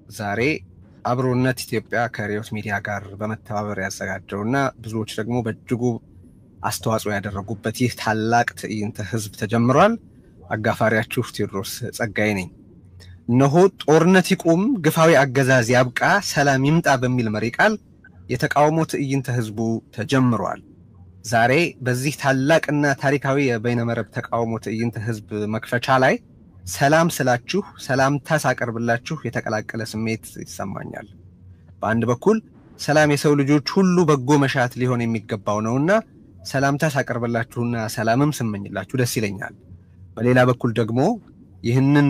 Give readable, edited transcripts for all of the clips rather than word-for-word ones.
ዛሬ አብሮነት ኢትዮጵያ ከሪዮት ሚዲያ ጋር በመተባበር ያዘጋጀውና ብዙዎች ደግሞ በእጅጉ አስተዋጽኦ ያደረጉበት ይህ ታላቅ ትዕይንተ ህዝብ ተጀምሯል። አጋፋሪያችሁ ቴዎድሮስ ጸጋዬ ነኝ። እነሆ ጦርነት ይቁም፣ ግፋዊ አገዛዝ ያብቃ፣ ሰላም ይምጣ በሚል መሪ ቃል የተቃውሞ ትዕይንተ ህዝቡ ተጀምሯል። ዛሬ በዚህ ታላቅና ታሪካዊ የበይነመረብ ተቃውሞ ትዕይንተ ህዝብ መክፈቻ ላይ ሰላም ስላችሁ ሰላምታ ሳቀርብላችሁ የተቀላቀለ ስሜት ይሰማኛል። በአንድ በኩል ሰላም የሰው ልጆች ሁሉ በጎ መሻት ሊሆን የሚገባው ነውና ሰላምታ ሳቀርብላችሁና ሰላምም ስመኝላችሁ ደስ ይለኛል። በሌላ በኩል ደግሞ ይህንን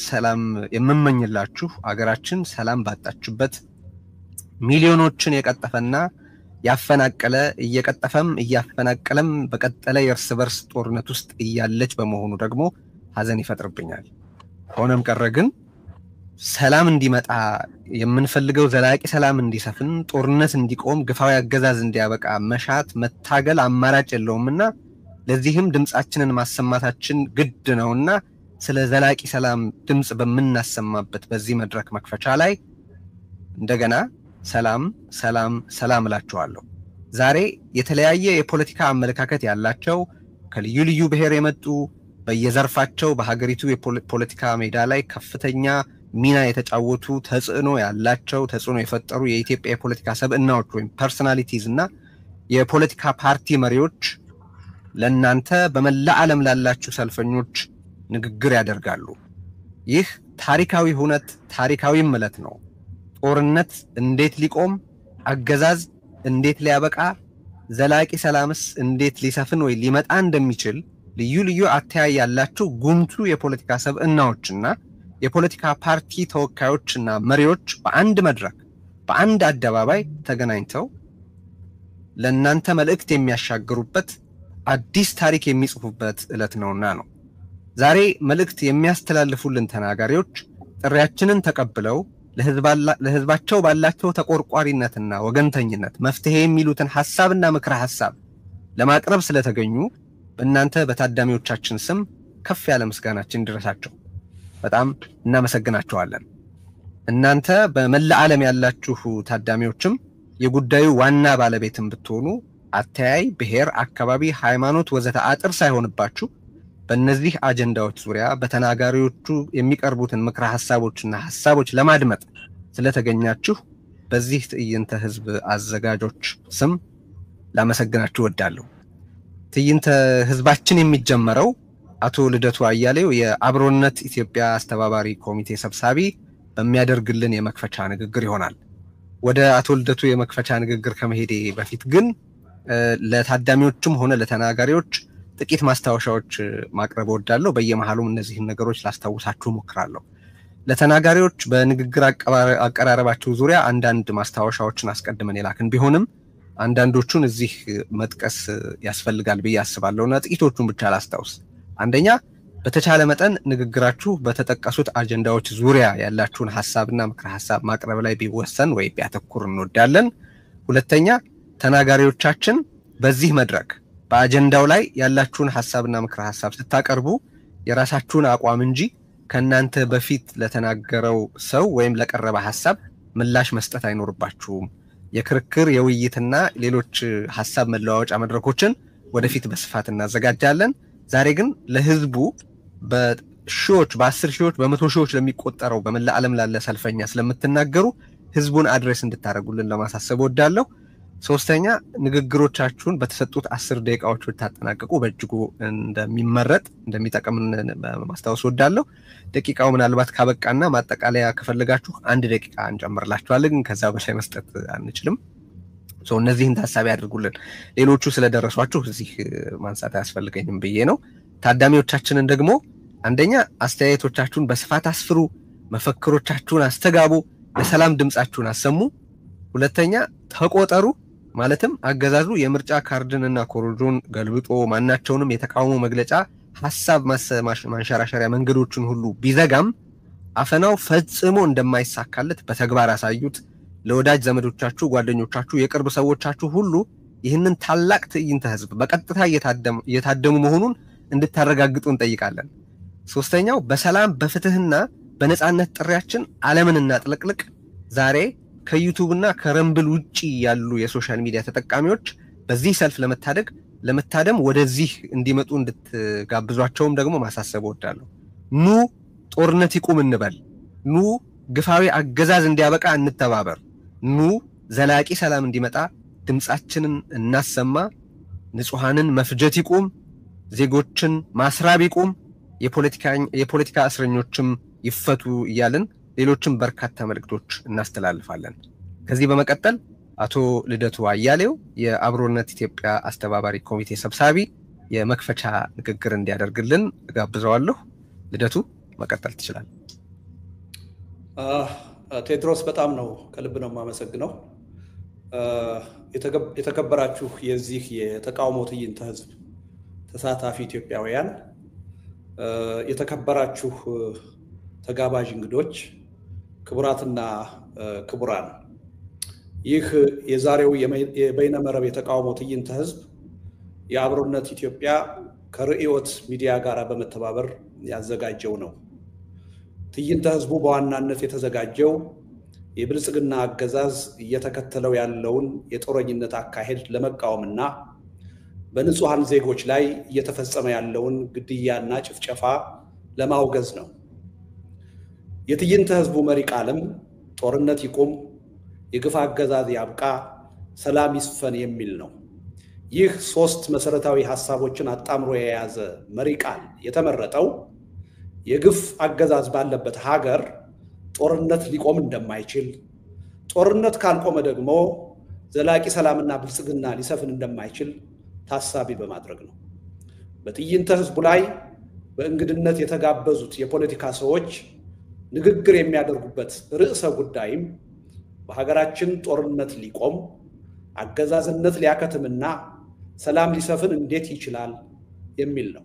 ሰላም የምመኝላችሁ አገራችን ሰላም ባጣችበት ሚሊዮኖችን የቀጠፈና ያፈናቀለ እየቀጠፈም እያፈናቀለም በቀጠለ የእርስ በርስ ጦርነት ውስጥ እያለች በመሆኑ ደግሞ ሐዘን ይፈጥርብኛል። ሆነም ቀረ ግን ሰላም እንዲመጣ የምንፈልገው ዘላቂ ሰላም እንዲሰፍን፣ ጦርነት እንዲቆም፣ ግፋዊ አገዛዝ እንዲያበቃ መሻት መታገል አማራጭ የለውምና ለዚህም ድምጻችንን ማሰማታችን ግድ ነውና ስለ ዘላቂ ሰላም ድምጽ በምናሰማበት በዚህ መድረክ መክፈቻ ላይ እንደገና ሰላም ሰላም ሰላም እላችኋለሁ። ዛሬ የተለያየ የፖለቲካ አመለካከት ያላቸው ከልዩ ልዩ ብሔር የመጡ በየዘርፋቸው በሀገሪቱ የፖለቲካ ሜዳ ላይ ከፍተኛ ሚና የተጫወቱ ተጽዕኖ ያላቸው ተጽዕኖ የፈጠሩ የኢትዮጵያ የፖለቲካ ሰብዕናዎች ወይም ፐርሰናሊቲዝ እና የፖለቲካ ፓርቲ መሪዎች ለእናንተ በመላ ዓለም ላላችሁ ሰልፈኞች ንግግር ያደርጋሉ። ይህ ታሪካዊ ሁነት ታሪካዊም ዕለት ነው። ጦርነት እንዴት ሊቆም፣ አገዛዝ እንዴት ሊያበቃ፣ ዘላቂ ሰላምስ እንዴት ሊሰፍን ወይ ሊመጣ እንደሚችል ልዩ ልዩ አተያይ ያላቸው ጉምቱ የፖለቲካ ሰብዕናዎችና የፖለቲካ ፓርቲ ተወካዮችና መሪዎች በአንድ መድረክ በአንድ አደባባይ ተገናኝተው ለእናንተ መልእክት የሚያሻግሩበት አዲስ ታሪክ የሚጽፉበት ዕለት ነውና ነው። ዛሬ መልእክት የሚያስተላልፉልን ተናጋሪዎች ጥሪያችንን ተቀብለው ለህዝባቸው ባላቸው ተቆርቋሪነትና ወገንተኝነት መፍትሄ የሚሉትን ሐሳብና ምክረ ሐሳብ ለማቅረብ ስለተገኙ በእናንተ በታዳሚዎቻችን ስም ከፍ ያለ ምስጋናችን ይድረሳቸው። በጣም እናመሰግናቸዋለን። እናንተ በመላ ዓለም ያላችሁ ታዳሚዎችም የጉዳዩ ዋና ባለቤትም ብትሆኑ አተያይ፣ ብሔር፣ አካባቢ፣ ሃይማኖት ወዘተ አጥር ሳይሆንባችሁ በእነዚህ አጀንዳዎች ዙሪያ በተናጋሪዎቹ የሚቀርቡትን ምክረ ሐሳቦችና ሐሳቦች ለማድመጥ ስለተገኛችሁ በዚህ ትዕይንተ ህዝብ አዘጋጆች ስም ላመሰግናችሁ እወዳለሁ። ትዕይንተ ህዝባችን የሚጀመረው አቶ ልደቱ አያሌው የአብሮነት ኢትዮጵያ አስተባባሪ ኮሚቴ ሰብሳቢ በሚያደርግልን የመክፈቻ ንግግር ይሆናል። ወደ አቶ ልደቱ የመክፈቻ ንግግር ከመሄዴ በፊት ግን ለታዳሚዎችም ሆነ ለተናጋሪዎች ጥቂት ማስታወሻዎች ማቅረብ እወዳለሁ። በየመሃሉም እነዚህን ነገሮች ላስታውሳችሁ ሞክራለሁ። ለተናጋሪዎች በንግግር አቀራረባቸው ዙሪያ አንዳንድ ማስታወሻዎችን አስቀድመን የላክን ቢሆንም አንዳንዶቹን እዚህ መጥቀስ ያስፈልጋል ብዬ አስባለሁና ጥቂቶቹን ብቻ ላስታውስ። አንደኛ፣ በተቻለ መጠን ንግግራችሁ በተጠቀሱት አጀንዳዎች ዙሪያ ያላችሁን ሐሳብና ምክረ ሐሳብ ማቅረብ ላይ ቢወሰን ወይ ቢያተኩር እንወዳለን። ሁለተኛ፣ ተናጋሪዎቻችን በዚህ መድረክ በአጀንዳው ላይ ያላችሁን ሐሳብና ምክረ ሐሳብ ስታቀርቡ የራሳችሁን አቋም እንጂ ከናንተ በፊት ለተናገረው ሰው ወይም ለቀረበ ሐሳብ ምላሽ መስጠት አይኖርባችሁም። የክርክር የውይይትና ሌሎች ሐሳብ መለዋወጫ መድረኮችን ወደፊት በስፋት እናዘጋጃለን። ዛሬ ግን ለህዝቡ በሺዎች በ10 ሺዎች በመቶ ሺዎች ለሚቆጠረው በመላ ዓለም ላለ ሰልፈኛ ስለምትናገሩ ህዝቡን አድሬስ እንድታደርጉልን ለማሳሰብ ወዳለሁ። ሶስተኛ፣ ንግግሮቻችሁን በተሰጡት 10 ደቂቃዎች ብታጠናቀቁ በእጅጉ እንደሚመረጥ እንደሚጠቅም ማስታወስ ወዳለሁ። ደቂቃው ምናልባት ካበቃና ማጠቃለያ ከፈለጋችሁ 1 ደቂቃ እንጨምርላችኋለን፣ ግን ከዛ በላይ መስጠት አንችልም። እነዚህን ታሳቢ አድርጉልን። ሌሎቹ ስለደረሷችሁ እዚህ ማንሳት አያስፈልገኝም ብዬ ነው። ታዳሚዎቻችንን ደግሞ አንደኛ አስተያየቶቻችሁን በስፋት አስፍሩ፣ መፈክሮቻችሁን አስተጋቡ፣ ለሰላም ድምጻችሁን አሰሙ። ሁለተኛ፣ ተቆጠሩ። ማለትም አገዛዙ የምርጫ ካርድንና ኮሮጆን ገልብጦ ማናቸውንም የተቃውሞ መግለጫ ሐሳብ ማንሸራሸሪያ መንገዶችን ሁሉ ቢዘጋም አፈናው ፈጽሞ እንደማይሳካለት በተግባር አሳዩት። ለወዳጅ ዘመዶቻችሁ፣ ጓደኞቻችሁ፣ የቅርብ ሰዎቻችሁ ሁሉ ይህንን ታላቅ ትዕይንተ ህዝብ በቀጥታ እየታደሙ መሆኑን እንድታረጋግጡ እንጠይቃለን። ሶስተኛው፣ በሰላም በፍትህና በነጻነት ጥሪያችን ዓለምን እናጥለቅልቅ። ዛሬ ከዩቲዩብ እና ከረምብል ውጪ ያሉ የሶሻል ሚዲያ ተጠቃሚዎች በዚህ ሰልፍ ለመታደም ወደዚህ እንዲመጡ እንድትጋብዟቸውም ደግሞ ማሳሰብ እወዳለሁ። ኑ ጦርነት ይቁም እንበል። ኑ ግፋዊ አገዛዝ እንዲያበቃ እንተባበር። ኑ ዘላቂ ሰላም እንዲመጣ ድምጻችንን እናሰማ። ንጹሃንን መፍጀት ይቁም። ዜጎችን ማስራብ ይቁም። የፖለቲካ እስረኞችም ይፈቱ እያልን ሌሎችም በርካታ መልእክቶች እናስተላልፋለን። ከዚህ በመቀጠል አቶ ልደቱ አያሌው የአብሮነት ኢትዮጵያ አስተባባሪ ኮሚቴ ሰብሳቢ የመክፈቻ ንግግር እንዲያደርግልን እጋብዘዋለሁ። ልደቱ መቀጠል ትችላለህ። ቴድሮስ በጣም ነው ከልብ ነው የማመሰግነው። የተከበራችሁ የዚህ የተቃውሞ ትዕይንተ ህዝብ ተሳታፊ ኢትዮጵያውያን፣ የተከበራችሁ ተጋባዥ እንግዶች፣ ክቡራትና ክቡራን፣ ይህ የዛሬው የበይነመረብ የተቃውሞ ትዕይንተ ህዝብ የአብሮነት ኢትዮጵያ ከርዕዮት ሚዲያ ጋር በመተባበር ያዘጋጀው ነው። ትዕይንተ ህዝቡ በዋናነት የተዘጋጀው የብልጽግና አገዛዝ እየተከተለው ያለውን የጦረኝነት አካሄድ ለመቃወምና በንጹሃን ዜጎች ላይ እየተፈጸመ ያለውን ግድያና ጭፍጨፋ ለማውገዝ ነው። የትዕይንተ ህዝቡ መሪ ቃልም ጦርነት ይቁም፣ የግፍ አገዛዝ ያብቃ፣ ሰላም ይስፈን የሚል ነው። ይህ ሶስት መሰረታዊ ሐሳቦችን አጣምሮ የያዘ መሪ ቃል የተመረጠው የግፍ አገዛዝ ባለበት ሀገር ጦርነት ሊቆም እንደማይችል፣ ጦርነት ካልቆመ ደግሞ ዘላቂ ሰላምና ብልጽግና ሊሰፍን እንደማይችል ታሳቢ በማድረግ ነው። በትዕይንተ ህዝቡ ላይ በእንግድነት የተጋበዙት የፖለቲካ ሰዎች ንግግር የሚያደርጉበት ርዕሰ ጉዳይም በሀገራችን ጦርነት ሊቆም፣ አገዛዝነት ሊያከትምና ሰላም ሊሰፍን እንዴት ይችላል የሚል ነው።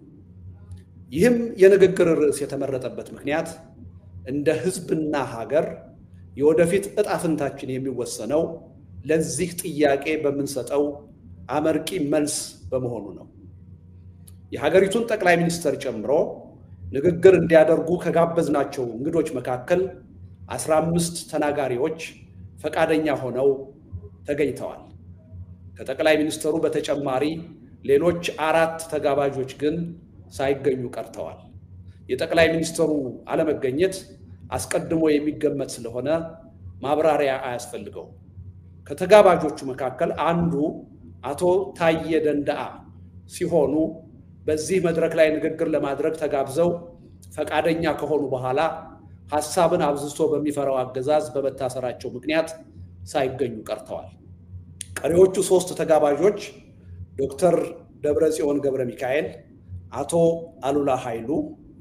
ይህም የንግግር ርዕስ የተመረጠበት ምክንያት እንደ ህዝብና ሀገር የወደፊት ዕጣ ፈንታችን የሚወሰነው ለዚህ ጥያቄ በምንሰጠው አመርቂ መልስ በመሆኑ ነው። የሀገሪቱን ጠቅላይ ሚኒስትር ጨምሮ ንግግር እንዲያደርጉ ከጋበዝናቸው እንግዶች መካከል 15 ተናጋሪዎች ፈቃደኛ ሆነው ተገኝተዋል። ከጠቅላይ ሚኒስትሩ በተጨማሪ ሌሎች 4 ተጋባዦች ግን ሳይገኙ ቀርተዋል። የጠቅላይ ሚኒስትሩ አለመገኘት አስቀድሞ የሚገመት ስለሆነ ማብራሪያ አያስፈልገው። ከተጋባዦቹ መካከል አንዱ አቶ ታዬ ደንደአ ሲሆኑ በዚህ መድረክ ላይ ንግግር ለማድረግ ተጋብዘው ፈቃደኛ ከሆኑ በኋላ ሐሳብን አብዝቶ በሚፈራው አገዛዝ በመታሰራቸው ምክንያት ሳይገኙ ቀርተዋል። ቀሪዎቹ 3 ተጋባዦች ዶክተር ደብረጽዮን ገብረ ሚካኤል፣ አቶ አሉላ ኃይሉ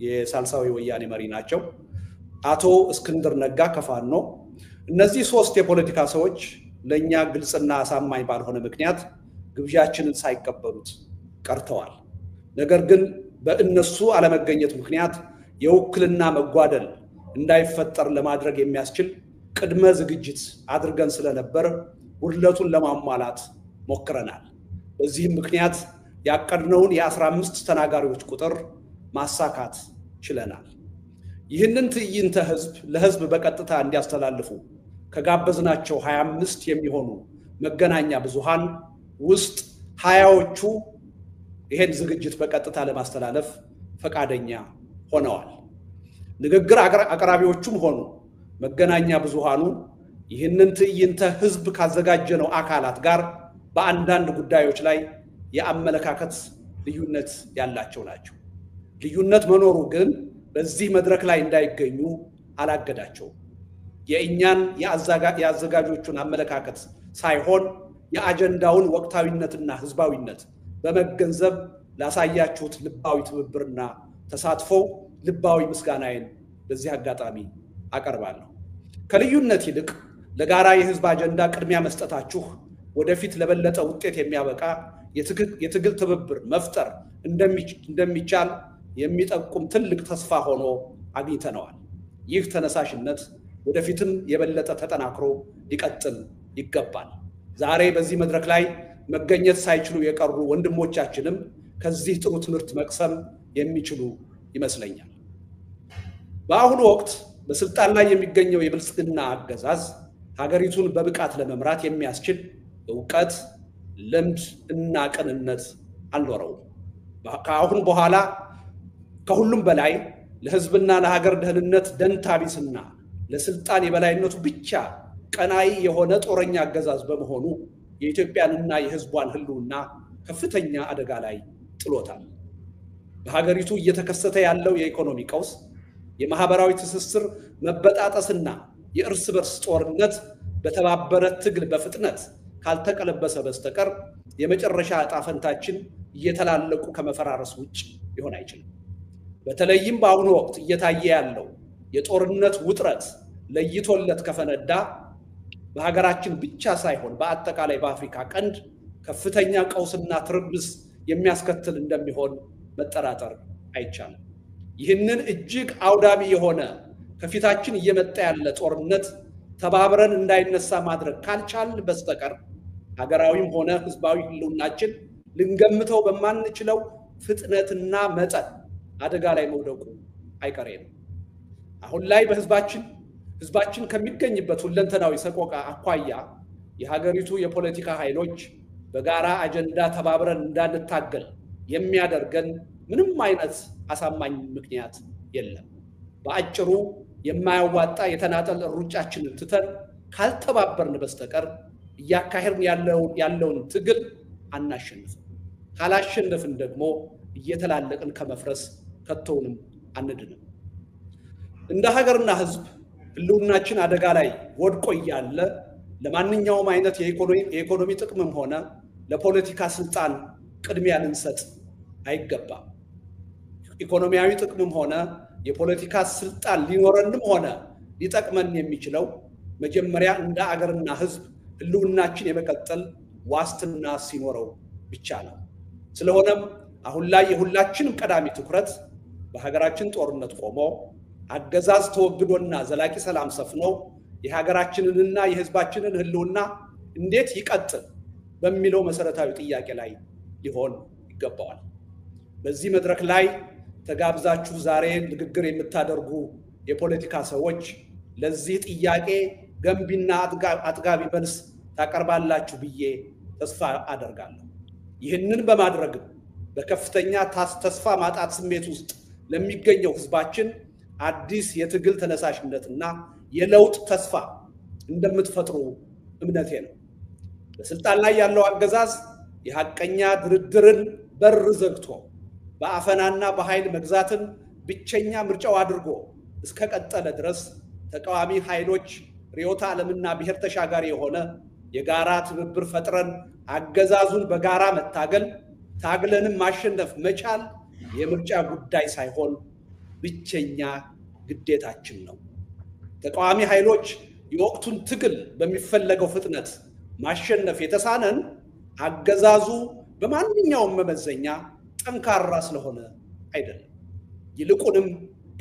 የሳልሳዊ ወያኔ መሪ ናቸው፣ አቶ እስክንድር ነጋ ከፋኖ። እነዚህ 3 የፖለቲካ ሰዎች ለኛ ግልጽና አሳማኝ ባልሆነ ምክንያት ግብዣችንን ሳይቀበሉት ቀርተዋል። ነገር ግን በእነሱ አለመገኘት ምክንያት የውክልና መጓደል እንዳይፈጠር ለማድረግ የሚያስችል ቅድመ ዝግጅት አድርገን ስለነበር ጉድለቱን ለማሟላት ሞክረናል። በዚህም ምክንያት ያቀድነውን የ15 ተናጋሪዎች ቁጥር ማሳካት ችለናል። ይህንን ትዕይንተ ህዝብ ለህዝብ በቀጥታ እንዲያስተላልፉ ከጋበዝናቸው 25 የሚሆኑ መገናኛ ብዙሃን ውስጥ 20ዎቹ ይሄን ዝግጅት በቀጥታ ለማስተላለፍ ፈቃደኛ ሆነዋል። ንግግር አቅራቢዎቹም ሆኑ መገናኛ ብዙሃኑ ይህንን ትዕይንተ ህዝብ ካዘጋጀነው አካላት ጋር በአንዳንድ ጉዳዮች ላይ የአመለካከት ልዩነት ያላቸው ናቸው። ልዩነት መኖሩ ግን በዚህ መድረክ ላይ እንዳይገኙ አላገዳቸውም። የእኛን የአዘጋጆቹን አመለካከት ሳይሆን የአጀንዳውን ወቅታዊነትና ህዝባዊነት በመገንዘብ ላሳያችሁት ልባዊ ትብብርና ተሳትፎ ልባዊ ምስጋናዬን በዚህ አጋጣሚ አቀርባለሁ። ከልዩነት ይልቅ ለጋራ የህዝብ አጀንዳ ቅድሚያ መስጠታችሁ ወደፊት ለበለጠ ውጤት የሚያበቃ የትግል ትብብር መፍጠር እንደሚቻል የሚጠቁም ትልቅ ተስፋ ሆኖ አግኝተነዋል። ይህ ተነሳሽነት ወደፊትም የበለጠ ተጠናክሮ ሊቀጥል ይገባል። ዛሬ በዚህ መድረክ ላይ መገኘት ሳይችሉ የቀሩ ወንድሞቻችንም ከዚህ ጥሩ ትምህርት መቅሰም የሚችሉ ይመስለኛል። በአሁኑ ወቅት በስልጣን ላይ የሚገኘው የብልጽግና አገዛዝ ሀገሪቱን በብቃት ለመምራት የሚያስችል ዕውቀት፣ ልምድ እና ቅንነት አልኖረውም። ከአሁን በኋላ ከሁሉም በላይ ለህዝብና ለሀገር ደህንነት ደንታ ቢስና ለስልጣን የበላይነቱ ብቻ ቀናይ የሆነ ጦረኛ አገዛዝ በመሆኑ የኢትዮጵያንና የህዝቧን ህልውና ከፍተኛ አደጋ ላይ ጥሎታል። በሀገሪቱ እየተከሰተ ያለው የኢኮኖሚ ቀውስ፣ የማህበራዊ ትስስር መበጣጠስና የእርስ በርስ ጦርነት በተባበረ ትግል በፍጥነት ካልተቀለበሰ በስተቀር የመጨረሻ ዕጣ ፈንታችን እየተላለቁ ከመፈራረስ ውጭ ሊሆን አይችልም። በተለይም በአሁኑ ወቅት እየታየ ያለው የጦርነት ውጥረት ለይቶለት ከፈነዳ በሀገራችን ብቻ ሳይሆን በአጠቃላይ በአፍሪካ ቀንድ ከፍተኛ ቀውስና ትርምስ የሚያስከትል እንደሚሆን መጠራጠር አይቻልም። ይህንን እጅግ አውዳሚ የሆነ ከፊታችን እየመጣ ያለ ጦርነት ተባብረን እንዳይነሳ ማድረግ ካልቻልን በስተቀር ሀገራዊም ሆነ ህዝባዊ ህልውናችን ልንገምተው በማንችለው ፍጥነትና መጠን አደጋ ላይ መውደቁ አይቀሬ ነው። አሁን ላይ ህዝባችን ከሚገኝበት ሁለንተናዊ ሰቆቃ አኳያ የሀገሪቱ የፖለቲካ ኃይሎች በጋራ አጀንዳ ተባብረን እንዳንታገል የሚያደርገን ምንም አይነት አሳማኝ ምክንያት የለም። በአጭሩ የማያዋጣ የተናጠል ሩጫችንን ትተን ካልተባበርን በስተቀር እያካሄድን ያለውን ትግል አናሸንፍም። ካላሸነፍን ደግሞ እየተላለቅን ከመፍረስ ከቶውንም አንድንም። እንደ ሀገርና ህዝብ ህልውናችን አደጋ ላይ ወድቆ እያለ ለማንኛውም አይነት የኢኮኖሚ ጥቅምም ሆነ ለፖለቲካ ስልጣን ቅድሚያ ልንሰጥ አይገባም። ኢኮኖሚያዊ ጥቅምም ሆነ የፖለቲካ ስልጣን ሊኖረንም ሆነ ሊጠቅመን የሚችለው መጀመሪያ እንደ አገርና ህዝብ ህልውናችን የመቀጠል ዋስትና ሲኖረው ብቻ ነው። ስለሆነም አሁን ላይ የሁላችንም ቀዳሚ ትኩረት በሀገራችን ጦርነት ቆሞ አገዛዝ ተወግዶና ዘላቂ ሰላም ሰፍኖ የሀገራችንንና የህዝባችንን ህልውና እንዴት ይቀጥል በሚለው መሰረታዊ ጥያቄ ላይ ሊሆን ይገባዋል። በዚህ መድረክ ላይ ተጋብዛችሁ ዛሬ ንግግር የምታደርጉ የፖለቲካ ሰዎች ለዚህ ጥያቄ ገንቢና አጥጋቢ መልስ ታቀርባላችሁ ብዬ ተስፋ አደርጋለሁ። ይህንን በማድረግም በከፍተኛ ተስፋ ማጣት ስሜት ውስጥ ለሚገኘው ህዝባችን አዲስ የትግል ተነሳሽነትና የለውጥ ተስፋ እንደምትፈጥሩ እምነቴ ነው። በስልጣን ላይ ያለው አገዛዝ የሐቀኛ ድርድርን በር ዘግቶ በአፈናና በኃይል መግዛትን ብቸኛ ምርጫው አድርጎ እስከቀጠለ ድረስ ተቃዋሚ ኃይሎች ርዕዮተ ዓለምና ብሔር ተሻጋሪ የሆነ የጋራ ትብብር ፈጥረን አገዛዙን በጋራ መታገል ታግለንም ማሸነፍ መቻል የምርጫ ጉዳይ ሳይሆን ብቸኛ ግዴታችን ነው። ተቃዋሚ ኃይሎች የወቅቱን ትግል በሚፈለገው ፍጥነት ማሸነፍ የተሳነን አገዛዙ በማንኛውም መመዘኛ ጠንካራ ስለሆነ አይደለም። ይልቁንም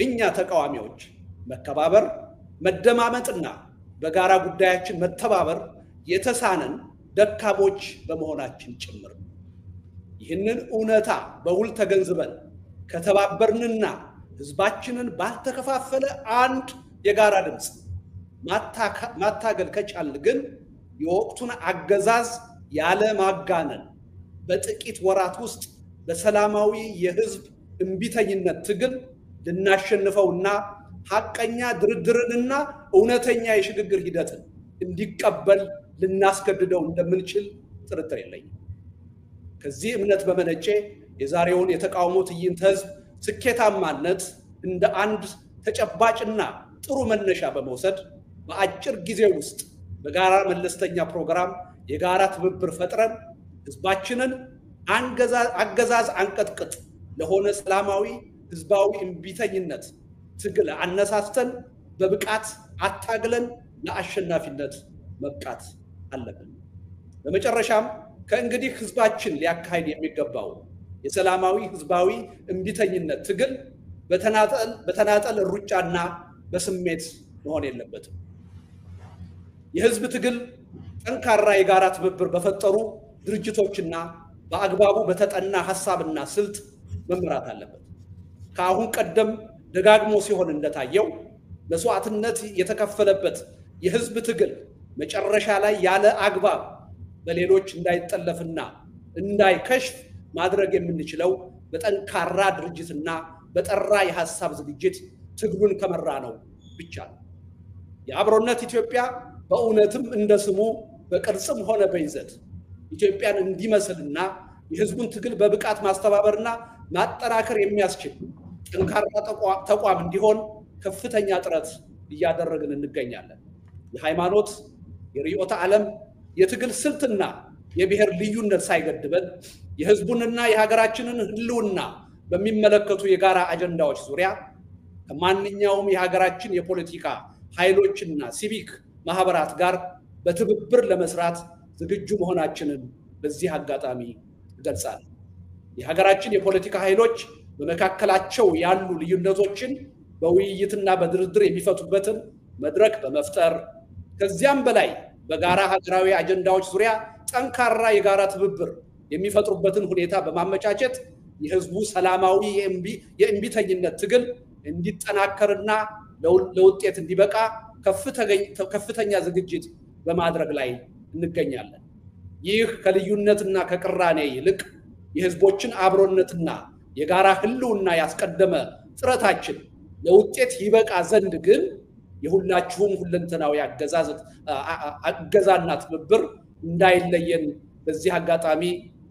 እኛ ተቃዋሚዎች መከባበር፣ መደማመጥና በጋራ ጉዳያችን መተባበር የተሳነን ደካሞች በመሆናችን ጭምር። ይህንን እውነታ በውል ተገንዝበን ከተባበርንና ህዝባችንን ባልተከፋፈለ አንድ የጋራ ድምፅ ማታገል ከቻልን ግን የወቅቱን አገዛዝ ያለ ማጋነን በጥቂት ወራት ውስጥ በሰላማዊ የህዝብ እምቢተኝነት ትግል ልናሸንፈውና ሐቀኛ ድርድርንና እውነተኛ የሽግግር ሂደትን እንዲቀበል ልናስገድደው እንደምንችል ጥርጥር የለኝም። ከዚህ እምነት በመነጨ የዛሬውን የተቃውሞ ትዕይንተ ህዝብ ስኬታማነት እንደ አንድ ተጨባጭና ጥሩ መነሻ በመውሰድ በአጭር ጊዜ ውስጥ በጋራ መለስተኛ ፕሮግራም የጋራ ትብብር ፈጥረን ህዝባችንን አገዛዝ አንቀጥቅጥ ለሆነ ሰላማዊ ህዝባዊ እምቢተኝነት ትግል አነሳስተን በብቃት አታግለን ለአሸናፊነት መብቃት አለብን። በመጨረሻም ከእንግዲህ ህዝባችን ሊያካሂድ የሚገባው የሰላማዊ ህዝባዊ እምቢተኝነት ትግል በተናጠል ሩጫና በስሜት መሆን የለበትም። የህዝብ ትግል ጠንካራ የጋራ ትብብር በፈጠሩ ድርጅቶችና በአግባቡ በተጠና ሐሳብና ስልት መምራት አለበት። ከአሁን ቀደም ደጋግሞ ሲሆን እንደታየው መስዋዕትነት የተከፈለበት የህዝብ ትግል መጨረሻ ላይ ያለ አግባብ በሌሎች እንዳይጠለፍና እንዳይከሽፍ ማድረግ የምንችለው በጠንካራ ድርጅትና በጠራ የሐሳብ ዝግጅት ትግሉን ከመራ ነው ብቻ ነው። የአብሮነት ኢትዮጵያ በእውነትም እንደ ስሙ በቅርጽም ሆነ በይዘት ኢትዮጵያን እንዲመስልና የህዝቡን ትግል በብቃት ማስተባበርና ማጠናከር የሚያስችል ጠንካራ ተቋም እንዲሆን ከፍተኛ ጥረት እያደረግን እንገኛለን። የሃይማኖት፣ የርዕዮተ ዓለም፣ የትግል ስልትና የብሔር ልዩነት ሳይገድበን የህዝቡንና የሀገራችንን ህልውና በሚመለከቱ የጋራ አጀንዳዎች ዙሪያ ከማንኛውም የሀገራችን የፖለቲካ ኃይሎችና ሲቪክ ማህበራት ጋር በትብብር ለመስራት ዝግጁ መሆናችንን በዚህ አጋጣሚ እገልጻለሁ። የሀገራችን የፖለቲካ ኃይሎች በመካከላቸው ያሉ ልዩነቶችን በውይይትና በድርድር የሚፈቱበትን መድረክ በመፍጠር ከዚያም በላይ በጋራ ሀገራዊ አጀንዳዎች ዙሪያ ጠንካራ የጋራ ትብብር የሚፈጥሩበትን ሁኔታ በማመቻቸት የህዝቡ ሰላማዊ የእምቢተኝነት ትግል እንዲጠናከርና ለውጤት እንዲበቃ ከፍተኛ ዝግጅት በማድረግ ላይ እንገኛለን። ይህ ከልዩነትና ከቅራኔ ይልቅ የህዝቦችን አብሮነትና የጋራ ህልውና ያስቀደመ ጥረታችን ለውጤት ይበቃ ዘንድ ግን የሁላችሁም ሁለንተናዊ አገዛና ትብብር እንዳይለየን በዚህ አጋጣሚ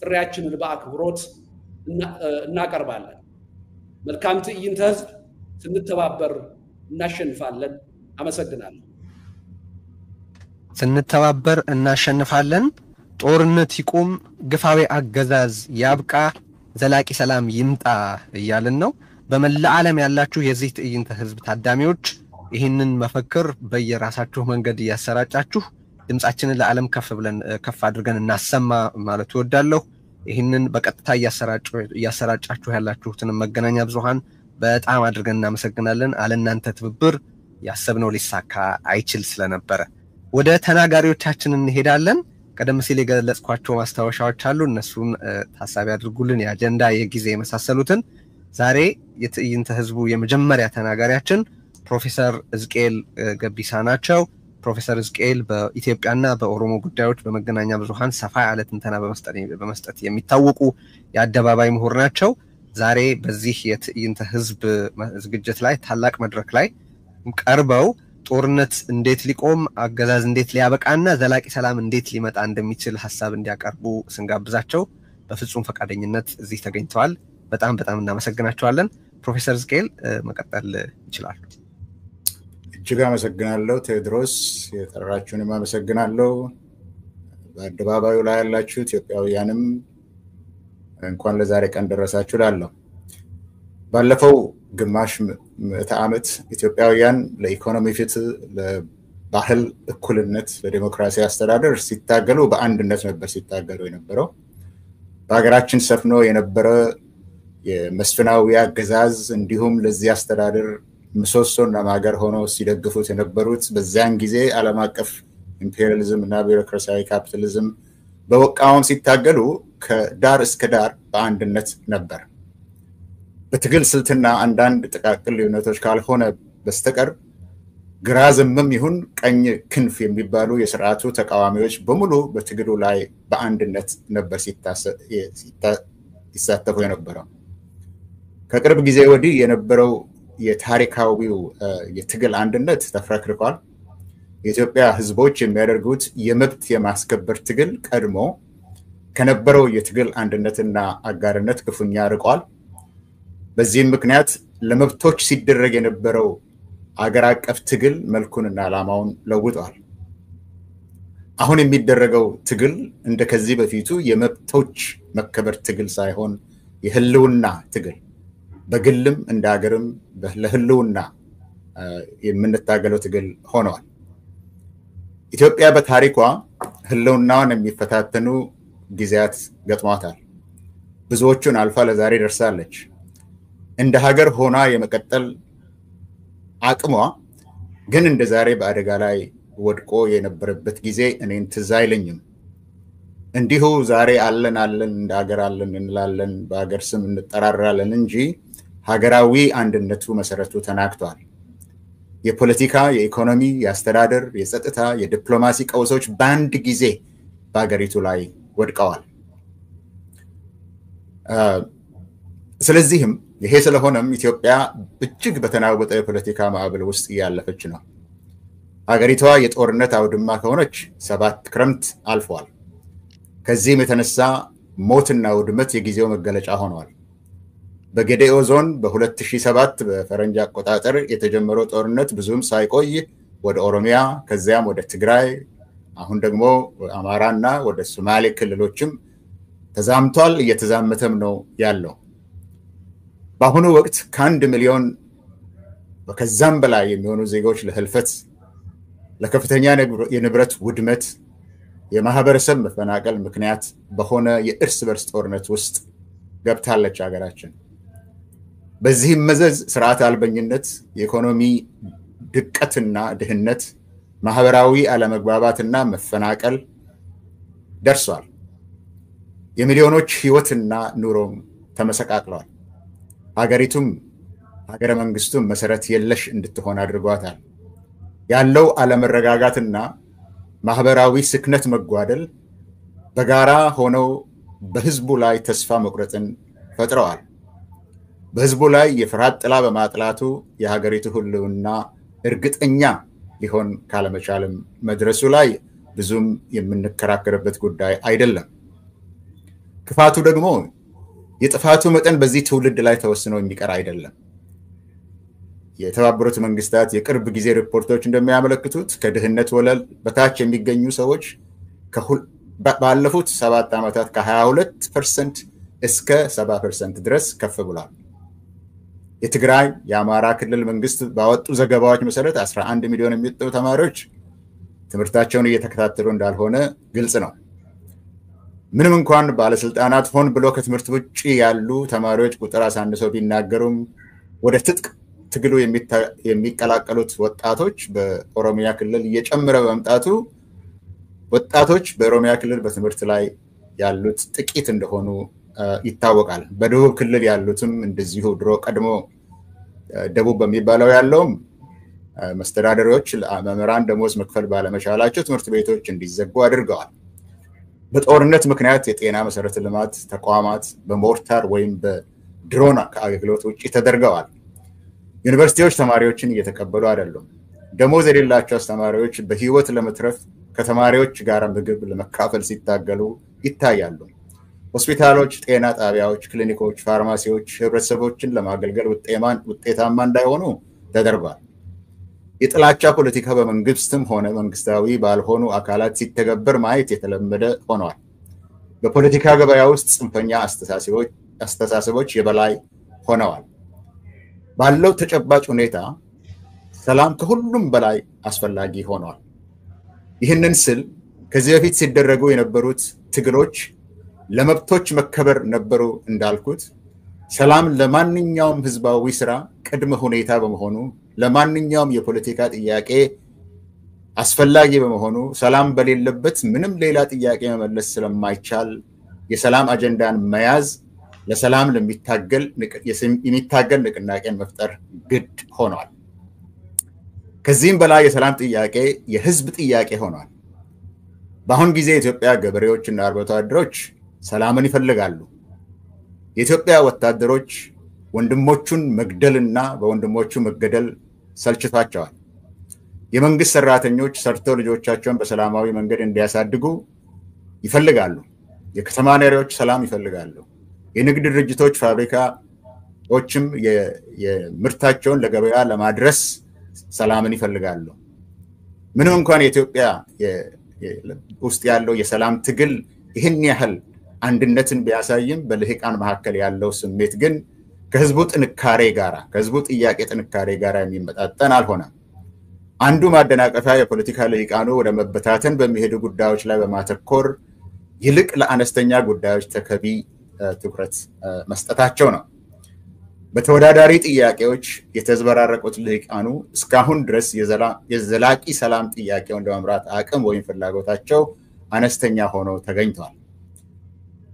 ጥሪያችንን በአክብሮት እናቀርባለን። መልካም ትዕይንተ ህዝብ። ስንተባበር እናሸንፋለን። አመሰግናለሁ። ስንተባበር እናሸንፋለን። ጦርነት ይቁም፣ ግፋዊ አገዛዝ ያብቃ፣ ዘላቂ ሰላም ይምጣ እያልን ነው። በመላ ዓለም ያላችሁ የዚህ ትዕይንተ ህዝብ ታዳሚዎች ይህንን መፈክር በየራሳችሁ መንገድ እያሰራጫችሁ ድምጻችንን ለዓለም ከፍ አድርገን እናሰማ ማለት እወዳለሁ። ይህንን በቀጥታ እያሰራጫችሁ ያላችሁትን መገናኛ ብዙሃን በጣም አድርገን እናመሰግናለን። አለናንተ ትብብር ያሰብነው ሊሳካ አይችል ስለነበረ ወደ ተናጋሪዎቻችን እንሄዳለን። ቀደም ሲል የገለጽኳቸው ማስታወሻዎች አሉ፣ እነሱን ታሳቢ አድርጉልን። የአጀንዳ የጊዜ የመሳሰሉትን። ዛሬ የትዕይንተ ህዝቡ የመጀመሪያ ተናጋሪያችን ፕሮፌሰር ሕዝቅኤል ገቢሳ ናቸው። ፕሮፌሰር ሕዝቅኤል በኢትዮጵያና በኦሮሞ ጉዳዮች በመገናኛ ብዙሃን ሰፋ ያለ ትንተና በመስጠት የሚታወቁ የአደባባይ ምሁር ናቸው። ዛሬ በዚህ የትዕይንተ ህዝብ ዝግጅት ላይ ታላቅ መድረክ ላይ ቀርበው ጦርነት እንዴት ሊቆም፣ አገዛዝ እንዴት ሊያበቃና ዘላቂ ሰላም እንዴት ሊመጣ እንደሚችል ሐሳብ እንዲያቀርቡ ስንጋብዛቸው በፍጹም ፈቃደኝነት እዚህ ተገኝተዋል። በጣም እናመሰግናቸዋለን። ፕሮፌሰር ሕዝቅኤል መቀጠል ይችላሉ። እጅግ አመሰግናለሁ ቴዎድሮስ። የጠራችሁንም አመሰግናለሁ። በአደባባዩ ላይ ያላችሁ ኢትዮጵያውያንም እንኳን ለዛሬ ቀን ደረሳችሁ ላለሁ። ባለፈው ግማሽ ምዕተ ዓመት ኢትዮጵያውያን ለኢኮኖሚ ፍትህ፣ ለባህል እኩልነት፣ ለዲሞክራሲ አስተዳደር ሲታገሉ በአንድነት ነበር ሲታገሉ የነበረው። በሀገራችን ሰፍኖ የነበረ የመስፍናዊ አገዛዝ እንዲሁም ለዚህ አስተዳደር ምሰሶና ማገር ሆነው ሲደግፉት የነበሩት በዚያን ጊዜ ዓለም አቀፍ ኢምፔሪያሊዝም እና ቢሮክራሲያዊ ካፒታሊዝም በወቃውን ሲታገሉ ከዳር እስከ ዳር በአንድነት ነበር። በትግል ስልትና አንዳንድ ጥቃቅን ልዩነቶች ካልሆነ በስተቀር ግራ ዘመም ይሁን ቀኝ ክንፍ የሚባሉ የስርዓቱ ተቃዋሚዎች በሙሉ በትግሉ ላይ በአንድነት ነበር ሲሳተፉ የነበረው። ከቅርብ ጊዜ ወዲህ የነበረው የታሪካዊው የትግል አንድነት ተፍረክርኳል። የኢትዮጵያ ህዝቦች የሚያደርጉት የመብት የማስከበር ትግል ቀድሞ ከነበረው የትግል አንድነትና አጋርነት ክፉኛ ርቋል። በዚህም ምክንያት ለመብቶች ሲደረግ የነበረው አገር አቀፍ ትግል መልኩንና ዓላማውን ለውጧል። አሁን የሚደረገው ትግል እንደከዚህ በፊቱ የመብቶች መከበር ትግል ሳይሆን የህልውና ትግል፣ በግልም እንደ ሀገርም ለህልውና የምንታገለው ትግል ሆኗል። ኢትዮጵያ በታሪኳ ህልውናዋን የሚፈታተኑ ጊዜያት ገጥሟታል። ብዙዎቹን አልፋ ለዛሬ ደርሳለች። እንደ ሀገር ሆና የመቀጠል አቅሟ ግን እንደ ዛሬ በአደጋ ላይ ወድቆ የነበረበት ጊዜ እኔን ትዝ አይለኝም። እንዲሁ ዛሬ አለን እንደ ሀገር አለን እንላለን፣ በሀገር ስም እንጠራራለን እንጂ ሀገራዊ አንድነቱ መሰረቱ ተናግቷል። የፖለቲካ፣ የኢኮኖሚ፣ የአስተዳደር፣ የጸጥታ፣ የዲፕሎማሲ ቀውሶች በአንድ ጊዜ በሀገሪቱ ላይ ወድቀዋል። ስለዚህም ይሄ ስለሆነም ኢትዮጵያ እጅግ በተናወጠ የፖለቲካ ማዕበል ውስጥ እያለፈች ነው። ሀገሪቷ የጦርነት አውድማ ከሆነች 7 ክረምት አልፏል። ከዚህም የተነሳ ሞትና ውድመት የጊዜው መገለጫ ሆነዋል። በጌዴኦ ዞን በ2007 በፈረንጅ አቆጣጠር የተጀመረው ጦርነት ብዙም ሳይቆይ ወደ ኦሮሚያ ከዚያም ወደ ትግራይ አሁን ደግሞ አማራና ወደ ሶማሌ ክልሎችም ተዛምቷል፣ እየተዛመተም ነው ያለው። በአሁኑ ወቅት ከ1 ሚሊዮን ከዛም በላይ የሚሆኑ ዜጎች ለህልፈት፣ ለከፍተኛ የንብረት ውድመት፣ የማህበረሰብ መፈናቀል ምክንያት በሆነ የእርስ በርስ ጦርነት ውስጥ ገብታለች ሀገራችን። በዚህም መዘዝ ስርዓት አልበኝነት፣ የኢኮኖሚ ድቀትና ድህነት፣ ማህበራዊ አለመግባባትና መፈናቀል ደርሷል። የሚሊዮኖች ህይወትና ኑሮም ተመሰቃቅለዋል። ሀገሪቱም ሀገረ መንግስቱም መሰረት የለሽ እንድትሆን አድርጓታል። ያለው አለመረጋጋትና ማህበራዊ ስክነት መጓደል በጋራ ሆነው በህዝቡ ላይ ተስፋ መቁረጥን ፈጥረዋል። በህዝቡ ላይ የፍርሃት ጥላ በማጥላቱ የሀገሪቱ ህልውና እርግጠኛ ሊሆን ካለመቻልም መድረሱ ላይ ብዙም የምንከራከርበት ጉዳይ አይደለም። ክፋቱ ደግሞ የጥፋቱ መጠን በዚህ ትውልድ ላይ ተወስኖ የሚቀር አይደለም። የተባበሩት መንግስታት የቅርብ ጊዜ ሪፖርቶች እንደሚያመለክቱት ከድህነት ወለል በታች የሚገኙ ሰዎች ባለፉት 7 ዓመታት ከ22% እስከ 70% ድረስ ከፍ ብሏል። የትግራይ የአማራ ክልል መንግስት ባወጡ ዘገባዎች መሰረት 11 ሚሊዮን የሚጠጉ ተማሪዎች ትምህርታቸውን እየተከታተሉ እንዳልሆነ ግልጽ ነው። ምንም እንኳን ባለስልጣናት ሆን ብሎ ከትምህርት ውጪ ያሉ ተማሪዎች ቁጥር አሳንሰው ቢናገሩም ወደ ትጥቅ ትግሉ የሚቀላቀሉት ወጣቶች በኦሮሚያ ክልል እየጨመረ በመምጣቱ ወጣቶች በኦሮሚያ ክልል በትምህርት ላይ ያሉት ጥቂት እንደሆኑ ይታወቃል። በደቡብ ክልል ያሉትም እንደዚሁ ድሮ ቀድሞ ደቡብ በሚባለው ያለውም መስተዳደሮች መምህራን ደሞዝ መክፈል ባለመቻላቸው ትምህርት ቤቶች እንዲዘጉ አድርገዋል። በጦርነት ምክንያት የጤና መሰረተ ልማት ተቋማት በሞርታር ወይም በድሮን ከአገልግሎት ውጪ ተደርገዋል። ዩኒቨርሲቲዎች ተማሪዎችን እየተቀበሉ አይደሉም። ደሞዝ የሌላቸው አስተማሪዎች በህይወት ለመትረፍ ከተማሪዎች ጋር ምግብ ለመካፈል ሲታገሉ ይታያሉ። ሆስፒታሎች፣ ጤና ጣቢያዎች፣ ክሊኒኮች፣ ፋርማሲዎች ህብረተሰቦችን ለማገልገል ውጤታማ እንዳይሆኑ ተደርጓል። የጥላቻ ፖለቲካ በመንግስትም ሆነ መንግስታዊ ባልሆኑ አካላት ሲተገበር ማየት የተለመደ ሆኗል። በፖለቲካ ገበያ ውስጥ ጽንፈኛ አስተሳሰቦች የበላይ ሆነዋል። ባለው ተጨባጭ ሁኔታ ሰላም ከሁሉም በላይ አስፈላጊ ሆኗል። ይህንን ስል ከዚህ በፊት ሲደረጉ የነበሩት ትግሎች ለመብቶች መከበር ነበሩ እንዳልኩት ሰላም ለማንኛውም ህዝባዊ ስራ ቅድመ ሁኔታ በመሆኑ ለማንኛውም የፖለቲካ ጥያቄ አስፈላጊ በመሆኑ ሰላም በሌለበት ምንም ሌላ ጥያቄ መመለስ ስለማይቻል የሰላም አጀንዳን መያዝ ለሰላም የሚታገል ንቅናቄን መፍጠር ግድ ሆኗል። ከዚህም በላይ የሰላም ጥያቄ የህዝብ ጥያቄ ሆኗል። በአሁን ጊዜ የኢትዮጵያ ገበሬዎችና አርብቶ አደሮች ሰላምን ይፈልጋሉ። የኢትዮጵያ ወታደሮች ወንድሞቹን መግደልና በወንድሞቹ መገደል ሰልችቷቸዋል። የመንግስት ሰራተኞች ሰርተው ልጆቻቸውን በሰላማዊ መንገድ እንዲያሳድጉ ይፈልጋሉ። የከተማ ነዋሪዎች ሰላም ይፈልጋሉ። የንግድ ድርጅቶች ፋብሪካዎችም የምርታቸውን ለገበያ ለማድረስ ሰላምን ይፈልጋሉ። ምንም እንኳን የኢትዮጵያ ውስጥ ያለው የሰላም ትግል ይህን ያህል አንድነትን ቢያሳይም በልሂቃን መካከል ያለው ስሜት ግን ከህዝቡ ጥንካሬ ጋራ ከህዝቡ ጥያቄ ጥንካሬ ጋራ የሚመጣጠን አልሆነም። አንዱ ማደናቀፊያ የፖለቲካ ልሂቃኑ ወደ መበታተን በሚሄዱ ጉዳዮች ላይ በማተኮር ይልቅ ለአነስተኛ ጉዳዮች ተገቢ ትኩረት መስጠታቸው ነው። በተወዳዳሪ ጥያቄዎች የተዘበራረቁት ልሂቃኑ እስካሁን ድረስ የዘላቂ ሰላም ጥያቄውን ለመምራት አቅም ወይም ፍላጎታቸው አነስተኛ ሆኖ ተገኝቷል።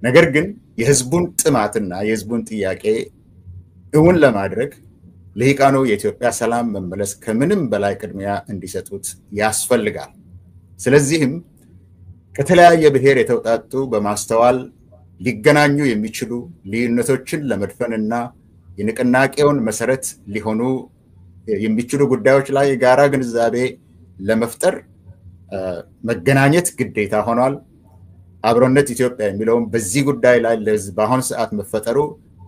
ነገር ግን የህዝቡን ጥማትና የህዝቡን ጥያቄ እውን ለማድረግ ልሂቃኑ የኢትዮጵያ ሰላም መመለስ ከምንም በላይ ቅድሚያ እንዲሰጡት ያስፈልጋል። ስለዚህም ከተለያየ ብሔር የተውጣጡ በማስተዋል ሊገናኙ የሚችሉ ልዩነቶችን ለመድፈንና የንቅናቄውን መሰረት ሊሆኑ የሚችሉ ጉዳዮች ላይ የጋራ ግንዛቤ ለመፍጠር መገናኘት ግዴታ ሆኗል። አብሮነት ኢትዮጵያ የሚለውም በዚህ ጉዳይ ላይ በአሁኑ ሰዓት መፈጠሩ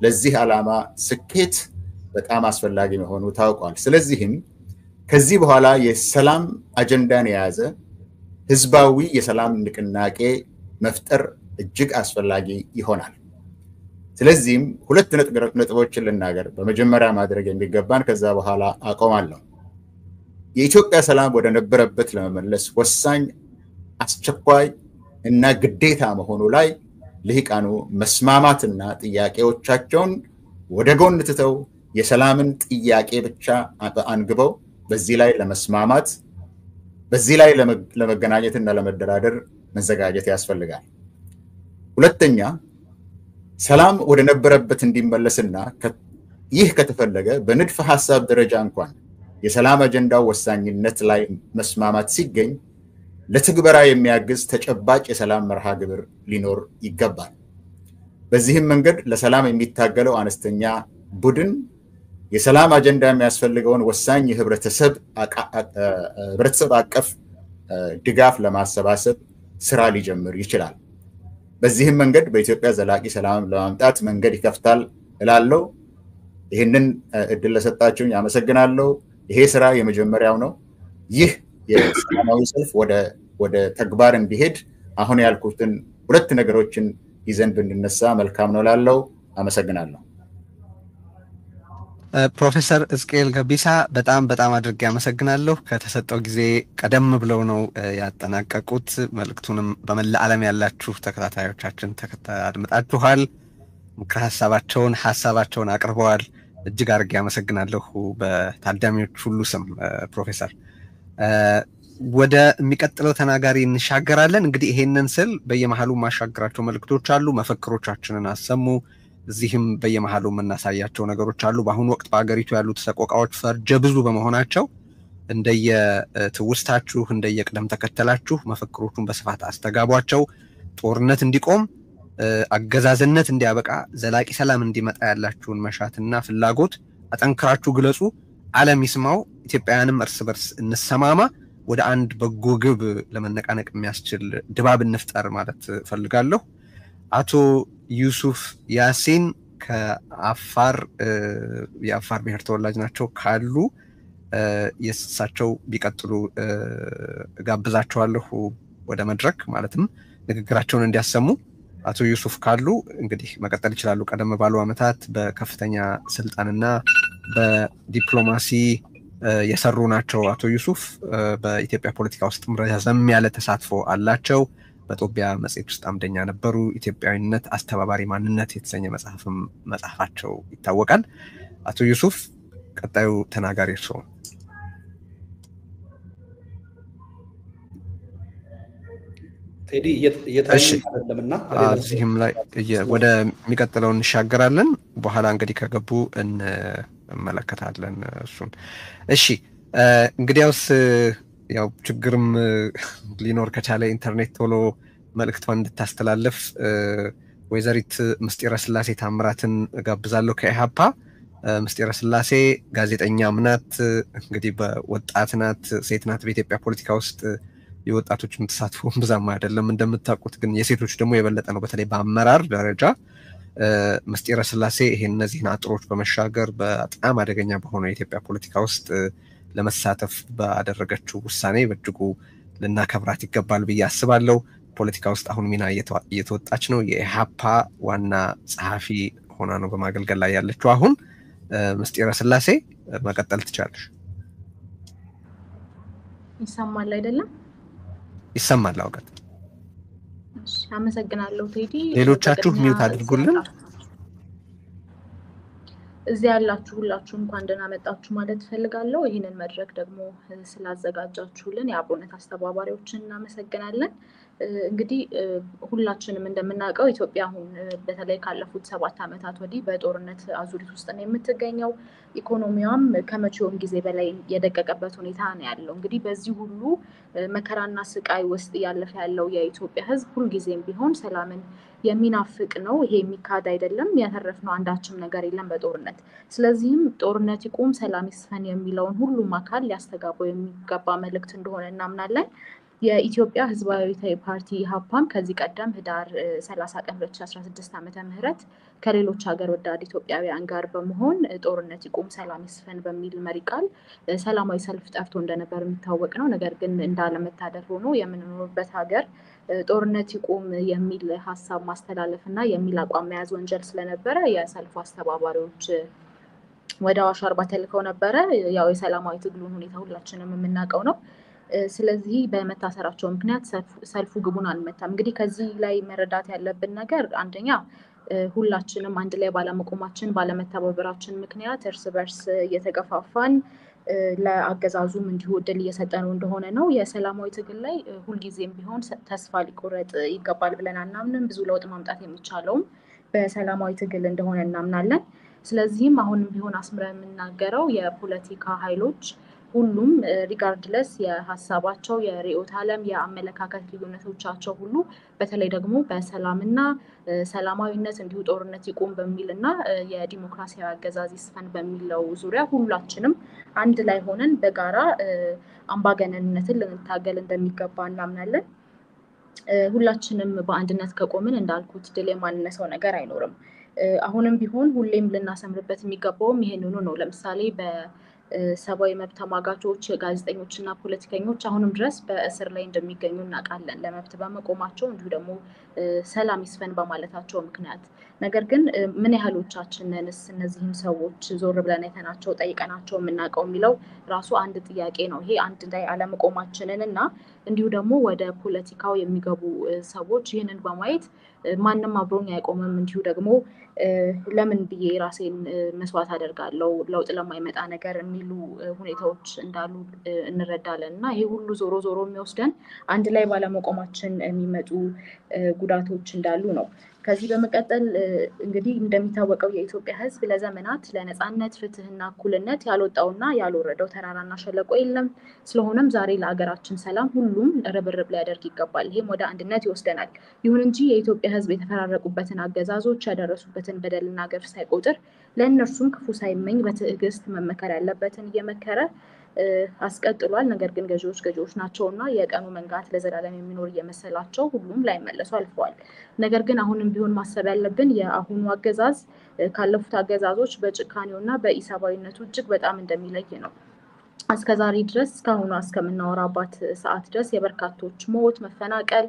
ለዚህ ዓላማ ስኬት በጣም አስፈላጊ መሆኑ ታውቋል። ስለዚህም ከዚህ በኋላ የሰላም አጀንዳን የያዘ ህዝባዊ የሰላም ንቅናቄ መፍጠር እጅግ አስፈላጊ ይሆናል። ስለዚህም ሁለት ነጥቦችን ልናገር። በመጀመሪያ ማድረግ የሚገባን ከዛ በኋላ አቆማለሁ። የኢትዮጵያ ሰላም ወደ ነበረበት ለመመለስ ወሳኝ አስቸኳይ እና ግዴታ መሆኑ ላይ ልሂቃኑ መስማማትና ጥያቄዎቻቸውን ወደ ጎን ትተው የሰላምን ጥያቄ ብቻ አንግበው በዚህ ላይ ለመስማማት በዚህ ላይ ለመገናኘትና ለመደራደር መዘጋጀት ያስፈልጋል። ሁለተኛ ሰላም ወደ ነበረበት እንዲመለስና ይህ ከተፈለገ በንድፈ ሐሳብ ደረጃ እንኳን የሰላም አጀንዳው ወሳኝነት ላይ መስማማት ሲገኝ ለትግበራ የሚያግዝ ተጨባጭ የሰላም መርሃ ግብር ሊኖር ይገባል። በዚህም መንገድ ለሰላም የሚታገለው አነስተኛ ቡድን የሰላም አጀንዳ የሚያስፈልገውን ወሳኝ የህብረተሰብ አቀፍ ድጋፍ ለማሰባሰብ ስራ ሊጀምር ይችላል። በዚህም መንገድ በኢትዮጵያ ዘላቂ ሰላም ለማምጣት መንገድ ይከፍታል እላለሁ። ይህንን እድል ለሰጣችሁኝ አመሰግናለሁ። ይሄ ስራ የመጀመሪያው ነው። ይህ የሰላማዊ ሰልፍ ወደ ተግባር እንዲሄድ አሁን ያልኩትን ሁለት ነገሮችን ይዘን ብንነሳ መልካም ነው እላለሁ። አመሰግናለሁ። ፕሮፌሰር ሕዝቅኤል ገቢሳ በጣም አድርጌ አመሰግናለሁ። ከተሰጠው ጊዜ ቀደም ብለው ነው ያጠናቀቁት። መልእክቱንም በመላ ዓለም ያላችሁ ተከታታዮቻችን አድምጣችኋል። ምክረ ሐሳባቸውን አቅርበዋል። እጅግ አድርጌ አመሰግናለሁ በታዳሚዎች ሁሉ ስም ፕሮፌሰር። ወደ የሚቀጥለው ተናጋሪ እንሻገራለን። እንግዲህ ይሄንን ስል በየመሃሉ ማሻገራቸው መልእክቶች አሉ። መፈክሮቻችንን አሰሙ። እዚህም በየመሃሉ የምናሳያቸው ነገሮች አሉ። በአሁኑ ወቅት በአገሪቱ ያሉት ሰቆቃዎች ፈርጀ ብዙ በመሆናቸው እንደየትውስታችሁ እንደየቅደም ተከተላችሁ መፈክሮቹን በስፋት አስተጋቧቸው። ጦርነት እንዲቆም፣ አገዛዝነት እንዲያበቃ፣ ዘላቂ ሰላም እንዲመጣ ያላችሁን መሻትና ፍላጎት አጠንክራችሁ ግለጹ። ዓለም ይስማው። ኢትዮጵያውያንም እርስ በርስ እንሰማማ። ወደ አንድ በጎ ግብ ለመነቃነቅ የሚያስችል ድባብ እንፍጠር ማለት ፈልጋለሁ። አቶ ዩሱፍ ያሲን ከአፋር የአፋር ብሔር ተወላጅ ናቸው ካሉ የእሳቸው ቢቀጥሉ ጋብዛቸዋለሁ ወደ መድረክ ማለትም ንግግራቸውን እንዲያሰሙ። አቶ ዩሱፍ ካሉ እንግዲህ መቀጠል ይችላሉ። ቀደም ባሉ ዓመታት በከፍተኛ ስልጣንና በዲፕሎማሲ የሰሩ ናቸው። አቶ ዩሱፍ በኢትዮጵያ ፖለቲካ ውስጥ ረዘም ያለ ተሳትፎ አላቸው። በጦቢያ መጽሔት ውስጥ አምደኛ ነበሩ። ኢትዮጵያዊነት አስተባባሪ ማንነት የተሰኘ መጽሐፋቸው ይታወቃል። አቶ ዩሱፍ ቀጣዩ ተናጋሪ እርስዎ። ቴዲ እየታየለምና እዚህም ላይ ወደ የሚቀጥለው እንሻገራለን። በኋላ እንግዲህ ከገቡ እንመለከታለን እሱን። እሺ እንግዲያውስ ያው ችግርም ሊኖር ከቻለ ኢንተርኔት ቶሎ መልእክቷን እንድታስተላልፍ ወይዘሪት ምስጢረ ስላሴ ታምራትን ጋብዛለሁ ከኢሃፓ። ምስጢረ ስላሴ ጋዜጠኛም ናት። እንግዲህ በወጣት ናት፣ ሴት ናት። በኢትዮጵያ ፖለቲካ ውስጥ የወጣቶች ተሳትፎ ብዛም አይደለም እንደምታውቁት፣ ግን የሴቶች ደግሞ የበለጠ ነው። በተለይ በአመራር ደረጃ ምስጢረ ስላሴ እነዚህን አጥሮች በመሻገር በጣም አደገኛ በሆነ የኢትዮጵያ ፖለቲካ ውስጥ ለመሳተፍ ባደረገችው ውሳኔ በእጅጉ ልናከብራት ይገባል ብዬ አስባለሁ። ፖለቲካ ውስጥ አሁን ሚና እየተወጣች ነው። የኢሃፓ ዋና ጸሐፊ ሆና ነው በማገልገል ላይ ያለችው። አሁን ምስጢረ ስላሴ መቀጠል ትችላለሽ። ይሰማል አይደለም? ይሰማል። አውቀት እሺ፣ አመሰግናለሁ ቴዲ። ሌሎቻችሁ ሚውት አድርጉልን። እዚህ ያላችሁ ሁላችሁ እንኳን ደህና መጣችሁ ማለት ፈልጋለሁ። ይህንን መድረክ ደግሞ ስላዘጋጃችሁልን የአብሮነት አስተባባሪዎችን እናመሰግናለን። እንግዲህ ሁላችንም እንደምናውቀው ኢትዮጵያ አሁን በተለይ ካለፉት 7 ዓመታት ወዲህ በጦርነት አዙሪት ውስጥ ነው የምትገኘው። ኢኮኖሚዋም ከመቼውም ጊዜ በላይ የደቀቀበት ሁኔታ ነው ያለው። እንግዲህ በዚህ ሁሉ መከራና ስቃይ ውስጥ እያለፈ ያለው የኢትዮጵያ ሕዝብ ሁልጊዜም ቢሆን ሰላምን የሚናፍቅ ነው። ይሄ የሚካድ አይደለም። ያተረፍነው አንዳችም ነገር የለም በጦርነት። ስለዚህም ጦርነት ይቁም፣ ሰላም ይስፈን የሚለውን ሁሉም አካል ሊያስተጋባው የሚገባ መልእክት እንደሆነ እናምናለን። የኢትዮጵያ ህዝባዊ አብዮታዊ ፓርቲ ኢህአፓም ከዚህ ቀደም ህዳር 30 ቀን 2016 ዓመተ ምህረት ከሌሎች ሀገር ወዳድ ኢትዮጵያውያን ጋር በመሆን ጦርነት ይቁም ሰላም ይስፈን በሚል መሪ ቃል ሰላማዊ ሰልፍ ጠርቶ እንደነበር የሚታወቅ ነው። ነገር ግን እንዳለመታደል ሆኖ የምንኖርበት ሀገር ጦርነት ይቁም የሚል ሀሳብ ማስተላለፍ እና የሚል አቋም መያዝ ወንጀል ስለነበረ የሰልፉ አስተባባሪዎች ወደ አዋሽ አርባ ተልከው ነበረ። ያው የሰላማዊ ትግሉን ሁኔታ ሁላችንም የምናውቀው ነው። ስለዚህ በመታሰራቸው ምክንያት ሰልፉ ግቡን አልመታም። እንግዲህ ከዚህ ላይ መረዳት ያለብን ነገር አንደኛ ሁላችንም አንድ ላይ ባለመቆማችን ባለመተባበራችን ምክንያት እርስ በርስ እየተገፋፋን ለአገዛዙም እንዲሁ እድል እየሰጠነው እንደሆነ ነው። የሰላማዊ ትግል ላይ ሁልጊዜም ቢሆን ተስፋ ሊቆረጥ ይገባል ብለን አናምንም። ብዙ ለውጥ ማምጣት የሚቻለውም በሰላማዊ ትግል እንደሆነ እናምናለን። ስለዚህም አሁንም ቢሆን አስምረን የምናገረው የፖለቲካ ኃይሎች ሁሉም ሪጋርድለስ የሀሳባቸው የርዕዮተ ዓለም የአመለካከት ልዩነቶቻቸው ሁሉ በተለይ ደግሞ በሰላምና ሰላማዊነት እንዲሁ ጦርነት ይቁም በሚል እና የዲሞክራሲያዊ አገዛዝ ይስፈን በሚለው ዙሪያ ሁላችንም አንድ ላይ ሆነን በጋራ አምባገነንነትን ልንታገል እንደሚገባ እናምናለን። ሁላችንም በአንድነት ከቆምን እንዳልኩት ድል የማንነሳው ነገር አይኖርም። አሁንም ቢሆን ሁሌም ልናሰምርበት የሚገባውም ይሄንኑ ነው። ለምሳሌ ሰብአዊ መብት ተሟጋቾች፣ ጋዜጠኞች እና ፖለቲከኞች አሁንም ድረስ በእስር ላይ እንደሚገኙ እናውቃለን። ለመብት በመቆማቸው እንዲሁ ደግሞ ሰላም ይስፈን በማለታቸው ምክንያት። ነገር ግን ምን ያህሎቻችንንስ እነዚህም ሰዎች ዞር ብለን አይተናቸው ጠይቀናቸው የምናውቀው የሚለው ራሱ አንድ ጥያቄ ነው። ይሄ አንድ ላይ አለመቆማችንን እና እንዲሁ ደግሞ ወደ ፖለቲካው የሚገቡ ሰዎች ይህንን በማየት ማንም አብሮኝ አይቆምም፣ እንዲሁ ደግሞ ለምን ብዬ ራሴን መስዋዕት አደርጋለሁ ለውጥ ለማይመጣ ነገር የሚሉ ሁኔታዎች እንዳሉ እንረዳለን እና ይሄ ሁሉ ዞሮ ዞሮ የሚወስደን አንድ ላይ ባለመቆማችን የሚመጡ ጉዳቶች እንዳሉ ነው። ከዚህ በመቀጠል እንግዲህ እንደሚታወቀው የኢትዮጵያ ሕዝብ ለዘመናት ለነፃነት ፍትህና እኩልነት ያልወጣውና ያልወረደው ተራራና ሸለቆ የለም። ስለሆነም ዛሬ ለሀገራችን ሰላም ሁሉም ርብርብ ሊያደርግ ይገባል። ይህም ወደ አንድነት ይወስደናል። ይሁን እንጂ የኢትዮጵያ ሕዝብ የተፈራረቁበትን አገዛዞች ያደረሱበትን በደልና ግፍ ሳይቆጥር ለእነርሱም ክፉ ሳይመኝ በትዕግስት መመከር ያለበትን እየመከረ አስቀጥሏል። ነገር ግን ገዢዎች ናቸውና የቀኑ መንጋት ለዘላለም የሚኖር እየመሰላቸው ሁሉም ላይመለሱ አልፈዋል። ነገር ግን አሁንም ቢሆን ማሰብ ያለብን የአሁኑ አገዛዝ ካለፉት አገዛዞች በጭካኔውና በኢሰብአዊነቱ እጅግ በጣም እንደሚለይ ነው። እስከዛሬ ድረስ እስካሁኑ እስከምናወራባት ሰዓት ድረስ የበርካቶች ሞት፣ መፈናቀል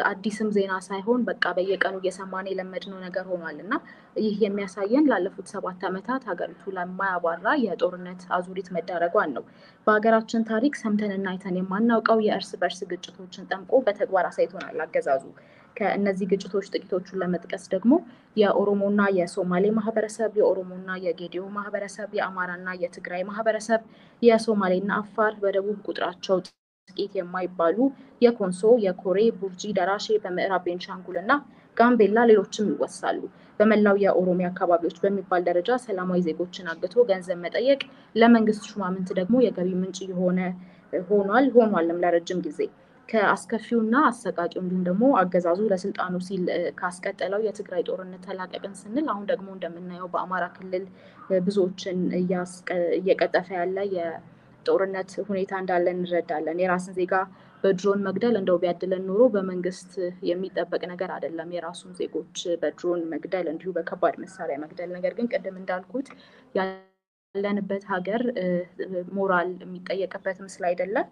አዲስም ዜና ሳይሆን በቃ በየቀኑ እየሰማን የለመድነው ነገር ሆኗል እና ይህ የሚያሳየን ላለፉት 7 ዓመታት ሀገሪቱ ለማያባራ የጦርነት አዙሪት መዳረጓን ነው። በሀገራችን ታሪክ ሰምተንና አይተን የማናውቀው የእርስ በርስ ግጭቶችን ጠምቆ በተግባር አሳይቶናል አገዛዙ። ከእነዚህ ግጭቶች ጥቂቶቹን ለመጥቀስ ደግሞ የኦሮሞና የሶማሌ ማህበረሰብ፣ የኦሮሞና የጌዲዮ ማህበረሰብ፣ የአማራና የትግራይ ማህበረሰብ፣ የሶማሌና አፋር፣ በደቡብ ቁጥራቸው ጥቂት የማይባሉ የኮንሶ፣ የኮሬ፣ ቡርጂ፣ ደራሼ፣ በምዕራብ ቤንሻንጉል እና ጋምቤላ ሌሎችም ይወሳሉ። በመላው የኦሮሚያ አካባቢዎች በሚባል ደረጃ ሰላማዊ ዜጎችን አግቶ ገንዘብ መጠየቅ ለመንግስት ሹማምንት ደግሞ የገቢ ምንጭ ሆኗልም ለረጅም ጊዜ። ከአስከፊውና አሰቃቂው እንዲሁም ደግሞ አገዛዙ ለስልጣኑ ሲል ካስቀጠለው የትግራይ ጦርነት ተላቀቅን ስንል አሁን ደግሞ እንደምናየው በአማራ ክልል ብዙዎችን እየቀጠፈ ያለ የጦርነት ሁኔታ እንዳለ እንረዳለን። የራስን ዜጋ በድሮን መግደል እንደው ቢያድለን ኖሮ በመንግስት የሚጠበቅ ነገር አይደለም። የራሱን ዜጎች በድሮን መግደል እንዲሁ በከባድ መሳሪያ መግደል። ነገር ግን ቅድም እንዳልኩት ያለንበት ሀገር ሞራል የሚጠየቅበት ምስል አይደለም።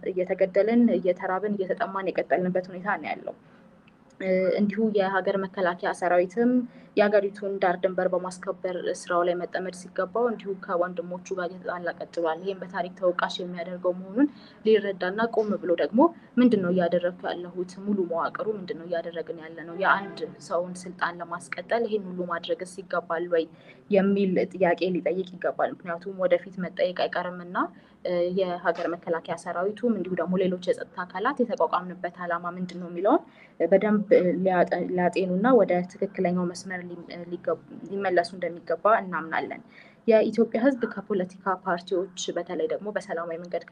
እየተገደልን እየተራብን እየተጠማን የቀጠልንበት ሁኔታ ነው ያለው። እንዲሁ የሀገር መከላከያ ሰራዊትም የሀገሪቱን ዳር ድንበር በማስከበር ስራው ላይ መጠመድ ሲገባው እንዲሁ ከወንድሞቹ ጋር እየተጣላ ቀጥሏል። ይህም በታሪክ ተወቃሽ የሚያደርገው መሆኑን ሊረዳና ቆም ብሎ ደግሞ ምንድነው እያደረግኩ ያለሁት፣ ሙሉ መዋቅሩ ምንድነው እያደረግን ያለ ነው፣ የአንድ ሰውን ስልጣን ለማስቀጠል ይህን ሁሉ ማድረግስ ይገባል ወይ የሚል ጥያቄ ሊጠይቅ ይገባል። ምክንያቱም ወደፊት መጠየቅ አይቀርምና የሀገር መከላከያ ሰራዊቱም እንዲሁ ደግሞ ሌሎች የጸጥታ አካላት የተቋቋምንበት ዓላማ ምንድን ነው የሚለውን በደንብ ሊያጤኑና ወደ ትክክለኛው መስመር ሊመለሱ እንደሚገባ እናምናለን። የኢትዮጵያ ሕዝብ ከፖለቲካ ፓርቲዎች በተለይ ደግሞ በሰላማዊ መንገድ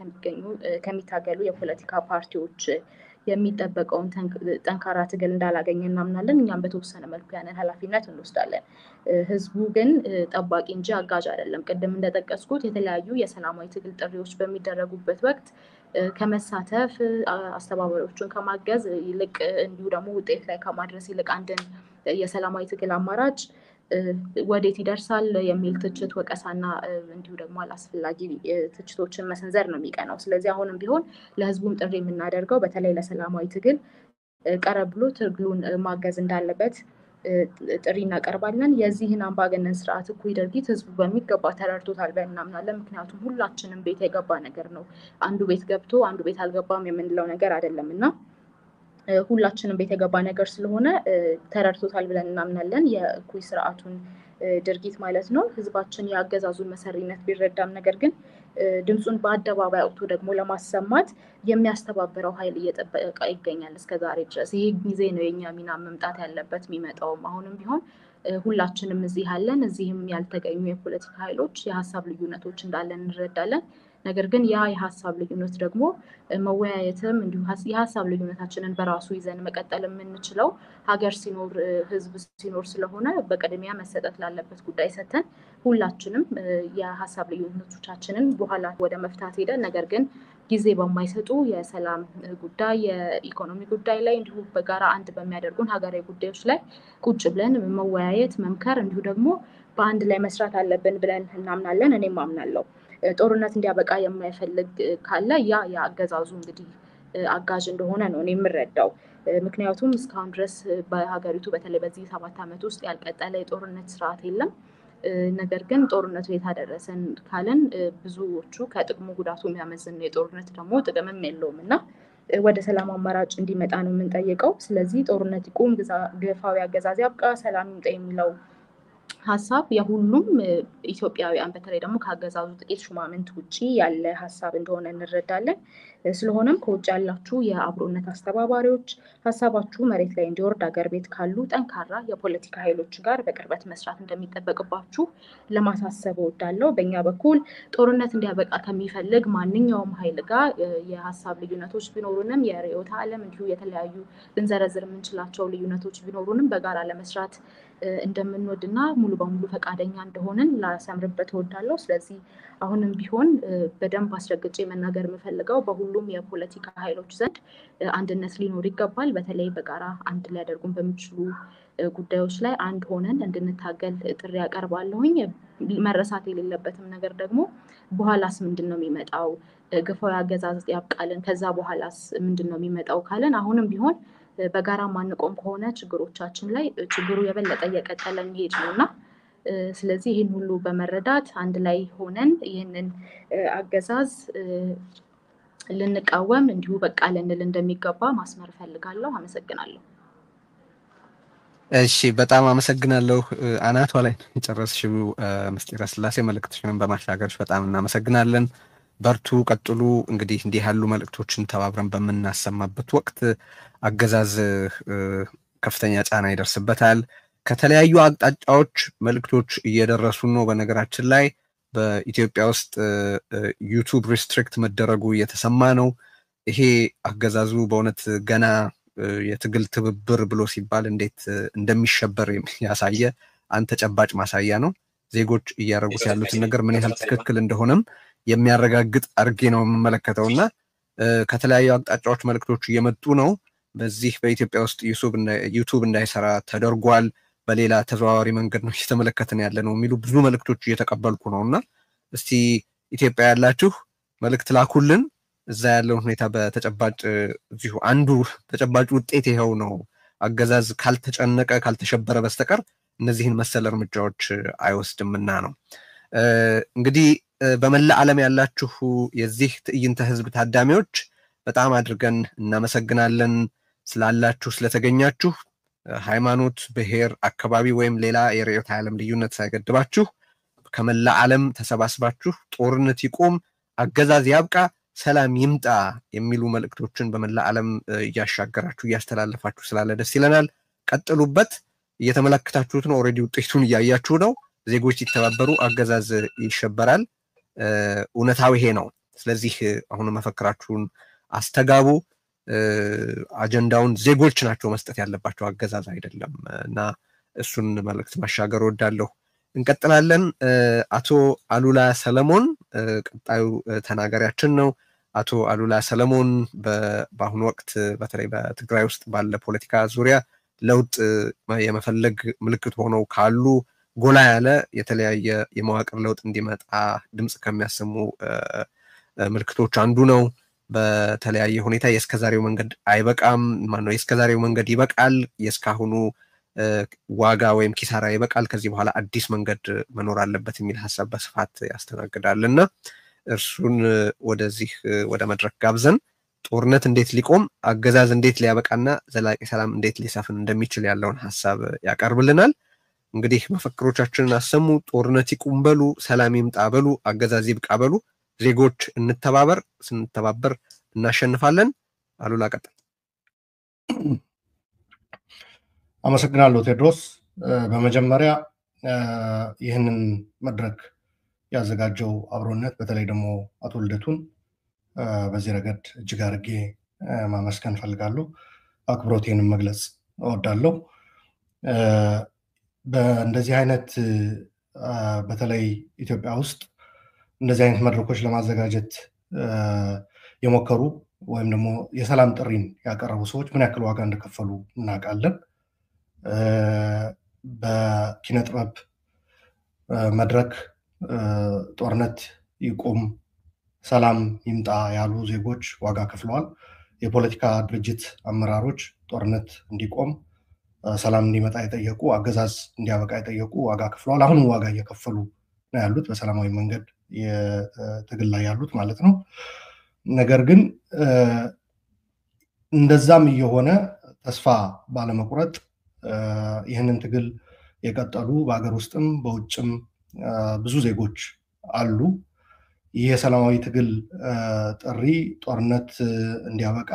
ከሚታገሉ የፖለቲካ ፓርቲዎች የሚጠበቀውን ጠንካራ ትግል እንዳላገኘ እናምናለን። እኛም በተወሰነ መልኩ ያንን ኃላፊነት እንወስዳለን። ህዝቡ ግን ጠባቂ እንጂ አጋዥ አይደለም። ቅድም እንደጠቀስኩት የተለያዩ የሰላማዊ ትግል ጥሪዎች በሚደረጉበት ወቅት ከመሳተፍ አስተባባሪዎቹን ከማገዝ ይልቅ እንዲሁ ደግሞ ውጤት ላይ ከማድረስ ይልቅ አንድን የሰላማዊ ትግል አማራጭ ወዴት ይደርሳል የሚል ትችት፣ ወቀሳና እንዲሁ ደግሞ አላስፈላጊ ትችቶችን መሰንዘር ነው የሚቀናው። ስለዚህ አሁንም ቢሆን ለህዝቡም ጥሪ የምናደርገው በተለይ ለሰላማዊ ትግል ቀረብ ብሎ ትግሉን ማገዝ እንዳለበት ጥሪ እናቀርባለን። የዚህን አምባገነን ስርዓት እኩይ ድርጊት ህዝቡ በሚገባ ተረድቶታል ብለን እናምናለን። ምክንያቱም ሁላችንም ቤት የገባ ነገር ነው። አንዱ ቤት ገብቶ አንዱ ቤት አልገባም የምንለው ነገር አይደለም እና ሁላችንም ቤት የገባ ነገር ስለሆነ ተረድቶታል ብለን እናምናለን። የእኩይ ስርዓቱን ድርጊት ማለት ነው። ህዝባችን የአገዛዙን መሰሪነት ቢረዳም ነገር ግን ድምፁን በአደባባይ አውጥቶ ደግሞ ለማሰማት የሚያስተባብረው ኃይል እየጠበቀ ይገኛል እስከዛሬ ድረስ። ይህ ጊዜ ነው የኛ ሚና መምጣት ያለበት የሚመጣውም። አሁንም ቢሆን ሁላችንም እዚህ ያለን እዚህም ያልተገኙ የፖለቲካ ኃይሎች የሀሳብ ልዩነቶች እንዳለን እንረዳለን። ነገር ግን ያ የሀሳብ ልዩነት ደግሞ መወያየትም እንዲሁ የሀሳብ ልዩነታችንን በራሱ ይዘን መቀጠል የምንችለው ሀገር ሲኖር ህዝብ ሲኖር ስለሆነ በቅድሚያ መሰጠት ላለበት ጉዳይ ሰተን ሁላችንም የሀሳብ ልዩነቶቻችንን በኋላ ወደ መፍታት ሄደን ነገር ግን ጊዜ በማይሰጡ የሰላም ጉዳይ፣ የኢኮኖሚ ጉዳይ ላይ እንዲሁ በጋራ አንድ በሚያደርጉን ሀገራዊ ጉዳዮች ላይ ቁጭ ብለን መወያየት፣ መምከር እንዲሁ ደግሞ በአንድ ላይ መስራት አለብን ብለን እናምናለን። እኔም አምናለሁ። ጦርነት እንዲያበቃ የማይፈልግ ካለ ያ የአገዛዙ እንግዲህ አጋዥ እንደሆነ ነው እኔ የምረዳው። ምክንያቱም እስካሁን ድረስ በሀገሪቱ በተለይ በዚህ 7 ዓመት ውስጥ ያልቀጠለ የጦርነት ስርዓት የለም። ነገር ግን ጦርነቱ የታደረሰን ካለን ብዙዎቹ ከጥቅሙ ጉዳቱ የሚያመዝን ነው። የጦርነት ደግሞ ጥቅምም የለውም እና ወደ ሰላም አማራጭ እንዲመጣ ነው የምንጠይቀው። ስለዚህ ጦርነት ይቁም፣ ግፋዊ አገዛዝ ያብቃ፣ ሰላም ይምጣ የሚለው ሀሳብ የሁሉም ኢትዮጵያውያን በተለይ ደግሞ ከአገዛዙ ጥቂት ሹማምንት ውጪ ያለ ሀሳብ እንደሆነ እንረዳለን። ስለሆነም ከውጭ ያላችሁ የአብሮነት አስተባባሪዎች ሀሳባችሁ መሬት ላይ እንዲወርድ አገር ቤት ካሉ ጠንካራ የፖለቲካ ኃይሎች ጋር በቅርበት መስራት እንደሚጠበቅባችሁ ለማሳሰብ እወዳለሁ። በእኛ በኩል ጦርነት እንዲያበቃ ከሚፈልግ ማንኛውም ኃይል ጋር የሀሳብ ልዩነቶች ቢኖሩንም የርዕዮተ ዓለም እንዲሁ የተለያዩ ልንዘረዝር የምንችላቸው ልዩነቶች ቢኖሩንም በጋራ ለመስራት እንደምንወድና ሙሉ በሙሉ ፈቃደኛ እንደሆንን ላሰምርበት እወዳለሁ። ስለዚህ አሁንም ቢሆን በደንብ አስረግጬ መናገር የምፈልገው በሁሉም የፖለቲካ ኃይሎች ዘንድ አንድነት ሊኖር ይገባል። በተለይ በጋራ አንድ ሊያደርጉን በሚችሉ ጉዳዮች ላይ አንድ ሆነን እንድንታገል ጥሪ ያቀርባለሁኝ። መረሳት የሌለበትም ነገር ደግሞ በኋላስ ምንድን ነው የሚመጣው? ግፋዊ አገዛዝ ያብቃልን፣ ከዛ በኋላስ ምንድን ነው የሚመጣው ካለን አሁንም ቢሆን በጋራ ማንቆም ከሆነ ችግሮቻችን ላይ ችግሩ የበለጠ እየቀጠለ የሚሄድ ነው እና ስለዚህ ይህን ሁሉ በመረዳት አንድ ላይ ሆነን ይህንን አገዛዝ ልንቃወም እንዲሁ በቃ ልንል እንደሚገባ ማስመር እፈልጋለሁ። አመሰግናለሁ። እሺ፣ በጣም አመሰግናለሁ። አናቷ ላይ የጨረስሽው ምስጢረ ስላሴ መልእክትሽንም በማሻገርሽ በጣም እናመሰግናለን። በርቱ፣ ቀጥሉ። እንግዲህ እንዲህ ያሉ መልእክቶችን ተባብረን በምናሰማበት ወቅት አገዛዝ ከፍተኛ ጫና ይደርስበታል። ከተለያዩ አቅጣጫዎች መልእክቶች እየደረሱ ነው። በነገራችን ላይ በኢትዮጵያ ውስጥ ዩቱብ ሪስትሪክት መደረጉ እየተሰማ ነው። ይሄ አገዛዙ በእውነት ገና የትግል ትብብር ብሎ ሲባል እንዴት እንደሚሸበር ያሳየ አንድ ተጨባጭ ማሳያ ነው። ዜጎች እያደረጉት ያሉትን ነገር ምን ያህል ትክክል እንደሆነም የሚያረጋግጥ አድርጌ ነው የምመለከተውና ከተለያዩ አቅጣጫዎች መልእክቶች እየመጡ ነው። በዚህ በኢትዮጵያ ውስጥ ዩቱብ እንዳይሰራ ተደርጓል፣ በሌላ ተዘዋዋሪ መንገድ ነው እየተመለከትን ያለ ነው የሚሉ ብዙ መልእክቶች እየተቀበልኩ ነውና እስቲ ኢትዮጵያ ያላችሁ መልእክት ላኩልን። እዛ ያለውን ሁኔታ በተጨባጭ እዚሁ አንዱ ተጨባጭ ውጤት ይኸው ነው። አገዛዝ ካልተጨነቀ ካልተሸበረ በስተቀር እነዚህን መሰል እርምጃዎች አይወስድምና ነው። እንግዲህ በመላ ዓለም ያላችሁ የዚህ ትዕይንተ ህዝብ ታዳሚዎች በጣም አድርገን እናመሰግናለን ስላላችሁ ስለተገኛችሁ። ሃይማኖት፣ ብሔር፣ አካባቢ ወይም ሌላ የርዕዮተ ዓለም ልዩነት ሳይገድባችሁ ከመላ ዓለም ተሰባስባችሁ ጦርነት ይቁም፣ አገዛዝ ያብቃ፣ ሰላም ይምጣ የሚሉ መልእክቶችን በመላ ዓለም እያሻገራችሁ እያስተላለፋችሁ ስላለ ደስ ይለናል። ቀጥሉበት። እየተመለከታችሁት ነው። ኦልሬዲ ውጤቱን እያያችሁ ነው። ዜጎች ሲተባበሩ አገዛዝ ይሸበራል። እውነታው ይሄ ነው። ስለዚህ አሁን መፈክራችሁን አስተጋቡ። አጀንዳውን ዜጎች ናቸው መስጠት ያለባቸው አገዛዝ አይደለም እና እሱን መልእክት ማሻገር ወዳለሁ። እንቀጥላለን። አቶ አሉላ ሰለሞን ቀጣዩ ተናጋሪያችን ነው። አቶ አሉላ ሰለሞን በአሁኑ ወቅት በተለይ በትግራይ ውስጥ ባለ ፖለቲካ ዙሪያ ለውጥ የመፈለግ ምልክት ሆነው ካሉ ጎላ ያለ የተለያየ የመዋቅር ለውጥ እንዲመጣ ድምጽ ከሚያሰሙ ምልክቶች አንዱ ነው። በተለያየ ሁኔታ የእስከዛሬው መንገድ አይበቃም፣ ማነው የእስከዛሬው መንገድ ይበቃል፣ የእስካሁኑ ዋጋ ወይም ኪሳራ ይበቃል፣ ከዚህ በኋላ አዲስ መንገድ መኖር አለበት የሚል ሐሳብ በስፋት ያስተናግዳልና እርሱን ወደዚህ ወደ መድረክ ጋብዘን ጦርነት እንዴት ሊቆም አገዛዝ እንዴት ሊያበቃና ዘላቂ ሰላም እንዴት ሊሰፍን እንደሚችል ያለውን ሐሳብ ያቀርብልናል። እንግዲህ መፈክሮቻችንን አሰሙ። ጦርነት ይቁም በሉ፣ ሰላም ይምጣ በሉ፣ አገዛዝ ይብቃ በሉ። ዜጎች እንተባበር፣ ስንተባበር እናሸንፋለን። አሉላ ቀጥል። አመሰግናለሁ ቴድሮስ። በመጀመሪያ ይህንን መድረክ ያዘጋጀው አብሮነት በተለይ ደግሞ አቶ ልደቱን በዚህ ረገድ እጅግ አድርጌ ማመስገን ፈልጋለሁ። አክብሮቴንም መግለጽ እወዳለሁ። በእንደዚህ አይነት በተለይ ኢትዮጵያ ውስጥ እንደዚህ አይነት መድረኮች ለማዘጋጀት የሞከሩ ወይም ደግሞ የሰላም ጥሪን ያቀረቡ ሰዎች ምን ያክል ዋጋ እንደከፈሉ እናውቃለን። በኪነ ጥበብ መድረክ ጦርነት ይቁም፣ ሰላም ይምጣ ያሉ ዜጎች ዋጋ ከፍለዋል። የፖለቲካ ድርጅት አመራሮች ጦርነት እንዲቆም፣ ሰላም እንዲመጣ የጠየቁ፣ አገዛዝ እንዲያበቃ የጠየቁ ዋጋ ከፍለዋል። አሁንም ዋጋ እየከፈሉ ነው ያሉት፣ በሰላማዊ መንገድ የትግል ላይ ያሉት ማለት ነው። ነገር ግን እንደዛም እየሆነ ተስፋ ባለመቁረጥ ይህንን ትግል የቀጠሉ በአገር ውስጥም በውጭም ብዙ ዜጎች አሉ። ይህ የሰላማዊ ትግል ጥሪ ጦርነት እንዲያበቃ፣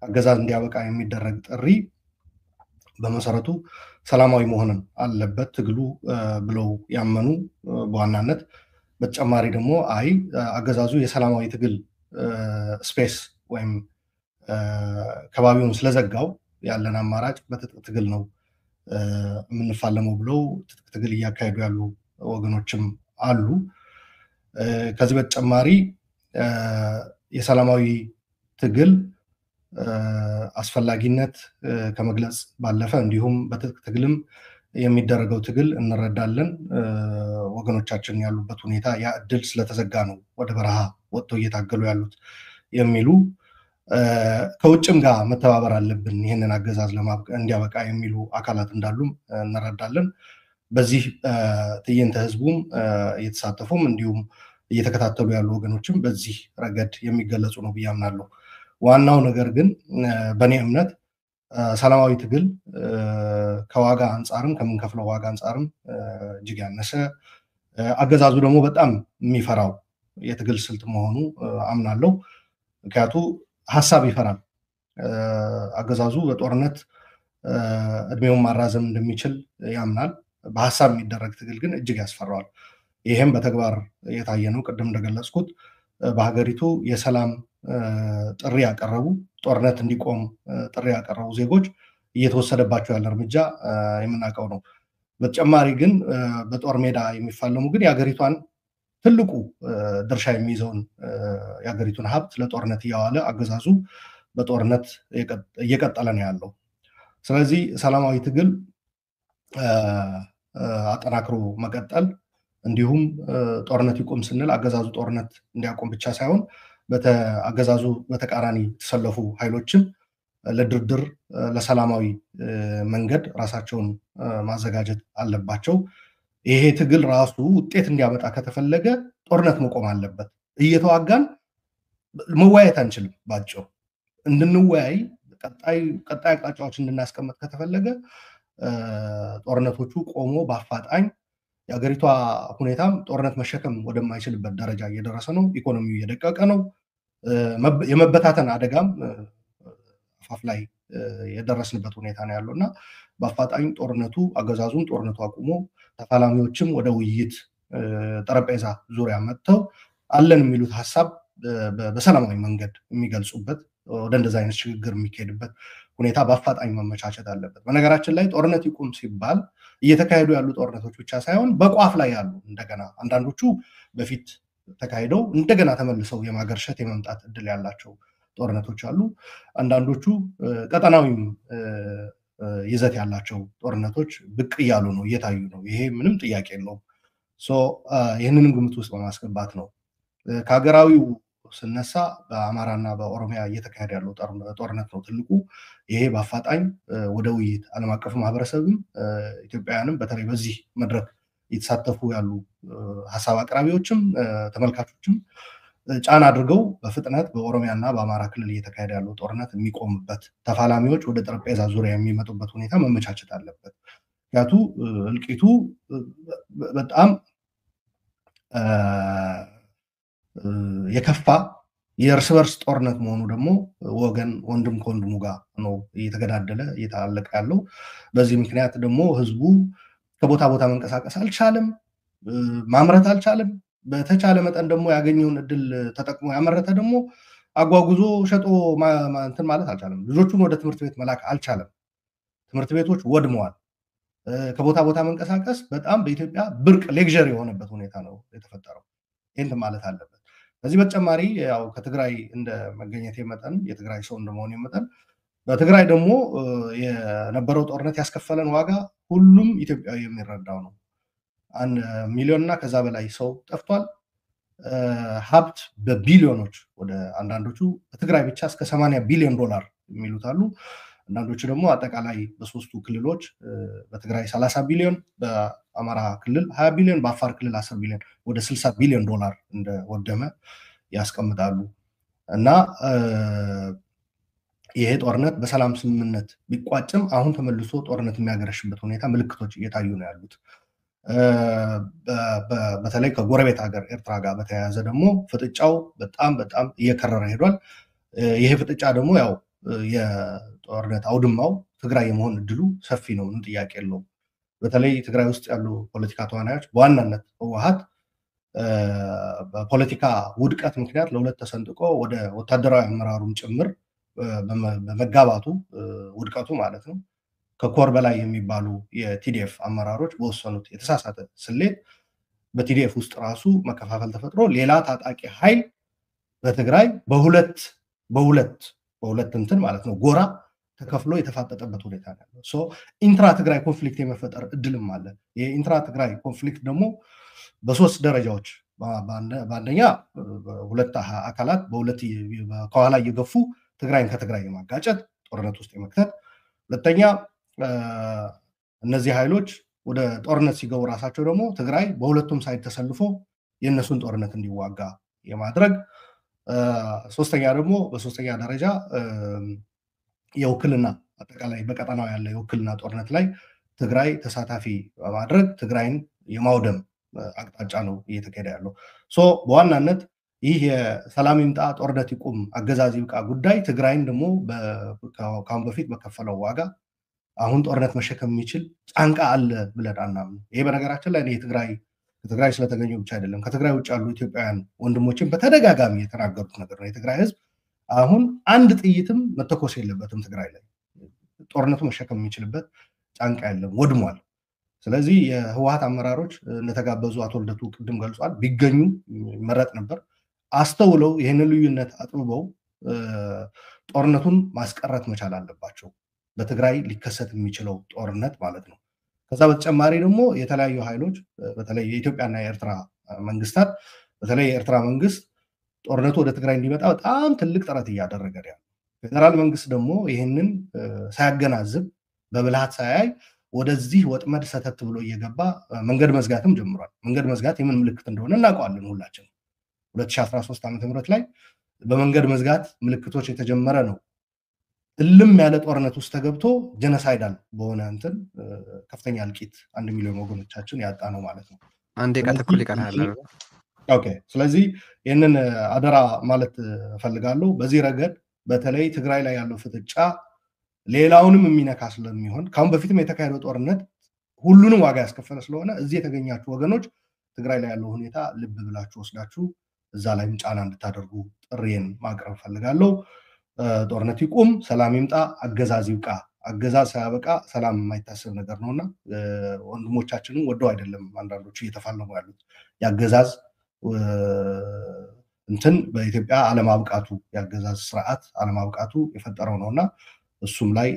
አገዛዝ እንዲያበቃ የሚደረግ ጥሪ በመሰረቱ ሰላማዊ መሆንን አለበት ትግሉ ብለው ያመኑ በዋናነት በተጨማሪ ደግሞ አይ አገዛዙ የሰላማዊ ትግል ስፔስ ወይም ከባቢውን ስለዘጋው ያለን አማራጭ በትጥቅ ትግል ነው የምንፋለመው ብለው ትጥቅ ትግል እያካሄዱ ያሉ ወገኖችም አሉ። ከዚህ በተጨማሪ የሰላማዊ ትግል አስፈላጊነት ከመግለጽ ባለፈ እንዲሁም በትጥቅ ትግልም የሚደረገው ትግል እንረዳለን፣ ወገኖቻችን ያሉበት ሁኔታ ያ እድል ስለተዘጋ ነው ወደ በረሃ ወጥተው እየታገሉ ያሉት የሚሉ ከውጭም ጋር መተባበር አለብን ይህንን አገዛዝ እንዲያበቃ የሚሉ አካላት እንዳሉም እንረዳለን። በዚህ ትዕይንተ ህዝቡም እየተሳተፉም እንዲሁም እየተከታተሉ ያሉ ወገኖችም በዚህ ረገድ የሚገለጹ ነው ብዬ አምናለሁ። ዋናው ነገር ግን በእኔ እምነት ሰላማዊ ትግል ከዋጋ አንጻርም ከምንከፍለው ዋጋ አንጻርም እጅግ ያነሰ አገዛዙ ደግሞ በጣም የሚፈራው የትግል ስልት መሆኑ አምናለሁ። ምክንያቱ ሀሳብ ይፈራል። አገዛዙ በጦርነት እድሜውን ማራዘም እንደሚችል ያምናል። በሀሳብ የሚደረግ ትግል ግን እጅግ ያስፈራዋል። ይህም በተግባር የታየ ነው። ቅድም እንደገለጽኩት በሀገሪቱ የሰላም ጥሪ ያቀረቡ ጦርነት እንዲቆም ጥሪ ያቀረቡ ዜጎች እየተወሰደባቸው ያለ እርምጃ የምናውቀው ነው። በተጨማሪ ግን በጦር ሜዳ የሚፋለሙ ግን የሀገሪቷን ትልቁ ድርሻ የሚይዘውን የሀገሪቱን ሀብት ለጦርነት እያዋለ አገዛዙ በጦርነት እየቀጠለ ነው ያለው። ስለዚህ ሰላማዊ ትግል አጠናክሮ መቀጠል እንዲሁም ጦርነት ይቆም ስንል አገዛዙ ጦርነት እንዲያቆም ብቻ ሳይሆን አገዛዙ በተቃራኒ የተሰለፉ ኃይሎችን ለድርድር ለሰላማዊ መንገድ ራሳቸውን ማዘጋጀት አለባቸው። ይሄ ትግል ራሱ ውጤት እንዲያመጣ ከተፈለገ ጦርነት መቆም አለበት። እየተዋጋን መወያየት አንችልም። ባጭሩ እንድንወያይ ቀጣይ አቅጣጫዎች እንድናስቀምጥ ከተፈለገ ጦርነቶቹ ቆሞ በአፋጣኝ የሀገሪቷ ሁኔታም ጦርነት መሸከም ወደማይችልበት ደረጃ እየደረሰ ነው። ኢኮኖሚው እየደቀቀ ነው። የመበታተን አደጋም አፋፍ ላይ የደረስንበት ሁኔታ ነው ያለው እና በአፋጣኝ አገዛዙን ጦርነቱ አቁሞ ተፋላሚዎችም ወደ ውይይት ጠረጴዛ ዙሪያ መጥተው አለን የሚሉት ሀሳብ በሰላማዊ መንገድ የሚገልጹበት ወደ እንደዚህ አይነት ሽግግር የሚካሄድበት ሁኔታ በአፋጣኝ መመቻቸት አለበት። በነገራችን ላይ ጦርነት ይቁም ሲባል እየተካሄዱ ያሉ ጦርነቶች ብቻ ሳይሆን በቋፍ ላይ ያሉ እንደገና አንዳንዶቹ በፊት ተካሂደው እንደገና ተመልሰው የማገርሸት የመምጣት እድል ያላቸው ጦርነቶች አሉ። አንዳንዶቹ ቀጠናዊም ይዘት ያላቸው ጦርነቶች ብቅ እያሉ ነው፣ እየታዩ ነው። ይሄ ምንም ጥያቄ የለውም። ይህንንም ግምት ውስጥ በማስገባት ነው ከሀገራዊው ስነሳ በአማራና በኦሮሚያ እየተካሄደ ያለው ጦርነት ነው ትልቁ። ይሄ በአፋጣኝ ወደ ውይይት ዓለም አቀፍ ማህበረሰብም ኢትዮጵያውያንም በተለይ በዚህ መድረክ የተሳተፉ ያሉ ሀሳብ አቅራቢዎችም ተመልካቾችም ጫና አድርገው በፍጥነት በኦሮሚያና በአማራ ክልል እየተካሄደ ያለው ጦርነት የሚቆምበት ተፋላሚዎች ወደ ጠረጴዛ ዙሪያ የሚመጡበት ሁኔታ መመቻቸት አለበት። ምክንያቱ እልቂቱ በጣም የከፋ የእርስ በርስ ጦርነት መሆኑ ደግሞ ወንድም ከወንድሙ ጋር ነው እየተገዳደለ እየተላለቀ ያለው። በዚህ ምክንያት ደግሞ ህዝቡ ከቦታ ቦታ መንቀሳቀስ አልቻለም፣ ማምረት አልቻለም። በተቻለ መጠን ደግሞ ያገኘውን እድል ተጠቅሞ ያመረተ ደግሞ አጓጉዞ ሸጦ እንትን ማለት አልቻለም። ልጆቹን ወደ ትምህርት ቤት መላክ አልቻለም። ትምህርት ቤቶች ወድመዋል። ከቦታ ቦታ መንቀሳቀስ በጣም በኢትዮጵያ ብርቅ ሌክዠሪ የሆነበት ሁኔታ ነው የተፈጠረው። ይህን ማለት አለበት። ከዚህ በተጨማሪ ያው ከትግራይ እንደ መገኘት መጠን የትግራይ ሰው እንደመሆን መጠን በትግራይ ደግሞ የነበረው ጦርነት ያስከፈለን ዋጋ ሁሉም ኢትዮጵያዊ የሚረዳው ነው። 1 ሚሊዮን እና ከዛ በላይ ሰው ጠፍቷል። ሀብት በቢሊዮኖች ወደ አንዳንዶቹ በትግራይ ብቻ እስከ 80 ቢሊዮን ዶላር የሚሉት አሉ። አንዳንዶቹ ደግሞ አጠቃላይ በሶስቱ ክልሎች በትግራይ 30 ቢሊዮን፣ በአማራ ክልል 20 ቢሊዮን፣ በአፋር ክልል 10 ቢሊዮን ወደ 60 ቢሊዮን ዶላር እንደወደመ ያስቀምጣሉ። እና ይሄ ጦርነት በሰላም ስምምነት ቢቋጭም አሁን ተመልሶ ጦርነት የሚያገረሽበት ሁኔታ ምልክቶች እየታዩ ነው ያሉት። በተለይ ከጎረቤት ሀገር ኤርትራ ጋር በተያያዘ ደግሞ ፍጥጫው በጣም እየከረረ ሄዷል። ይሄ ፍጥጫ ደግሞ ያው የጦርነት አውድማው ትግራይ የመሆን እድሉ ሰፊ ነው፣ ምን ጥያቄ የለውም። በተለይ ትግራይ ውስጥ ያሉ ፖለቲካ ተዋናዮች በዋናነት ህወሓት በፖለቲካ ውድቀት ምክንያት ለሁለት ተሰንጥቆ ወደ ወታደራዊ አመራሩም ጭምር በመጋባቱ ውድቀቱ ማለት ነው ከኮር በላይ የሚባሉ የቲዲኤፍ አመራሮች በወሰኑት የተሳሳተ ስሌት በቲዲኤፍ ውስጥ ራሱ መከፋፈል ተፈጥሮ ሌላ ታጣቂ ኃይል በትግራይ በሁለት እንትን ማለት ነው ጎራ ተከፍሎ የተፋጠጠበት ሁኔታ ነው። ኢንትራ ትግራይ ኮንፍሊክት የመፈጠር እድልም አለ። የኢንትራ ትግራይ ኮንፍሊክት ደግሞ በሶስት ደረጃዎች፣ በአንደኛ ሁለት አካላት ከኋላ እየገፉ ትግራይን ከትግራይ የማጋጨት ጦርነት ውስጥ የመክተት፣ ሁለተኛ እነዚህ ኃይሎች ወደ ጦርነት ሲገቡ ራሳቸው ደግሞ ትግራይ በሁለቱም ሳይድ ተሰልፎ የእነሱን ጦርነት እንዲዋጋ የማድረግ፣ ሶስተኛ ደግሞ በሶስተኛ ደረጃ የውክልና አጠቃላይ በቀጠናው ያለ የውክልና ጦርነት ላይ ትግራይ ተሳታፊ በማድረግ ትግራይን የማውደም አቅጣጫ ነው እየተካሄደ ያለው። በዋናነት ይህ የሰላም ይምጣ ጦርነት ይቁም አገዛዝ ይብቃ ጉዳይ ትግራይን ደግሞ ከአሁን በፊት በከፈለው ዋጋ አሁን ጦርነት መሸከም የሚችል ጫንቃ አለ ብለን አናምንም። ይሄ በነገራችን ላይ ከትግራይ ስለተገኘው ብቻ አይደለም፣ ከትግራይ ውጭ ያሉ ኢትዮጵያውያን ወንድሞችን በተደጋጋሚ የተናገሩት ነገር ነው። የትግራይ ህዝብ አሁን አንድ ጥይትም መተኮስ የለበትም። ትግራይ ላይ ጦርነቱ መሸከም የሚችልበት ጫንቃ የለም፣ ወድሟል። ስለዚህ የህወሓት አመራሮች እንደተጋበዙ አቶ ልደቱ ቅድም ገልጿል፣ ቢገኙ ይመረጥ ነበር። አስተውለው ይህንን ልዩነት አጥብበው ጦርነቱን ማስቀረት መቻል አለባቸው፣ በትግራይ ሊከሰት የሚችለው ጦርነት ማለት ነው። ከዛ በተጨማሪ ደግሞ የተለያዩ ኃይሎች በተለይ የኢትዮጵያና የኤርትራ መንግስታት፣ በተለይ የኤርትራ መንግስት ጦርነቱ ወደ ትግራይ እንዲመጣ በጣም ትልቅ ጥረት እያደረገ ነው። ፌደራል መንግስት ደግሞ ይህንን ሳያገናዝብ በብልሃት ሳያይ ወደዚህ ወጥመድ ሰተት ብሎ እየገባ መንገድ መዝጋትም ጀምሯል። መንገድ መዝጋት የምን ምልክት እንደሆነ እናውቀዋለን ሁላችን። 2013 ዓ.ም ላይ በመንገድ መዝጋት ምልክቶች የተጀመረ ነው። እልም ያለ ጦርነት ውስጥ ተገብቶ ጀነሳይዳል በሆነ እንትን ከፍተኛ እልቂት 1 ሚሊዮን ወገኖቻችን ያጣ ነው ማለት ነው። አንዴ ከተኩል ይቀራል። ኦኬ፣ ስለዚህ ይህንን አደራ ማለት ፈልጋለሁ። በዚህ ረገድ በተለይ ትግራይ ላይ ያለው ፍጥጫ ሌላውንም የሚነካ ስለሚሆን ካሁን በፊትም የተካሄደው ጦርነት ሁሉንም ዋጋ ያስከፈለ ስለሆነ እዚህ የተገኛችሁ ወገኖች ትግራይ ላይ ያለው ሁኔታ ልብ ብላችሁ ወስዳችሁ እዛ ላይም ጫና እንድታደርጉ ጥሪዬን ማቅረብ ፈልጋለሁ። ጦርነት ይቁም፣ ሰላም ይምጣ፣ አገዛዝ ይብቃ። አገዛዝ ሳያበቃ ሰላም የማይታሰብ ነገር ነውና ወንድሞቻችንን ወደው አይደለም አንዳንዶቹ እየተፋለሙ ያሉት ያገዛዝ እንትን በኢትዮጵያ አለማብቃቱ ያገዛዝ ስርዓት አለማብቃቱ የፈጠረው ነውና እሱም ላይ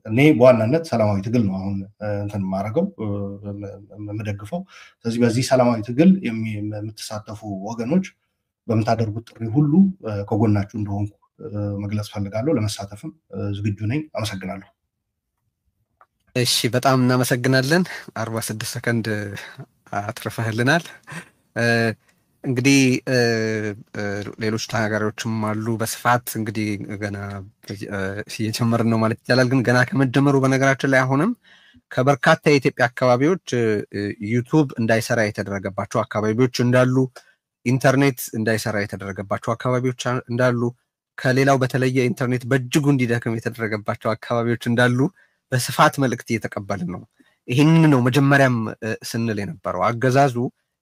እኔ በዋናነት ሰላማዊ ትግል ነው አሁን እንትን ማረገው የምደግፈው። ስለዚህ በዚህ ሰላማዊ ትግል የምትሳተፉ ወገኖች በምታደርጉት ጥሪ ሁሉ ከጎናችሁ እንደሆንኩ መግለጽ ፈልጋለሁ። ለመሳተፍም ዝግጁ ነኝ። አመሰግናለሁ። እሺ፣ በጣም እናመሰግናለን። 46 ሰከንድ አትርፈህልናል። እንግዲህ ሌሎች ተናጋሪዎችም አሉ በስፋት እንግዲህ ገና እየጀመርን ነው ማለት ይቻላል። ግን ገና ከመጀመሩ በነገራችን ላይ አሁንም ከበርካታ የኢትዮጵያ አካባቢዎች ዩቱብ እንዳይሰራ የተደረገባቸው አካባቢዎች እንዳሉ፣ ኢንተርኔት እንዳይሰራ የተደረገባቸው አካባቢዎች እንዳሉ፣ ከሌላው በተለየ ኢንተርኔት በእጅጉ እንዲደክም የተደረገባቸው አካባቢዎች እንዳሉ በስፋት መልእክት እየተቀበልን ነው። ይህንን ነው መጀመሪያም ስንል የነበረው። አገዛዙ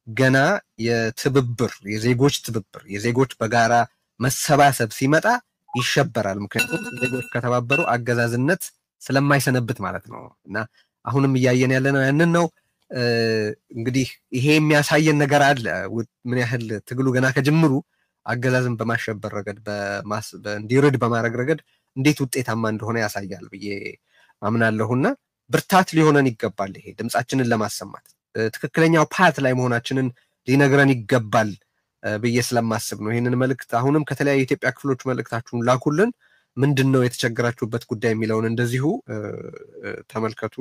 ገና የትብብር የዜጎች ትብብር የዜጎች በጋራ መሰባሰብ ሲመጣ ይሸበራል። ምክንያቱም ዜጎች ከተባበሩ አገዛዝነት ስለማይሰነብት ማለት ነው። እና አሁንም እያየን ያለነው ያንን ነው። እንግዲህ ይሄ የሚያሳየን ነገር አለ። ምን ያህል ትግሉ ገና ከጅምሩ አገዛዝን በማሸበር ረገድ እንዲርድ በማድረግ ረገድ እንዴት ውጤታማ እንደሆነ ያሳያል ብዬ አምናለሁና ብርታት ሊሆነን ይገባል። ይሄ ድምጻችንን ለማሰማት ትክክለኛው ፓት ላይ መሆናችንን ሊነግረን ይገባል ብዬ ስለማስብ ነው። ይህንን መልእክት አሁንም ከተለያዩ የኢትዮጵያ ክፍሎች መልእክታችሁን ላኩልን። ምንድነው የተቸገራችሁበት ጉዳይ የሚለውን እንደዚሁ ተመልከቱ፣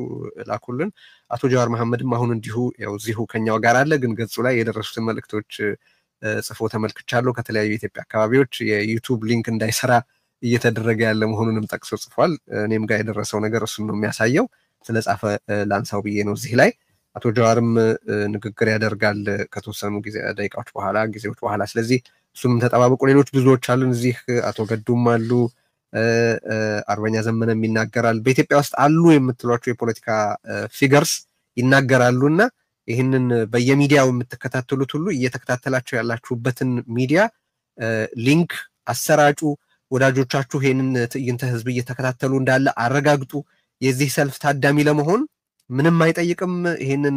ላኩልን። አቶ ጀዋር መሐመድም አሁን እንዲሁ ያው እዚሁ ከኛው ጋር አለ፣ ግን ገጹ ላይ የደረሱትን መልእክቶች ጽፎ ተመልክቻለሁ። ከተለያዩ የኢትዮጵያ አካባቢዎች የዩቲዩብ ሊንክ እንዳይሰራ እየተደረገ ያለ መሆኑንም ጠቅሶ ጽፏል። እኔም ጋር የደረሰው ነገር እሱን ነው የሚያሳየው። ስለጻፈ ላንሳው ብዬ ነው እዚህ ላይ። አቶ ጀዋርም ንግግር ያደርጋል ከተወሰኑ ደቂቃዎች ጊዜዎች በኋላ። ስለዚህ እሱንም ተጠባበቁ። ሌሎች ብዙዎች አሉን እዚህ። አቶ ገዱም አሉ፣ አርበኛ ዘመነም ይናገራል። በኢትዮጵያ ውስጥ አሉ የምትሏቸው የፖለቲካ ፊገርስ ይናገራሉና ይህንን በየሚዲያው የምትከታተሉት ሁሉ እየተከታተላችሁ ያላችሁበትን ሚዲያ ሊንክ አሰራጩ። ወዳጆቻችሁ ይህንን ትዕይንተ ህዝብ እየተከታተሉ እንዳለ አረጋግጡ። የዚህ ሰልፍ ታዳሚ ለመሆን ምንም አይጠይቅም። ይህንን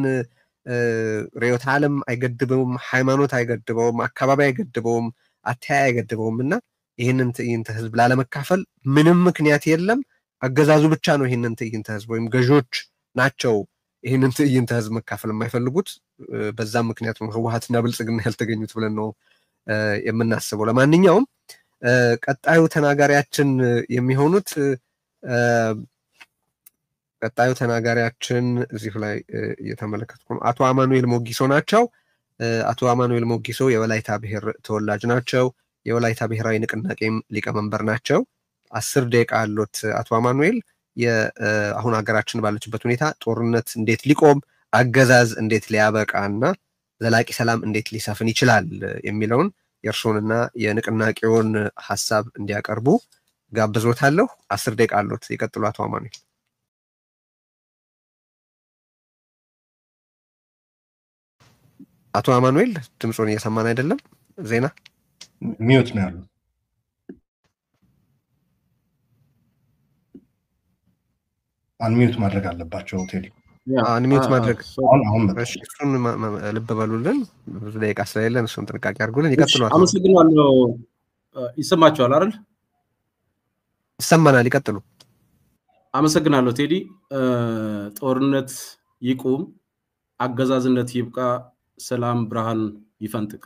ርዕዮተ ዓለም አይገድበውም፣ ሃይማኖት አይገድበውም፣ አካባቢ አይገድበውም፣ አተያይ አይገድበውም እና ይህንን ትዕይንተ ህዝብ ላለመካፈል ምንም ምክንያት የለም። አገዛዙ ብቻ ነው ይህንን ትዕይንተ ህዝብ ወይም ገዦች ናቸው ይህንን ትዕይንተ ህዝብ መካፈል የማይፈልጉት። በዛም ምክንያት ነው ህወሓትና ብልጽግና ያልተገኙት ብለን ነው የምናስበው። ለማንኛውም ቀጣዩ ተናጋሪያችን የሚሆኑት እዚሁ ላይ እየተመለከትኩ ነው፣ አቶ አማኑኤል ሞጊሶ ናቸው። አቶ አማኑኤል ሞጊሶ የወላይታ ብሔር ተወላጅ ናቸው። የወላይታ ብሔራዊ ንቅናቄም ሊቀመንበር ናቸው። 10 ደቂቃ አሉት አቶ አማኑኤል። አሁን ሀገራችን ባለችበት ሁኔታ ጦርነት እንዴት ሊቆም፣ አገዛዝ እንዴት ሊያበቃና ዘላቂ ሰላም እንዴት ሊሰፍን ይችላል የሚለውን የእርሶንና የንቅናቄውን ሀሳብ እንዲያቀርቡ ጋብዞታለሁ። 10 ደቂቃ አሉት። ይቀጥሉ አቶ አማኑኤል። አቶ አማኑኤል ድምጾን እየሰማን አይደለም። ዜና ሚዩት ነው ያለው። አንሚዩት ማድረግ አለባቸው። ቴዲ አንሚዩት ማድረግ አሁን እሱን ልብ በሉልን። ብዙ ደቂቃ ስለሌለን እሱን ጥንቃቄ አድርጉልን። ይቀጥሉ። አመሰግናለሁ። ይሰማችኋል አይደል? ይሰማናል። ይቀጥሉ። አመሰግናለሁ ቴዲ። ጦርነት ይቁም፣ አገዛዝነት ይብቃ፣ ሰላም ብርሃን ይፈንጥቅ።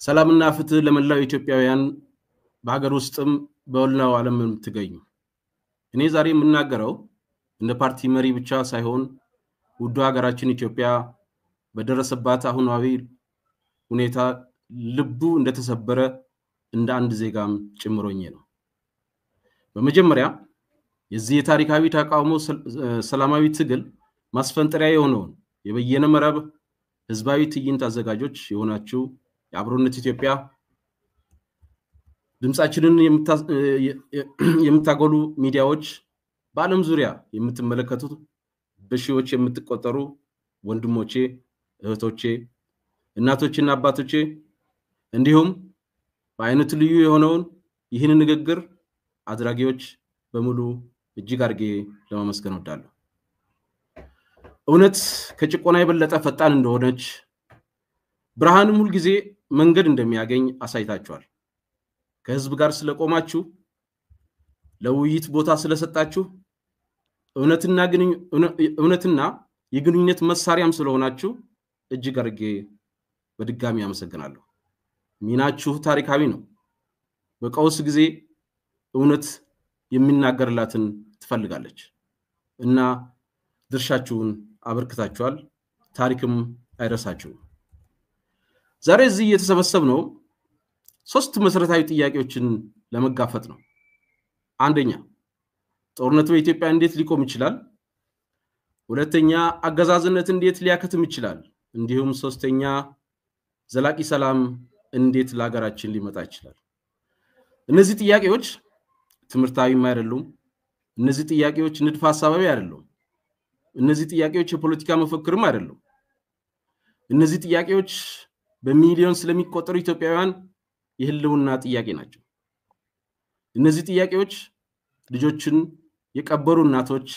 ሰላምና ፍትህ ለመላው ኢትዮጵያውያን በሀገር ውስጥም በወልናው ዓለም የምትገኙ እኔ ዛሬ የምናገረው እንደ ፓርቲ መሪ ብቻ ሳይሆን ውዱ ሀገራችን ኢትዮጵያ በደረሰባት አሁናዊ ሁኔታ ልቡ እንደተሰበረ እንደ አንድ ዜጋም ጭምሮኝ ነው። በመጀመሪያ የዚህ ታሪካዊ ተቃውሞ ሰላማዊ ትግል ማስፈንጠሪያ የሆነውን የበየነ መረብ ህዝባዊ ትዕይንት አዘጋጆች የሆናችሁ የአብሮነት ኢትዮጵያ ድምጻችንን የምታጎሉ ሚዲያዎች በዓለም ዙሪያ የምትመለከቱት በሺዎች የምትቆጠሩ ወንድሞቼ እህቶቼ እናቶችና አባቶቼ እንዲሁም በአይነቱ ልዩ የሆነውን ይህን ንግግር አድራጊዎች በሙሉ እጅግ አርጌ ለማመስገን ወዳለሁ። እውነት ከጭቆና የበለጠ ፈጣን እንደሆነች ብርሃንም ሁሉ ጊዜ መንገድ እንደሚያገኝ አሳይታችኋል። ከህዝብ ጋር ስለቆማችሁ ለውይይት ቦታ ስለሰጣችሁ እውነትና የግንኙነት መሳሪያም ስለሆናችሁ እጅግ አርጌ በድጋሚ አመሰግናለሁ። ሚናችሁ ታሪካዊ ነው። በቀውስ ጊዜ እውነት የሚናገርላትን ትፈልጋለች እና ድርሻችሁን አበርክታችኋል። ታሪክም አይረሳችሁም። ዛሬ እዚህ የተሰበሰብነው ሶስት መሰረታዊ ጥያቄዎችን ለመጋፈጥ ነው። አንደኛ ጦርነቱ በኢትዮጵያ እንዴት ሊቆም ይችላል? ሁለተኛ አገዛዝነት እንዴት ሊያከትም ይችላል? እንዲሁም ሶስተኛ ዘላቂ ሰላም እንዴት ለሀገራችን ሊመጣ ይችላል? እነዚህ ጥያቄዎች ትምህርታዊም አይደሉም። እነዚህ ጥያቄዎች ንድፈ ሐሳባዊ አይደሉም። እነዚህ ጥያቄዎች የፖለቲካ መፈክርም አይደሉም። እነዚህ ጥያቄዎች በሚሊዮን ስለሚቆጠሩ ኢትዮጵያውያን የህልውና ጥያቄ ናቸው። እነዚህ ጥያቄዎች ልጆችን የቀበሩ እናቶች፣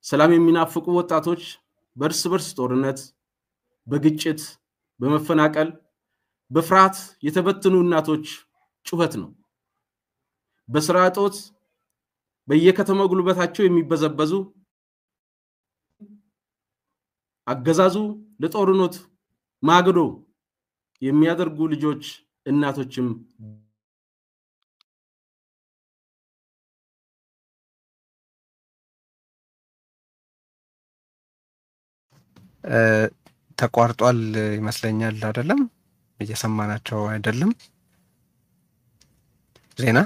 ሰላም የሚናፍቁ ወጣቶች፣ በርስ በርስ ጦርነት፣ በግጭት፣ በመፈናቀል፣ በፍርሃት የተበተኑ እናቶች ጩኸት ነው። በስራ እጦት በየከተማው ጉልበታቸው የሚበዘበዙ አገዛዙ ለጦርነት ማገዶ የሚያደርጉ ልጆች እናቶችም ተቋርጧል ይመስለኛል አይደለም? እየሰማናቸው አይደለም? ዜና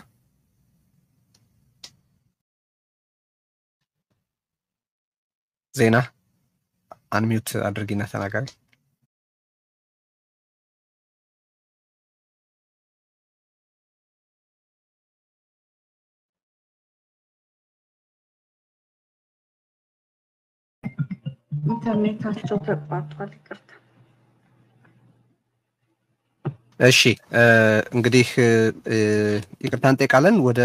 አንሚዩት አድርጊና ተናገሪ። ኢንተርኔታቸው ተቋርጧል፣ ይቅርታ። እሺ እንግዲህ ይቅርታን ጠይቃለን። ወደ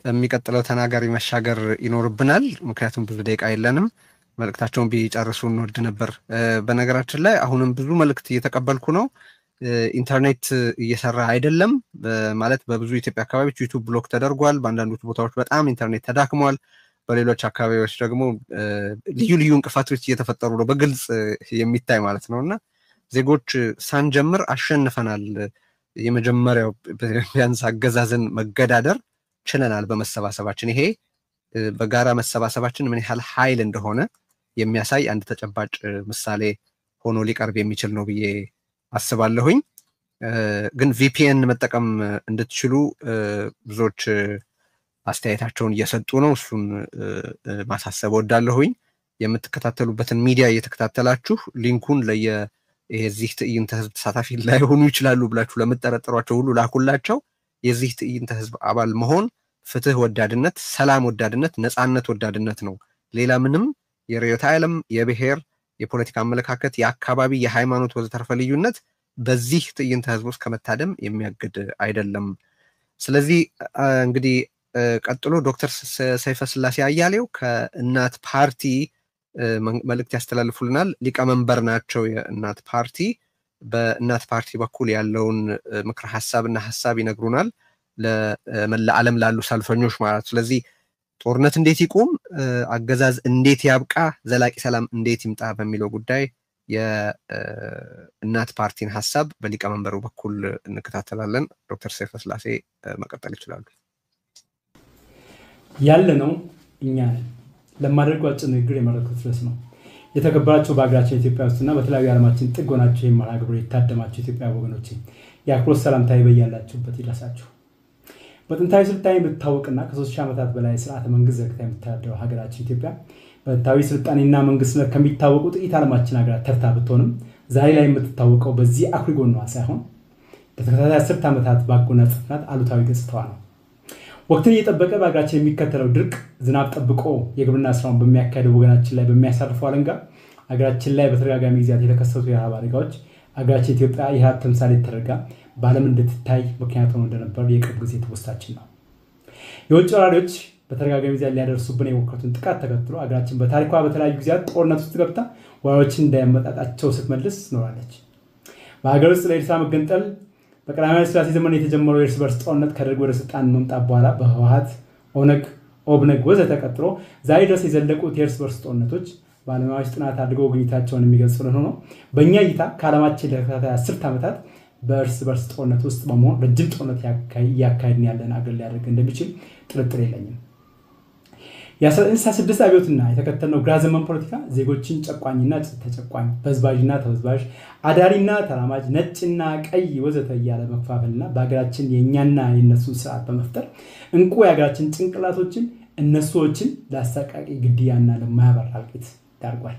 የሚቀጥለው ተናጋሪ መሻገር ይኖርብናል፣ ምክንያቱም ብዙ ደቂቃ የለንም። መልእክታቸውን ቢጨርሱ እንወድ ነበር። በነገራችን ላይ አሁንም ብዙ መልእክት እየተቀበልኩ ነው። ኢንተርኔት እየሰራ አይደለም ማለት በብዙ ኢትዮጵያ አካባቢዎች ዩቲዩብ ብሎክ ተደርጓል። በአንዳንዶች ቦታዎች በጣም ኢንተርኔት ተዳክሟል። በሌሎች አካባቢዎች ደግሞ ልዩ ልዩ እንቅፋቶች እየተፈጠሩ ነው፣ በግልጽ የሚታይ ማለት ነውና ዜጎች ሳንጀምር አሸንፈናል። የመጀመሪያው ቢያንስ አገዛዝን መገዳደር ችለናል በመሰባሰባችን። ይሄ በጋራ መሰባሰባችን ምን ያህል ኃይል እንደሆነ የሚያሳይ አንድ ተጨባጭ ምሳሌ ሆኖ ሊቀርብ የሚችል ነው ብዬ አስባለሁኝ። ግን ቪፒኤን መጠቀም እንድትችሉ ብዙዎች አስተያየታቸውን እየሰጡ ነው። እሱን ማሳሰብ ወዳለሁኝ። የምትከታተሉበትን ሚዲያ እየተከታተላችሁ ሊንኩን የዚህ ትዕይንተ ህዝብ ተሳታፊ ላይሆኑ ይችላሉ ብላችሁ ለምትጠረጥሯቸው ሁሉ ላኩላቸው። የዚህ ትዕይንተ ህዝብ አባል መሆን ፍትህ ወዳድነት፣ ሰላም ወዳድነት፣ ነፃነት ወዳድነት ነው። ሌላ ምንም የርዕዮተ ዓለም፣ የብሔር፣ የፖለቲካ አመለካከት፣ የአካባቢ፣ የሃይማኖት ወዘተርፈ ልዩነት በዚህ ትዕይንተ ህዝብ ውስጥ ከመታደም የሚያግድ አይደለም። ስለዚህ እንግዲህ ቀጥሎ ዶክተር ሰይፈ ስላሴ አያሌው ከእናት ፓርቲ መልእክት ያስተላልፉልናል። ሊቀመንበር ናቸው የእናት ፓርቲ። በእናት ፓርቲ በኩል ያለውን ምክር ሐሳብና ሐሳብ ይነግሩናል ለመላ ዓለም ላሉ ሰልፈኞች ማለት። ስለዚህ ጦርነት እንዴት ይቁም፣ አገዛዝ እንዴት ያብቃ፣ ዘላቂ ሰላም እንዴት ይምጣ በሚለው ጉዳይ የእናት ፓርቲን ሀሳብ በሊቀመንበሩ በኩል እንከታተላለን። ዶክተር ሰይፈ ስላሴ መቀጠል ይችላሉ። ያለ ነው እኛ ለማድረግ አጭር ንግግር የመረጥኩት ርዕስ ነው። የተከበራችሁ በአገራችን ኢትዮጵያ ውስጥና በተለያዩ ዓለማችን ጥግ ሆናችሁ የመርሃ ግብር የታደማችሁ ኢትዮጵያ ወገኖቼ የአክብሮት ሰላምታዬ በያላችሁበት ይድረሳችሁ። በጥንታዊ ስልጣኔ የምትታወቅና ከ3000 ዓመታት በላይ ስርዓተ መንግስት ዘርግታ የምትተዳደረው ሀገራችን ኢትዮጵያ በጥንታዊ ስልጣኔና መንግስትነት ከሚታወቁ ጥቂት ዓለማችን ሀገራት ተርታ ብትሆንም ዛሬ ላይ የምትታወቀው በዚህ አኩሪ ጎኗ ሳይሆን በተከታታይ 10 ዓመታት ባጎናጸፍናት አሉታዊ ገጽታዋ ነው። ወቅትን እየጠበቀ በሀገራችን የሚከተለው ድርቅ ዝናብ ጠብቆ የግብርና ስራውን በሚያካሄደው ወገናችን ላይ በሚያሳርፈው አለንጋ ሀገራችን ላይ በተደጋጋሚ ጊዜያት የተከሰቱ የረሃብ አደጋዎች ሀገራችን ኢትዮጵያ የረሃብ ተምሳሌት ተደርጋ በዓለም እንድትታይ ምክንያት ሆኖ እንደነበር የቅርብ ጊዜ ትውስታችን ነው። የውጭ ወራሪዎች በተደጋጋሚ ጊዜያት ሊያደርሱብን የሞከሩትን ጥቃት ተከትሎ ሀገራችን በታሪኳ በተለያዩ ጊዜያት ጦርነት ውስጥ ገብታ ወራሪዎችን እንዳያመጣጣቸው ስትመልስ ኖራለች። በሀገር ውስጥ ለኤርትራ መገንጠል በቀዳማዊ ኃይለ ሥላሴ ዘመን የተጀመረው የእርስ በርስ ጦርነት ከደርግ ወደ ስልጣን መምጣት በኋላ በህወሓት፣ ኦብነግ ወዘተ ተቀጥሎ ዛሬ ድረስ የዘለቁት የእርስ በርስ ጦርነቶች ባለሙያዎች ጥናት አድርገው ግኝታቸውን የሚገልጹ ሆኖ በእኛ እይታ ከዓለማችን ለተከታታይ 10 ዓመታት በእርስ በርስ ጦርነት ውስጥ በመሆን ረጅም ጦርነት እያካሄድን ያለን አገር ሊያደርግ እንደሚችል ጥርጥር የለኝም። የ1966 አብዮትና የተከተልነው ግራ ዘመን ፖለቲካ ዜጎችን ጨቋኝና ተጨቋኝ፣ በዝባዥና ተበዝባዥ፣ አዳሪና ተራማጅ፣ ነጭና ቀይ ወዘተ እያለ መከፋፈልና በሀገራችን የእኛና የእነሱን ስርዓት በመፍጠር እንቁ የሀገራችን ጭንቅላቶችን እነሱዎችን ለአሰቃቂ ግድያና ለማያበራ እልቂት ዳርጓል።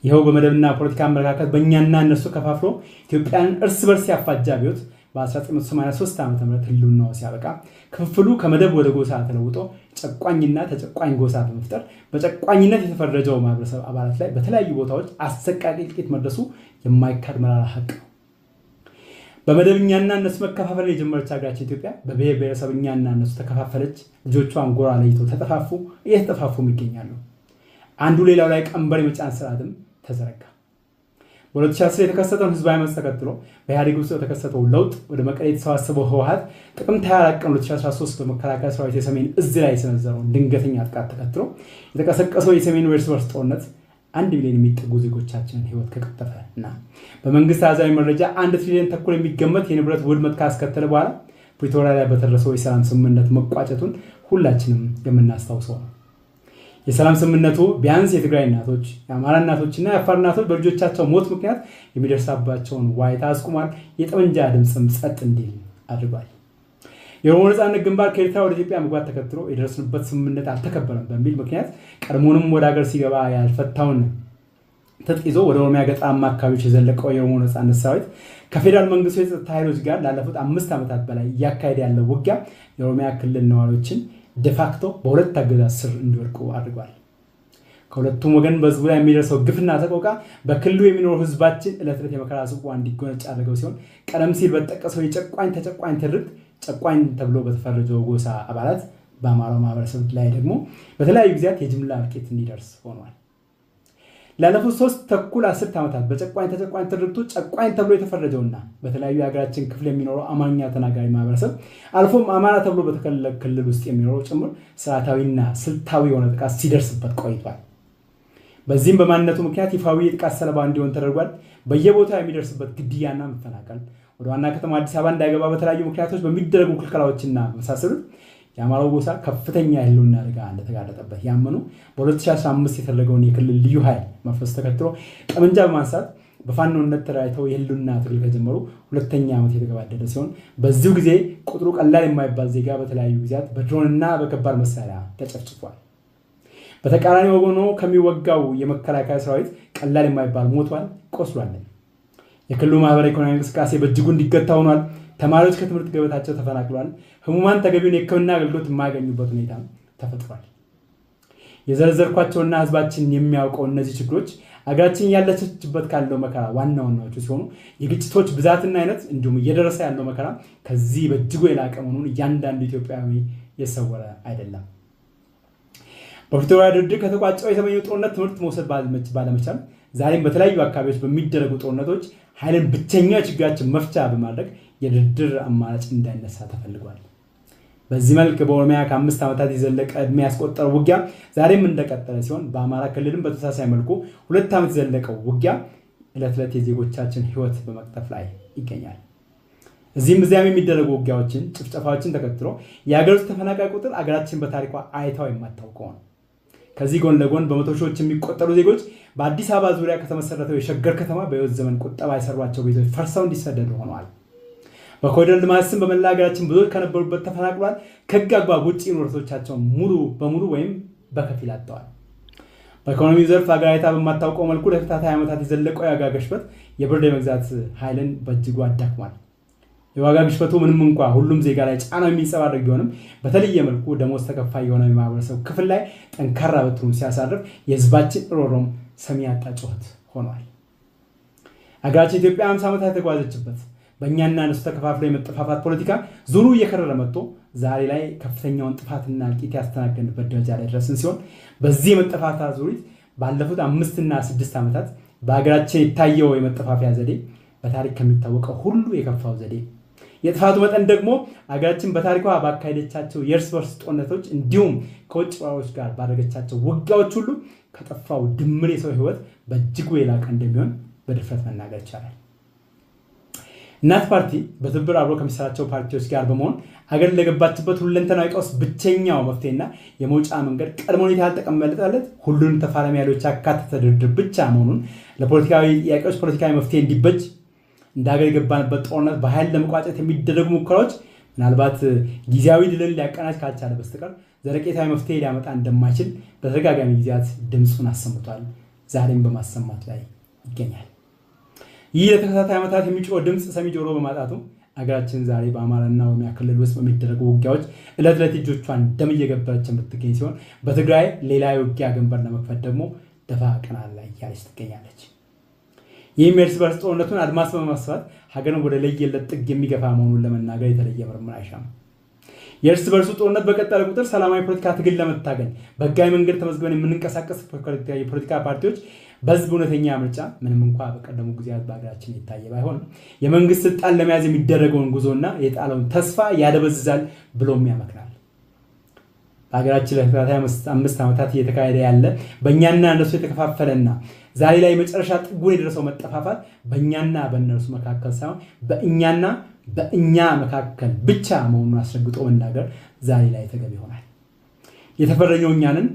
ይኸው በመደብና ፖለቲካ አመለካከት በእኛና እነሱ ከፋፍሎ ኢትዮጵያን እርስ በርስ ያፋጃ አብዮት በ1983 ዓ.ም ህልውናው ሲያበቃ ክፍፍሉ ከመደብ ወደ ጎሳ ተለውጦ ጨቋኝና ተጨቋኝ ጎሳ በመፍጠር በጨቋኝነት የተፈረጀው ማህበረሰብ አባላት ላይ በተለያዩ ቦታዎች አሰቃቂ እልቂት መድረሱ የማይካድ መራራ ሀቅ ነው። በመደብኛና እነሱ መከፋፈል የጀመረች ሀገራችን ኢትዮጵያ በብሔር ብሔረሰብኛና እነሱ ተከፋፈለች። ልጆቿን ጎራ ለይተው እየተጠፋፉም ይገኛሉ። አንዱ ሌላው ላይ ቀንበር የመጫን ስርዓትም ተዘረጋ። በ2010 የተከሰተውን ህዝባዊ አመፅ ተከትሎ በኢህአዴግ ውስጥ የተከሰተው ለውጥ ወደ መቀሌ የተሰባሰበው ህወሓት ጥቅምት 24 ቀን 2013 በመከላከያ ሰራዊት የሰሜን እዝ ላይ የሰነዘረውን ድንገተኛ ጥቃት ተከትሎ የተቀሰቀሰው የሰሜኑ እርስ በርስ ጦርነት 1 ሚሊዮን የሚጠጉ ዜጎቻችንን ህይወት ከቀጠፈ እና በመንግስት አሃዛዊ መረጃ 1 ትሪሊዮን ተኩል የሚገመት የንብረት ውድመት ካስከተለ በኋላ ፕሪቶሪያ ላይ በተደረሰው የሰላም ስምምነት መቋጨቱን ሁላችንም የምናስታውሰው ነው። የሰላም ስምምነቱ ቢያንስ የትግራይ እናቶች፣ የአማራ እናቶችና የአፋር እናቶች በልጆቻቸው ሞት ምክንያት የሚደርሳባቸውን ዋይታ አስቁሟል። የጠመንጃ ድምፅም ጸጥ እንዲል አድርጓል። የኦሮሞ ነጻነት ግንባር ከኤርትራ ወደ ኢትዮጵያ መግባት ተከትሎ የደረስንበት ስምምነት አልተከበረም በሚል ምክንያት ቀድሞውንም ወደ ሀገር ሲገባ ያልፈታውን ትጥቅ ይዞ ወደ ኦሮሚያ ገጠራማ አካባቢዎች የዘለቀው የኦሮሞ ነጻነት ሰራዊት ከፌዴራል መንግስቱ የጸጥታ ኃይሎች ጋር ላለፉት 5 ዓመታት በላይ እያካሄደ ያለው ውጊያ የኦሮሚያ ክልል ነዋሪዎችን ደፋክቶ በሁለት አገዛዝ ስር እንዲወድቁ አድርጓል። ከሁለቱም ወገን በህዝቡ ላይ የሚደርሰው ግፍና ተቆቃ በክልሉ የሚኖሩ ህዝባችን ዕለት ዕለት የመከራ ጽዋ እንዲጎነጭ አድርገው ሲሆን ቀደም ሲል በተጠቀሰው የጨቋኝ ተጨቋኝ ትርክት ጨቋኝ ተብሎ በተፈረጀው ጎሳ አባላት በአማራው ማህበረሰብ ላይ ደግሞ በተለያዩ ጊዜያት የጅምላ እልቂት እንዲደርስ ሆኗል። ላለፉት 3 ተኩል 10 ዓመታት በጨቋኝ ተጨቋኝ ትርክቱ ጨቋኝ ተብሎ የተፈረጀውና በተለያዩ የሀገራችን ክፍል የሚኖረው አማርኛ ተናጋሪ ማህበረሰብ አልፎም አማራ ተብሎ በተከለለ ክልል ውስጥ የሚኖረው ጭምር ስርዓታዊና ስልታዊ የሆነ ጥቃት ሲደርስበት ቆይቷል። በዚህም በማንነቱ ምክንያት ይፋዊ የጥቃት ሰለባ እንዲሆን ተደርጓል። በየቦታው የሚደርስበት ግድያና መፈናቀል፣ ወደ ዋና ከተማ አዲስ አበባ እንዳይገባ በተለያዩ ምክንያቶች በሚደረጉ ክልከላዎችና መሳሰሉት የአማራው ጎሳ ከፍተኛ የህልውና አደጋ እንደተጋረጠበት ያመኑ በ2015 የተደረገውን የክልል ልዩ ኃይል መፍረስ ተከትሎ ጠመንጃ በማንሳት በፋኖነት ተደራጅተው የህልውና ትግል ከጀመሩ 2ኛ ዓመት የተገባደደ ሲሆን በዚሁ ጊዜ ቁጥሩ ቀላል የማይባል ዜጋ በተለያዩ ጊዜያት በድሮንና በከባድ መሳሪያ ተጨፍጭፏል። በተቃራኒ ወገኑ ከሚወጋው የመከላከያ ሰራዊት ቀላል የማይባል ሞቷል፣ ቆስሏል። የክልሉ ማህበራዊ ኢኮኖሚ እንቅስቃሴ በእጅጉ እንዲገታ ሆኗል። ተማሪዎች ከትምህርት ገበታቸው ተፈናቅለዋል። ህሙማን ተገቢውን የህክምና አገልግሎት የማያገኙበት ሁኔታ ተፈጥሯል። የዘረዘርኳቸውና ህዝባችን የሚያውቀው እነዚህ ችግሮች አገራችን ያለችበት ካለው መከራ ዋና ዋናዎቹ ሲሆኑ የግጭቶች ብዛትና አይነት እንዲሁም እየደረሰ ያለው መከራ ከዚህ በእጅጉ የላቀ መሆኑን እያንዳንዱ ኢትዮጵያዊ የሰወረ አይደለም። በፕሪቶሪያ ድርድር ከተቋጨው የሰሜኑ ጦርነት ትምህርት መውሰድ ባለመቻል ዛሬም በተለያዩ አካባቢዎች በሚደረጉ ጦርነቶች ኃይልን ብቸኛ ችግራችን መፍቻ በማድረግ የድርድር አማራጭ እንዳይነሳ ተፈልጓል። በዚህ መልክ በኦሮሚያ ከ5 ዓመታት የዘለቀ ዕድሜ ያስቆጠረው ውጊያ ዛሬም እንደቀጠለ ሲሆን በአማራ ክልልም በተመሳሳይ መልኩ 2 ዓመት የዘለቀው ውጊያ ዕለት ዕለት የዜጎቻችን ህይወት በመቅጠፍ ላይ ይገኛል። እዚህም እዚያም የሚደረጉ ውጊያዎችን ጭፍጨፋዎችን ተከትሎ የሀገር ውስጥ ተፈናቃይ ቁጥር አገራችን በታሪኳ አይታው የማታውቀው ነው። ከዚህ ጎን ለጎን በመቶ ሺዎች የሚቆጠሩ ዜጎች በአዲስ አበባ ዙሪያ ከተመሰረተው የሸገር ከተማ በህይወት ዘመን ቁጠባ የሰሯቸው ቤቶች ፈርሰው እንዲሰደዱ ሆነዋል። በኮሪደር ልማት ስም በመላ ሀገራችን ብዙዎች ከነበሩበት ተፈናቅሏል። ከህግ አግባብ ውጭ ንብረቶቻቸውን ሙሉ በሙሉ ወይም በከፊል አጥተዋል። በኢኮኖሚው ዘርፍ ሀገሪቷ በማታውቀው መልኩ ለተከታታይ ዓመታት የዘለቀው የዋጋ ግሽበት የብር የመግዛት ኃይልን በእጅጉ አዳክሟል። የዋጋ ግሽበቱ ምንም እንኳ ሁሉም ዜጋ ላይ ጫና የሚንጸባረቅ ቢሆንም በተለየ መልኩ ደሞዝ ተከፋይ የሆነ የማህበረሰብ ክፍል ላይ ጠንካራ በትሩን ሲያሳርፍ የህዝባችን ሮሮም ሰሚ ያጣ ጩኸት ሆኗል። ሀገራችን ኢትዮጵያ 50 ዓመታት የተጓዘችበት በእኛና እነሱ ተከፋፍሎ የመጠፋፋት ፖለቲካ ዙሩ እየከረረ መጥቶ ዛሬ ላይ ከፍተኛውን ጥፋትና እልቂት ያስተናገድንበት ደረጃ ላይ ደረስን ሲሆን በዚህ የመጠፋፋት ዙሪት ባለፉት 5 እና 6 ዓመታት በሀገራችን የታየው የመጠፋፊያ ዘዴ በታሪክ ከሚታወቀው ሁሉ የከፋው ዘዴ የጥፋቱ መጠን ደግሞ ሀገራችን በታሪኳ ባካሄደቻቸው የእርስ በርስ ጦርነቶች እንዲሁም ከውጭ ወራሮች ጋር ባደረገቻቸው ውጊያዎች ሁሉ ከጠፋው ድምር የሰው ህይወት በእጅጉ የላቀ እንደሚሆን በድፍረት መናገር ይቻላል። እናት ፓርቲ በትብብር አብሮ ከሚሰራቸው ፓርቲዎች ጋር በመሆን ሀገር ለገባችበት ሁለንተናዊ ቀውስ ብቸኛው መፍትሄና የመውጫ መንገድ ቀድሞ ሁኔታ ያልተቀመጠለት ሁሉንም ተፋላሚ ኃይሎች ያካተተ ድርድር ብቻ መሆኑን ለፖለቲካዊ ጥያቄዎች ፖለቲካዊ መፍትሄ እንዲበጅ እንደ ሀገር የገባንበት ጦርነት በኃይል ለመቋጨት የሚደረጉ ሙከራዎች ምናልባት ጊዜያዊ ድልን ሊያቀናጅ ካልቻለ በስተቀር ዘለቄታዊ መፍትሄ ሊያመጣ እንደማይችል በተደጋጋሚ ጊዜያት ድምፁን አሰምቷል። ዛሬም በማሰማት ላይ ይገኛል። ይህ ለተከታታይ ዓመታት የሚጮህ ድምፅ ሰሚ ጆሮ በማጣቱ ሀገራችን ዛሬ በአማራና ኦሮሚያ ክልል ውስጥ በሚደረጉ ውጊያዎች ዕለት ዕለት እጆቿን ደም እየገበረች የምትገኝ ሲሆን በትግራይ ሌላ የውጊያ ግንባር ለመክፈት ደግሞ ደፋ ቀና ላይ እያለች ትገኛለች። ይህም የእርስ በርስ ጦርነቱን አድማስ በማስፋት ሀገርን ወደ ለየለት ጥግ የሚገፋ መሆኑን ለመናገር የተለየ ምርምር አይሻም። የእርስ በርሱ ጦርነት በቀጠለ ቁጥር ሰላማዊ ፖለቲካ ትግል ለመታገል በህጋዊ መንገድ ተመዝግበን የምንንቀሳቀስ የፖለቲካ ፓርቲዎች በህዝብ እውነተኛ ምርጫ ምንም እንኳ በቀደሙ ጊዜያት በሀገራችን የታየ ባይሆንም የመንግስት ስልጣን ለመያዝ የሚደረገውን ጉዞና የጣለውን ተስፋ ያደበዝዛል ብሎም ያመክናል። በሀገራችን ለተከታታይ 5 ዓመታት እየተካሄደ ያለ በእኛና እነሱ የተከፋፈለና ዛሬ ላይ መጨረሻ ጥጉን የደረሰው መጠፋፋት በእኛና በእነርሱ መካከል ሳይሆን በእኛና በእኛ መካከል ብቻ መሆኑን አስረግጦ መናገር ዛሬ ላይ ተገቢ ይሆናል። የተፈረጀው እኛ ነን፣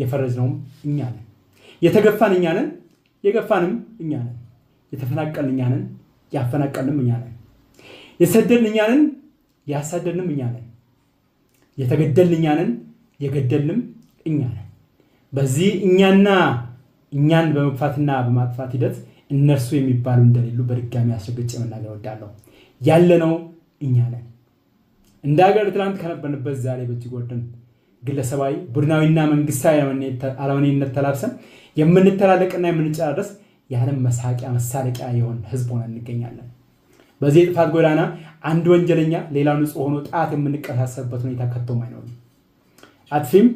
የፈረጅነውም እኛ ነን። የተገፋን እኛ ነን፣ የገፋንም እኛ ነን። የተፈናቀልን እኛ ነን፣ ያፈናቀልንም እኛ ነን። የሰደድን እኛ ነን፣ ያሳደድንም እኛ ነን። የተገደልን እኛ ነን፣ የገደልንም እኛ ነን። በዚህ እኛና እኛን በመግፋትና በማጥፋት ሂደት እነርሱ የሚባሉ እንደሌሉ በድጋሚ አስረግጬ መናገር እወዳለሁ። ያለነው እኛ ነን። እንደ ሀገር ትናንት ከነበርንበት ዛሬ በእጅግ ወርደን ግለሰባዊ ቡድናዊና መንግስታዊ አለመኔነት ተላብሰን የምንተላለቅና የምንጨራረስ የዓለም መሳቂያ መሳለቂያ የሆን ህዝብ ሆነን እንገኛለን። በዚህ የጥፋት ጎዳና አንድ ወንጀለኛ ሌላው ንጹህ ሆኖ ጣት የምንቀሳሰብበት ሁኔታ ከቶም አይኖርም። አጥፊም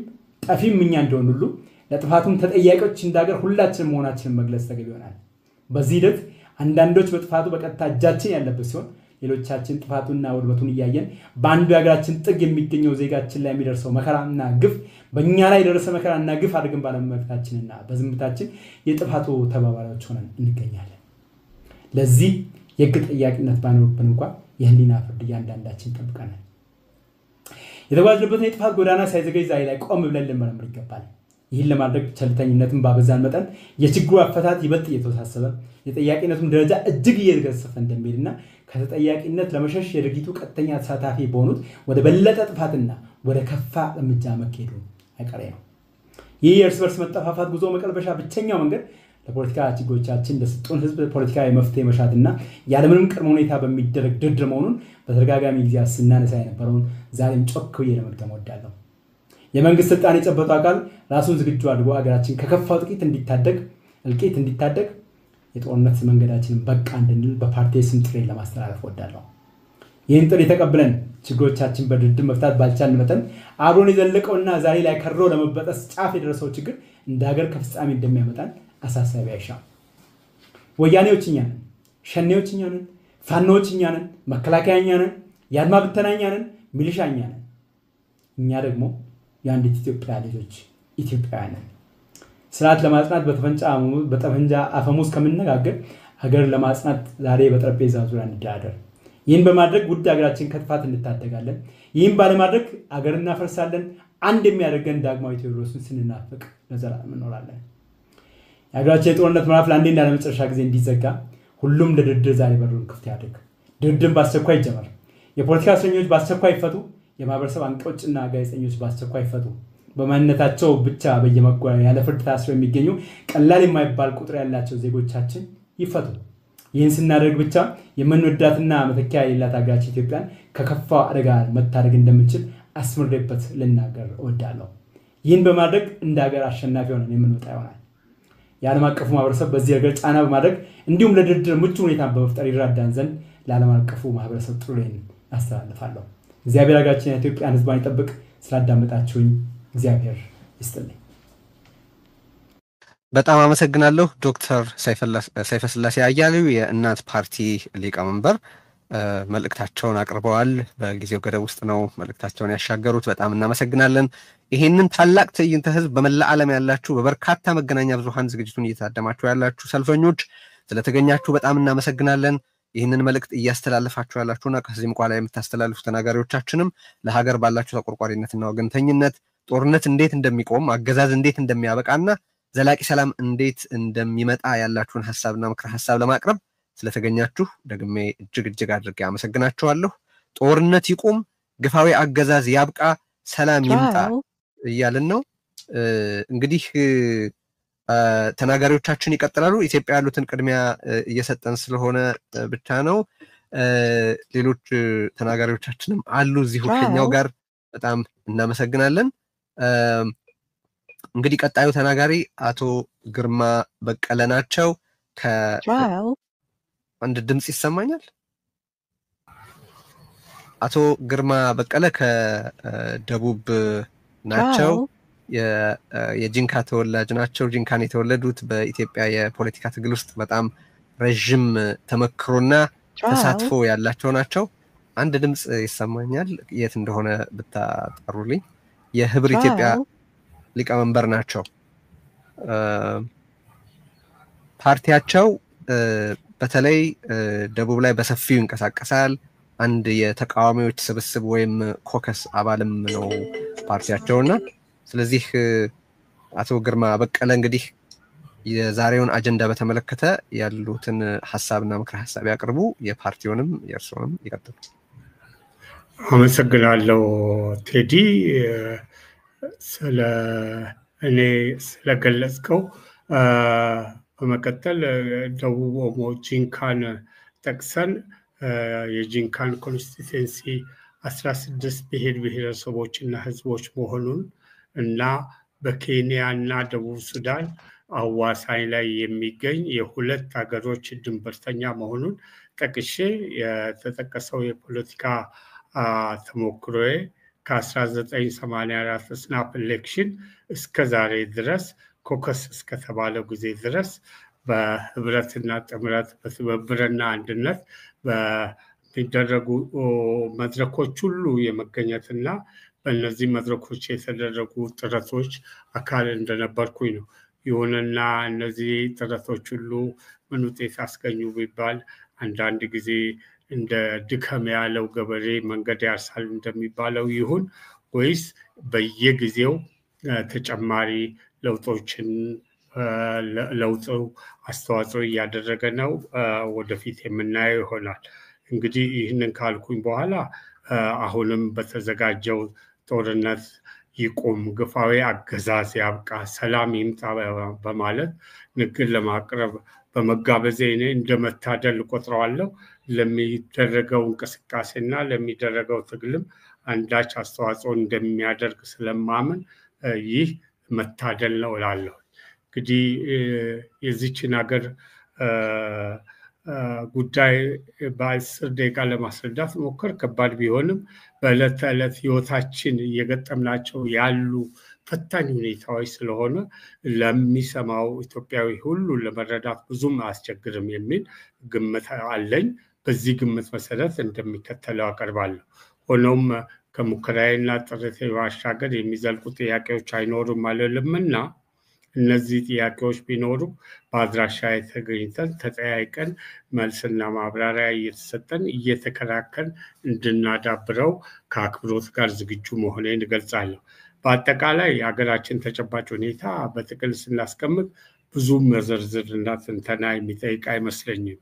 ጠፊም እኛ እንደሆን ሁሉ ለጥፋቱም ተጠያቂዎች እንዳገር ሁላችንም መሆናችንን መግለጽ ተገቢ ይሆናል። በዚህ ሂደት አንዳንዶች በጥፋቱ በቀጥታ እጃችን ያለበት ሲሆን ሌሎቻችን ጥፋቱና ውድመቱን እያየን በአንዱ የሀገራችን ጥግ የሚገኘው ዜጋችን ላይ የሚደርሰው መከራና ግፍ በእኛ ላይ የደረሰ መከራና ግፍ አድርገን ባለመመልከታችንና በዝምታችን የጥፋቱ ተባባሪዎች ሆነን እንገኛለን። ለዚህ የህግ ጠያቂነት ባይኖርብን እንኳን የህሊና ፍርድ እያንዳንዳችን ጠብቀናል። የተጓዝንበትን የጥፋት ጎዳና ሳይዘገይ ዛሬ ላይ ቆም ብለን ልንመረምር ይገባል። ይህን ለማድረግ ቸልተኝነትን ባበዛን መጠን የችግሩ አፈታት ይበልጥ እየተወሳሰበ የጠያቂነቱን ደረጃ እጅግ እየገዘፈ እንደሚሄድና ከተጠያቂነት ለመሸሽ የድርጊቱ ቀጥተኛ ተሳታፊ በሆኑት ወደ በለጠ ጥፋትና ወደ ከፋ እርምጃ መካሄዱ አይቀሬ ነው። ይህ የእርስ በርስ መጠፋፋት ጉዞ መቀልበሻ ብቸኛው መንገድ ለፖለቲካ ችግሮቻችን ለስጡን ህዝብ ፖለቲካዊ መፍትሄ መሻትና ያለምንም ቅድመ ሁኔታ በሚደረግ ድርድር መሆኑን በተደጋጋሚ ጊዜያት ስናነሳ የነበረውን ዛሬም ጮክ ብዬ ለመድገም እወዳለሁ። የመንግስት ስልጣን የጨበጠው አካል ራሱን ዝግጁ አድርጎ ሀገራችን ከከፋው እልቂት እንዲታደግ የጦርነት መንገዳችንን በቃ እንድንል በፓርቲ ስም ጥሪ ለማስተላለፍ እወዳለሁ። ይህን ጥሪ ተቀብለን ችግሮቻችን በድርድር መፍታት ባልቻልን መጠን አብሮን የዘለቀውና ዛሬ ላይ ከሮ ለመበጠስ ጫፍ የደረሰው ችግር እንደ ሀገር ከፍጻሜ እንደሚያመጣን አሳሳቢ አይሻም። ወያኔዎች እኛ ነን፣ ሸኔዎች እኛ ነን፣ ፋኖዎች እኛ ነን፣ መከላከያ እኛ ነን፣ የአድማ ብተና እኛ ነን፣ ሚሊሻ እኛ ነን። እኛ ደግሞ የአንዲት ኢትዮጵያ ልጆች ኢትዮጵያውያን ነን። ስርዓት ለማጽናት በጠመንጃ አፈሙዝ ከምንነጋገር ሀገር ለማጽናት ዛሬ በጠረጴዛ ዙሪያ እንደራደር። ይህን በማድረግ ውድ ሀገራችን ከጥፋት እንታደጋለን። ይህን ባለማድረግ ሀገር እናፈርሳለን። አንድ የሚያደርገን ዳግማዊ ቴዎድሮስን ስንናፍቅ ለዘላለም እንኖራለን። የሀገራችን የጦርነት ምዕራፍ ለአንዴና ለመጨረሻ ጊዜ እንዲዘጋ ሁሉም ለድርድር ዛሬ በሩን ክፍት ያድርግ። ድርድርን በአስቸኳይ ይጀመር። የፖለቲካ እስረኞች በአስቸኳይ ይፈቱ። የማህበረሰብ አንቂዎችና ጋዜጠኞች በአስቸኳይ ይፈቱ። በማንነታቸው ብቻ በየመጓያ ያለ ፍርድ ታስረው የሚገኙ ቀላል የማይባል ቁጥር ያላቸው ዜጎቻችን ይፈቱ። ይህን ስናደርግ ብቻ የምንወዳትና መተኪያ የሌላት ሀገራችን ኢትዮጵያን ከከፋው አደጋ መታደግ እንደምንችል አስምሬበት ልናገር እወዳለሁ። ይህን በማድረግ እንደ ሀገር አሸናፊ ሆነን የምንወጣ ይሆናል። የዓለም አቀፉ ማህበረሰብ በዚህ ሀገር ጫና በማድረግ እንዲሁም ለድርድር ምቹ ሁኔታን በመፍጠር ይራዳን ዘንድ ለዓለም አቀፉ ማህበረሰብ ጥሪዬን አስተላልፋለሁ። እግዚአብሔር ሀገራችን ኢትዮጵያን ህዝቧን ይጠብቅ። ስላዳመጣችሁኝ እግዚአብሔር ይስጥልኝ። በጣም አመሰግናለሁ ዶክተር ሰይፈ ስላሴ አያሌው የእናት ፓርቲ ሊቀመንበር መልእክታቸውን አቅርበዋል። በጊዜው ገደብ ውስጥ ነው መልእክታቸውን ያሻገሩት። በጣም እናመሰግናለን። ይሄንን ታላቅ ትዕይንተ ህዝብ በመላ ዓለም ያላችሁ በበርካታ መገናኛ ብዙሃን ዝግጅቱን እየታደማችሁ ያላችሁ ሰልፈኞች ስለተገኛችሁ በጣም እናመሰግናለን። ይህንን መልእክት እያስተላለፋችሁ ያላችሁና ከዚህም በኋላ የምታስተላልፉ ተናጋሪዎቻችንም ለሀገር ባላችሁ ተቆርቋሪነትና ወገንተኝነት ጦርነት እንዴት እንደሚቆም አገዛዝ እንዴት እንደሚያበቃና ዘላቂ ሰላም እንዴት እንደሚመጣ ያላችሁን ሐሳብና ምክረ ሐሳብ ለማቅረብ ስለተገኛችሁ ደግሜ እጅግ አድርጌ አመሰግናችኋለሁ። ጦርነት ይቁም፣ ግፋዊ አገዛዝ ያብቃ፣ ሰላም ይምጣ እያልን ነው። እንግዲህ ተናጋሪዎቻችን ይቀጥላሉ። ኢትዮጵያ ያሉትን ቅድሚያ እየሰጠን ስለሆነ ብቻ ነው። ሌሎች ተናጋሪዎቻችንም አሉ እዚሁ ከኛው ጋር። በጣም እናመሰግናለን። እንግዲህ ቀጣዩ ተናጋሪ አቶ ግርማ በቀለ ናቸው። አንድ ድምጽ ይሰማኛል? አቶ ግርማ በቀለ ከደቡብ ናቸው። የጂንካ ተወላጅ ናቸው። ጂንካን የተወለዱት በኢትዮጵያ የፖለቲካ ትግል ውስጥ በጣም ረጅም ተመክሮና ተሳትፎ ያላቸው ናቸው። አንድ ድምጽ ይሰማኛል፣ የት እንደሆነ ብታጠሩልኝ። የህብር ኢትዮጵያ ሊቀመንበር ናቸው። ፓርቲያቸው በተለይ ደቡብ ላይ በሰፊው ይንቀሳቀሳል። አንድ የተቃዋሚዎች ስብስብ ወይም ኮከስ አባልም ነው ፓርቲያቸውና ስለዚህ አቶ ግርማ በቀለ እንግዲህ የዛሬውን አጀንዳ በተመለከተ ያሉትን ሐሳብና ምክረ ሐሳብ ያቅርቡ። የፓርቲውንም የእርሶንም ይቀጥሉ። አመሰግናለሁ ቴዲ ስለ እኔ ስለገለጽከው። በመቀጠል ደቡብ ኦሞ ጂንካን ጠቅሰን የጂንካን ኮንስቲትዩንሲ 16 ብሔረሰቦች እና ህዝቦች መሆኑን እና በኬንያ እና ደቡብ ሱዳን አዋሳኝ ላይ የሚገኝ የሁለት ሀገሮች ድንበርተኛ መሆኑን ጠቅሼ የተጠቀሰው የፖለቲካ ተሞክሮዬ ከ1984 ስናፕ ኤሌክሽን እስከ ዛሬ ድረስ ኮከስ እስከተባለው ጊዜ ድረስ በህብረትና ጥምረት በትብብርና አንድነት በሚደረጉ መድረኮች ሁሉ የመገኘትና በእነዚህ መድረኮች የተደረጉ ጥረቶች አካል እንደነበርኩኝ ነው። ይሁንና እነዚህ ጥረቶች ሁሉ ምን ውጤት አስገኙ ቢባል አንዳንድ ጊዜ እንደ ድከም ያለው ገበሬ መንገድ ያርሳል እንደሚባለው ይሁን ወይስ በየጊዜው ተጨማሪ ለውጦችን ለውጡ አስተዋጽኦ እያደረገ ነው፣ ወደፊት የምናየው ይሆናል። እንግዲህ ይህንን ካልኩኝ በኋላ አሁንም በተዘጋጀው ጦርነት ይቁም፣ ግፋዊ አገዛዝ ያብቃ፣ ሰላም ይምጣ በማለት ንግግር ለማቅረብ በመጋበዜ እኔ እንደመታደል ቆጥረዋለሁ። ለሚደረገው እንቅስቃሴና ለሚደረገው ትግልም አንዳች አስተዋጽኦ እንደሚያደርግ ስለማምን ይህ መታደል ነው እላለሁ። እንግዲህ የዚችን ሀገር ጉዳይ በ10 ደቂቃ ለማስረዳት ሞከር ከባድ ቢሆንም በዕለት ተዕለት ህይወታችን እየገጠምናቸው ያሉ ፈታኝ ሁኔታዎች ስለሆነ ለሚሰማው ኢትዮጵያዊ ሁሉ ለመረዳት ብዙም አያስቸግርም የሚል ግምት አለኝ። በዚህ ግምት መሰረት እንደሚከተለው አቀርባለሁ። ሆኖም ከሙከራዬና ጥረቴ ባሻገር የሚዘልቁ ጥያቄዎች አይኖሩም አልልምና እነዚህ ጥያቄዎች ቢኖሩ በአድራሻ ተገኝተን ተጠያይቀን መልስና ማብራሪያ እየተሰጠን እየተከራከርን እንድናዳብረው ከአክብሮት ጋር ዝግጁ መሆኔን እገልጻለሁ። በአጠቃላይ የሀገራችን ተጨባጭ ሁኔታ በጥቅል ስናስቀምጥ ብዙም መዘርዝርና ትንተና የሚጠይቅ አይመስለኝም።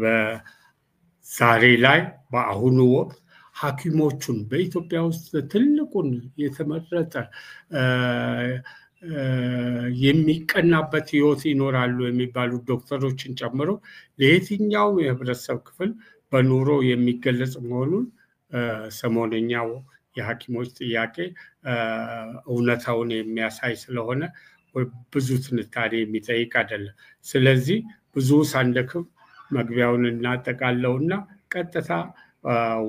በዛሬ ላይ በአሁኑ ወቅት ሐኪሞቹን በኢትዮጵያ ውስጥ ትልቁን የተመረጠ የሚቀናበት ህይወት ይኖራሉ የሚባሉ ዶክተሮችን ጨምሮ ለየትኛው የህብረተሰብ ክፍል በኑሮ የሚገለጽ መሆኑን ሰሞነኛው የሐኪሞች ጥያቄ እውነታውን የሚያሳይ ስለሆነ ብዙ ትንታኔ የሚጠይቅ አይደለም። ስለዚህ ብዙ ሳንደክም መግቢያውን እናጠቃለውና ቀጥታ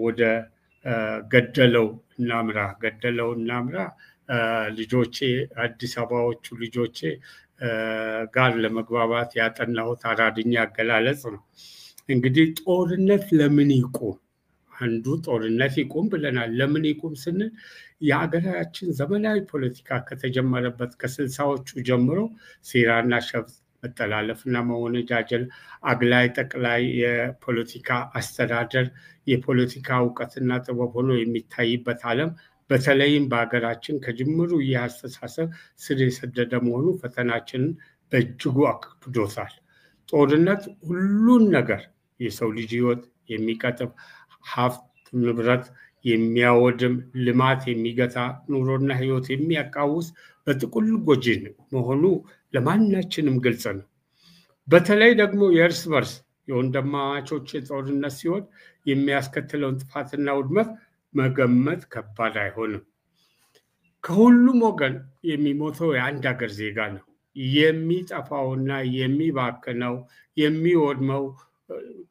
ወደ ገደለው እናምራ። ልጆቼ አዲስ አበባዎቹ ልጆቼ ጋር ለመግባባት ያጠናሁት አራድኛ አገላለጽ ነው። እንግዲህ ጦርነት ለምን ይቁም? አንዱ ጦርነት ይቁም ብለናል። ለምን ይቁም ስንል የሀገራችን ዘመናዊ ፖለቲካ ከተጀመረበት ከ60ዎቹ ጀምሮ ሴራና ሸፍጥ፣ መጠላለፍና መወነጃጀል፣ አግላይ ጠቅላይ የፖለቲካ አስተዳደር፣ የፖለቲካ እውቀትና ጥበብ ሆኖ የሚታይበት ዓለም በተለይም በሀገራችን ከጅምሩ ይህ አስተሳሰብ ስር የሰደደ መሆኑ ፈተናችንን በእጅጉ አክብዶታል። ጦርነት ሁሉን ነገር የሰው ልጅ ህይወት የሚቀጥፍ፣ ሀብት ንብረት የሚያወድም፣ ልማት የሚገታ፣ ኑሮና ህይወት የሚያቃውስ በጥቅሉ ጎጂ መሆኑ ለማናችንም ግልጽ ነው። በተለይ ደግሞ የእርስ በርስ የወንድማማቾች ጦርነት ሲሆን የሚያስከትለውን ጥፋትና ውድመት መገመት ከባድ አይሆንም። ከሁሉም ወገን የሚሞተው የአንድ ሀገር ዜጋ ነው። የሚጠፋውና የሚባክነው የሚወድመው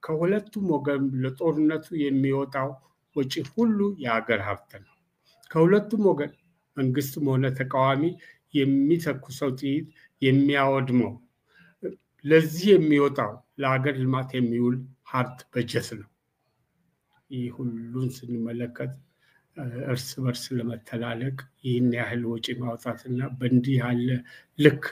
ከሁለቱም ወገን ለጦርነቱ የሚወጣው ወጪ ሁሉ የሀገር ሀብት ነው። ከሁለቱም ወገን መንግስትም ሆነ ተቃዋሚ የሚተኩሰው ጥይት የሚያወድመው፣ ለዚህ የሚወጣው ለሀገር ልማት የሚውል ሀብት በጀት ነው። ይህ ሁሉን ስንመለከት እርስ በርስ ለመተላለቅ ይህን ያህል ወጪ ማውጣትና በእንዲህ ያለ ልክ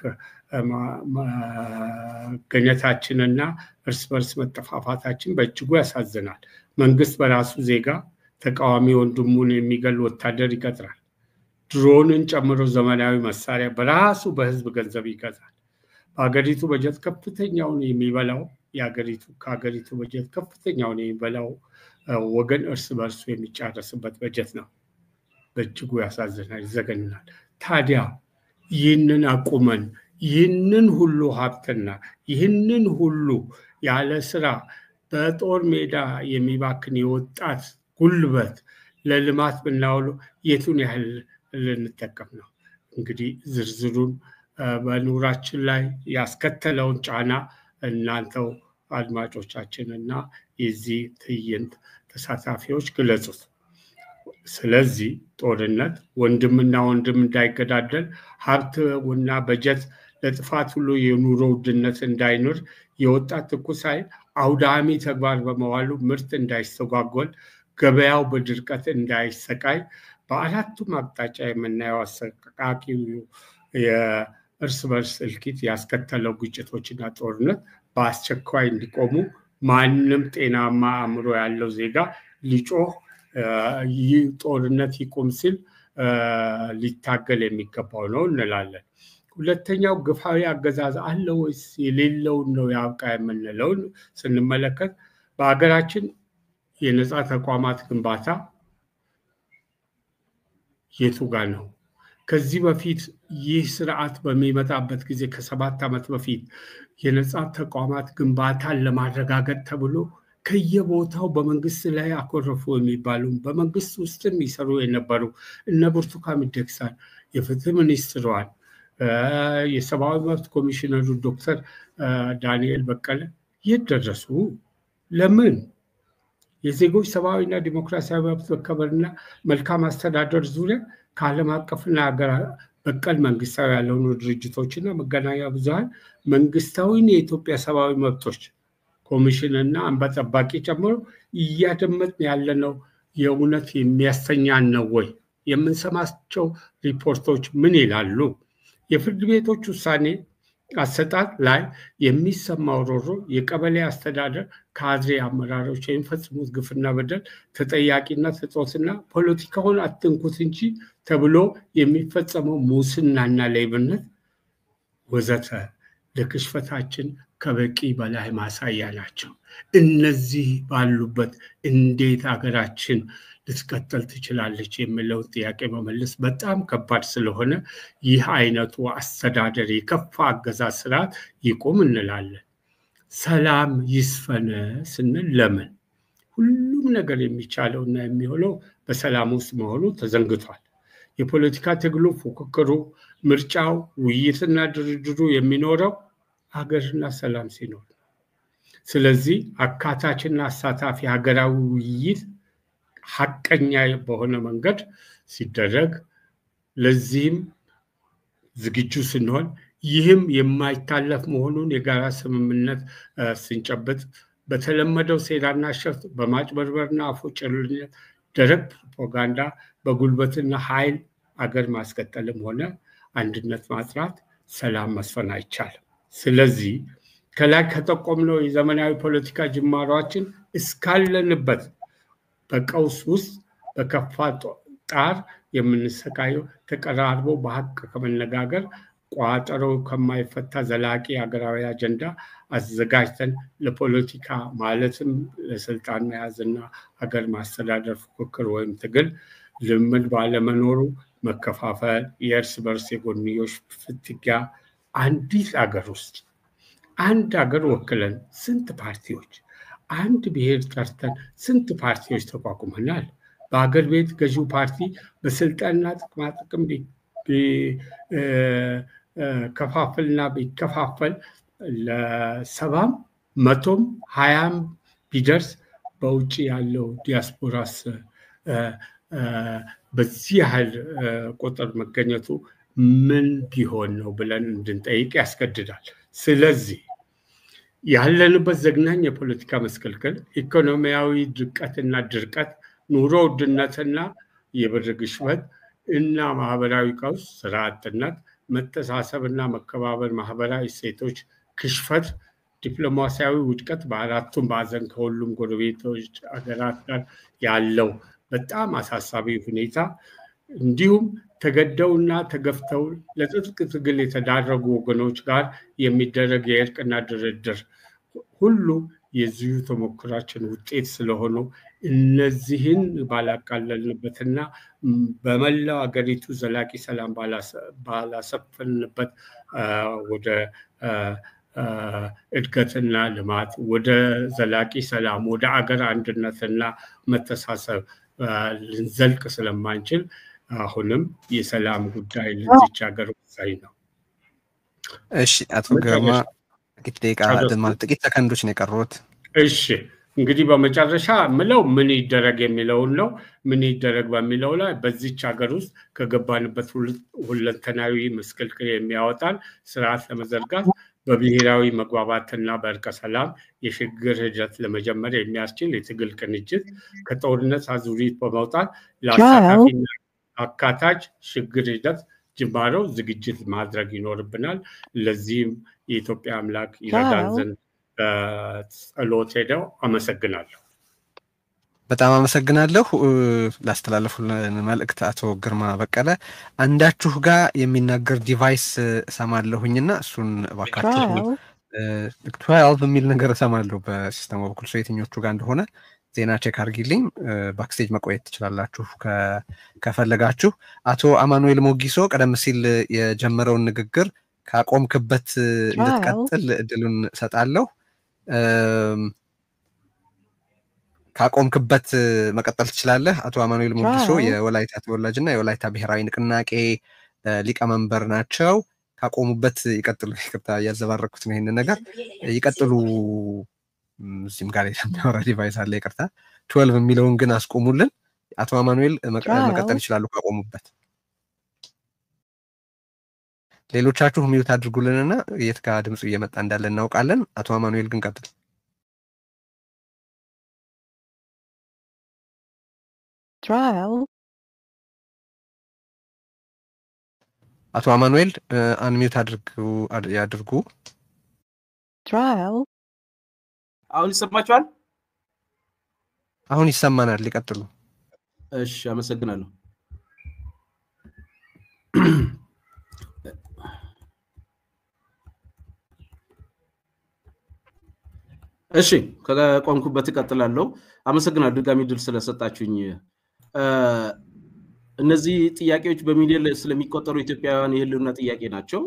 መገኘታችንና እርስ በርስ መጠፋፋታችን በእጅጉ ያሳዝናል። መንግስት በራሱ ዜጋ ተቃዋሚ ወንድሙን የሚገል ወታደር ይቀጥራል። ድሮንን ጨምሮ ዘመናዊ መሳሪያ በራሱ በህዝብ ገንዘብ ይገዛል። በሀገሪቱ በጀት ከፍተኛውን የሚበላው ከሀገሪቱ በጀት ከፍተኛውን የሚበላው ወገን እርስ በርሱ የሚጫረስበት በጀት ነው። በእጅጉ ያሳዝናል፣ ይዘገንናል። ታዲያ ይህንን አቁመን ይህንን ሁሉ ሀብትና ይህንን ሁሉ ያለ ስራ በጦር ሜዳ የሚባክን የወጣት ጉልበት ለልማት ብናውሉ የቱን ያህል ልንጠቀም ነው? እንግዲህ ዝርዝሩን በኑራችን ላይ ያስከተለውን ጫና እናንተው አድማጮቻችንና የዚህ ትዕይንት ተሳታፊዎች ግለጹት። ስለዚህ ጦርነት ወንድምና ወንድም እንዳይገዳደል፣ ሀብትና በጀት ለጥፋት ሁሉ፣ የኑሮ ውድነት እንዳይኖር፣ የወጣት ትኩስ ኃይል አውዳሚ ተግባር በመዋሉ ምርት እንዳይስተጓጎል፣ ገበያው በድርቀት እንዳይሰቃይ፣ በአራቱም አቅጣጫ የምናየው አሰቃቂ የእርስ በርስ እልቂት ያስከተለው ግጭቶችና ጦርነት በአስቸኳይ እንዲቆሙ ማንም ጤናማ አእምሮ ያለው ዜጋ ሊጮህ ይህ ጦርነት ይቁም ሲል ሊታገል የሚገባው ነው እንላለን። ሁለተኛው ግፋዊ አገዛዝ አለ ወይስ የሌለውን ነው ያብቃ የምንለውን ስንመለከት በሀገራችን የነፃ ተቋማት ግንባታ የቱ ጋር ነው? ከዚህ በፊት ይህ ስርዓት በሚመጣበት ጊዜ ከ7 ዓመት በፊት የነፃ ተቋማት ግንባታን ለማረጋገጥ ተብሎ ከየቦታው በመንግስት ላይ አኮረፉ የሚባሉ በመንግስት ውስጥም ይሰሩ የነበሩ እነ ብርቱካን ሚደቅሳን፣ የፍትህ ሚኒስትሯን፣ የሰብአዊ መብት ኮሚሽነሩ ዶክተር ዳንኤል በቀለ የት ደረሱ? ለምን? የዜጎች ሰብአዊና ዲሞክራሲያዊ መብት መከበርና መልካም አስተዳደር ዙሪያ ከዓለም አቀፍና ሀገር በቀል መንግስታዊ ያልሆኑ ድርጅቶችና መገናኛ ብዙሃን መንግስታዊን የኢትዮጵያ ሰብአዊ መብቶች ኮሚሽንና እንባ ጠባቂ ጨምሮ እያደመጥን ያለነው የእውነት የሚያሰኛን ነው ወይ? የምንሰማቸው ሪፖርቶች ምን ይላሉ? የፍርድ ቤቶች ውሳኔ አሰጣጥ ላይ የሚሰማው ሮሮ የቀበሌ አስተዳደር ካድሬ አመራሮች የሚፈጽሙት ግፍና በደል ተጠያቂነት እጦትና ፖለቲካውን አትንኩት እንጂ ተብሎ የሚፈጸመው ሙስናና ሌብነት ወዘተ ለክሽፈታችን ከበቂ በላይ ማሳያ ናቸው። እነዚህ ባሉበት እንዴት ሀገራችን ልትቀጥል ትችላለች የሚለውን ጥያቄ መመለስ በጣም ከባድ ስለሆነ ይህ አይነቱ አስተዳደር የከፋ አገዛዝ ስርዓት ይቁም እንላለን። ሰላም ይስፈን ስንል ለምን? ሁሉም ነገር የሚቻለውና የሚሆነው በሰላም ውስጥ መሆኑ ተዘንግቷል። የፖለቲካ ትግሉ፣ ፉክክሩ፣ ምርጫው፣ ውይይትና ድርድሩ የሚኖረው ሀገርና ሰላም ሲኖር። ስለዚህ አካታችና አሳታፊ ሀገራዊ ውይይት ሐቀኛ በሆነ መንገድ ሲደረግ ለዚህም ዝግጁ ስንሆን ይህም የማይታለፍ መሆኑን የጋራ ስምምነት ስንጨብጥ በተለመደው ሴራና ሸፍጥ በማጭበርበርና አፎጨልነት ደረቅ ፕሮፓጋንዳ በጉልበትና ኃይል አገር ማስቀጠልም ሆነ አንድነት ማጥራት ሰላም መስፈን አይቻልም። ስለዚህ ከላይ ከጠቆምነው የዘመናዊ ፖለቲካ ጅማሯችን እስካለንበት በቀውስ ውስጥ በከፋ ጣር የምንሰቃየው ተቀራርቦ በሀቅ ከመነጋገር ቋጠሮ ከማይፈታ ዘላቂ ሀገራዊ አጀንዳ አዘጋጅተን ለፖለቲካ ማለትም ለስልጣን መያዝና ሀገር ማስተዳደር ፉክክር ወይም ትግል ልምድ ባለመኖሩ መከፋፈል፣ የእርስ በርስ የጎንዮሽ ፍትጊያ አንዲት ሀገር ውስጥ አንድ ሀገር ወክለን ስንት ፓርቲዎች፣ አንድ ብሔር ጠርተን ስንት ፓርቲዎች ተቋቁመናል። በሀገር ቤት ገዢው ፓርቲ በስልጣንና ጥቅማጥቅም ከፋፈልና ቢከፋፈል ለሰባም መቶም ሀያም ቢደርስ በውጭ ያለው ዲያስፖራስ በዚህ ያህል ቁጥር መገኘቱ ምን ቢሆን ነው ብለን እንድንጠይቅ ያስገድዳል። ስለዚህ ያለንበት ዘግናኝ የፖለቲካ መስቀልቅል፣ ኢኮኖሚያዊ ድቀትና ድርቀት፣ ኑሮ ውድነትና የብር ግሽበት እና ማህበራዊ ቀውስ፣ ስራ አጥነት፣ መተሳሰብና መከባበር፣ ማህበራዊ እሴቶች ክሽፈት፣ ዲፕሎማሲያዊ ውድቀት፣ በአራቱም ማዕዘን ከሁሉም ጎረቤቶች ሀገራት ጋር ያለው በጣም አሳሳቢ ሁኔታ እንዲሁም ተገደውና ተገፍተው ለትጥቅ ትግል የተዳረጉ ወገኖች ጋር የሚደረግ የእርቅና ድርድር ሁሉ የዚሁ ተሞክራችን ውጤት ስለሆኑ እነዚህን ባላቃለልንበትና በመላው ሀገሪቱ ዘላቂ ሰላም ባላሰፈንበት ወደ እድገትና ልማት፣ ወደ ዘላቂ ሰላም፣ ወደ አገር አንድነትና መተሳሰብ ልንዘልቅ ስለማንችል አሁንም የሰላም ጉዳይ ለዚች ሀገር ወሳኝ ነው። እሺ አቶ ግርማ ጥቂት ሰከንዶች ነው የቀሩት። እሺ እንግዲህ በመጨረሻ ምለው ምን ይደረግ የሚለውን ነው። ምን ይደረግ በሚለው ላይ በዚች ሀገር ውስጥ ከገባንበት ሁለንተናዊ ምስቅልቅል የሚያወጣን ስርዓት ለመዘርጋት በብሔራዊ መግባባትና በእርቀ ሰላም የሽግግር ሂደት ለመጀመር የሚያስችል የትግል ቅንጅት ከጦርነት አዙሪት በመውጣት ለአሳታፊና አካታች ሽግግር ሂደት ጅማሮ ዝግጅት ማድረግ ይኖርብናል። ለዚህም የኢትዮጵያ አምላክ ይረዳን ዘንድ ጸሎት ሄደው አመሰግናለሁ። በጣም አመሰግናለሁ። ላስተላለፉልን መልእክት አቶ ግርማ በቀለ። አንዳችሁ ጋር የሚናገር ዲቫይስ ሰማለሁኝና እሱን እባካችሁ 12 የሚል ነገር ሰማለሁ በሲስተሙ በኩል ሰው የትኞቹ ጋር እንደሆነ ዜና ቼክ አድርጊልኝ። ባክስቴጅ መቆየት ትችላላችሁ ከፈለጋችሁ። አቶ አማኑኤል ሞጊሶ ቀደም ሲል የጀመረውን ንግግር ካቆምክበት እንድትቀጥል እድሉን ሰጣለሁ። ካቆምክበት መቀጠል ትችላለህ። አቶ አማኑኤል ሞጊሶ የወላይታ ተወላጅና የወላይታ ብሔራዊ ንቅናቄ ሊቀመንበር ናቸው። ካቆሙበት ይቀጥሉ። ይቅርታ ያዘባረኩት ነው ይሄንን ነገር ይቀጥሉ። እዚህም ጋር የሚያወራ ዲቫይስ አለ። ይቅርታ 12 የሚለውን ግን አስቆሙልን። አቶ አማኑኤል መቀጠል ይችላሉ ካቆሙበት። ሌሎቻችሁ ሚዩት አድርጉልንና የት ጋር ድምፁ እየመጣ እንዳለ እናውቃለን። አቶ አማኑኤል ግን ቀጥል። trial አቶ አማኑኤል አንሚዩት ያድርጉ trial አሁን ይሰማችኋል? አሁን ይሰማናል ሊቀጥሉ እሺ አመሰግናለሁ እሺ ከቆንኩበት እቀጥላለሁ አመሰግናለሁ ድጋሚ ድል ስለሰጣችሁኝ እነዚህ ጥያቄዎች በሚሊዮን ስለሚቆጠሩ ኢትዮጵያውያን የህልውና ጥያቄ ናቸው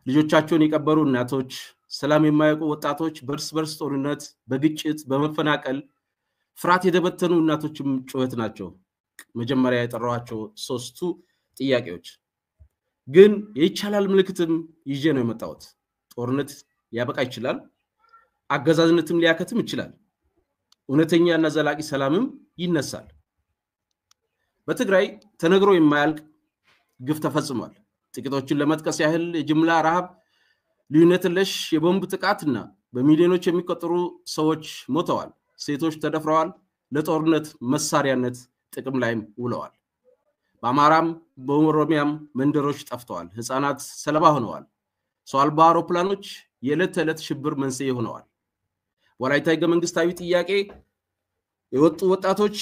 ልጆቻቸውን የቀበሩ እናቶች ሰላም የማያውቁ ወጣቶች በርስ ጦርነት በግጭት በመፈናቀል ፍርሃት የደበተኑ እናቶችም ጩኸት ናቸው መጀመሪያ የጠራዋቸው ሶስቱ ጥያቄዎች ግን የይቻላል ምልክትም ይዤ ነው የመጣሁት ጦርነት ሊያበቃ ይችላል አገዛዝነትም ሊያከትም ይችላል እውነተኛና ዘላቂ ሰላምም ይነሳል በትግራይ ተነግሮ የማያልቅ ግፍ ተፈጽሟል ጥቂቶችን ለመጥቀስ ያህል የጅምላ ረሃብ ልዩነትለሽ የቦምብ ጥቃትና በሚሊዮኖች የሚቆጠሩ ሰዎች ሞተዋል ሴቶች ተደፍረዋል ለጦርነት መሳሪያነት ጥቅም ላይም ውለዋል በአማራም በኦሮሚያም መንደሮች ጠፍተዋል ህፃናት ሰለባ ሆነዋል ሰው አልባ አውሮፕላኖች የዕለት ተዕለት ሽብር መንስኤ ሆነዋል ወላይታ ህገ መንግስታዊ ጥያቄ የወጡ ወጣቶች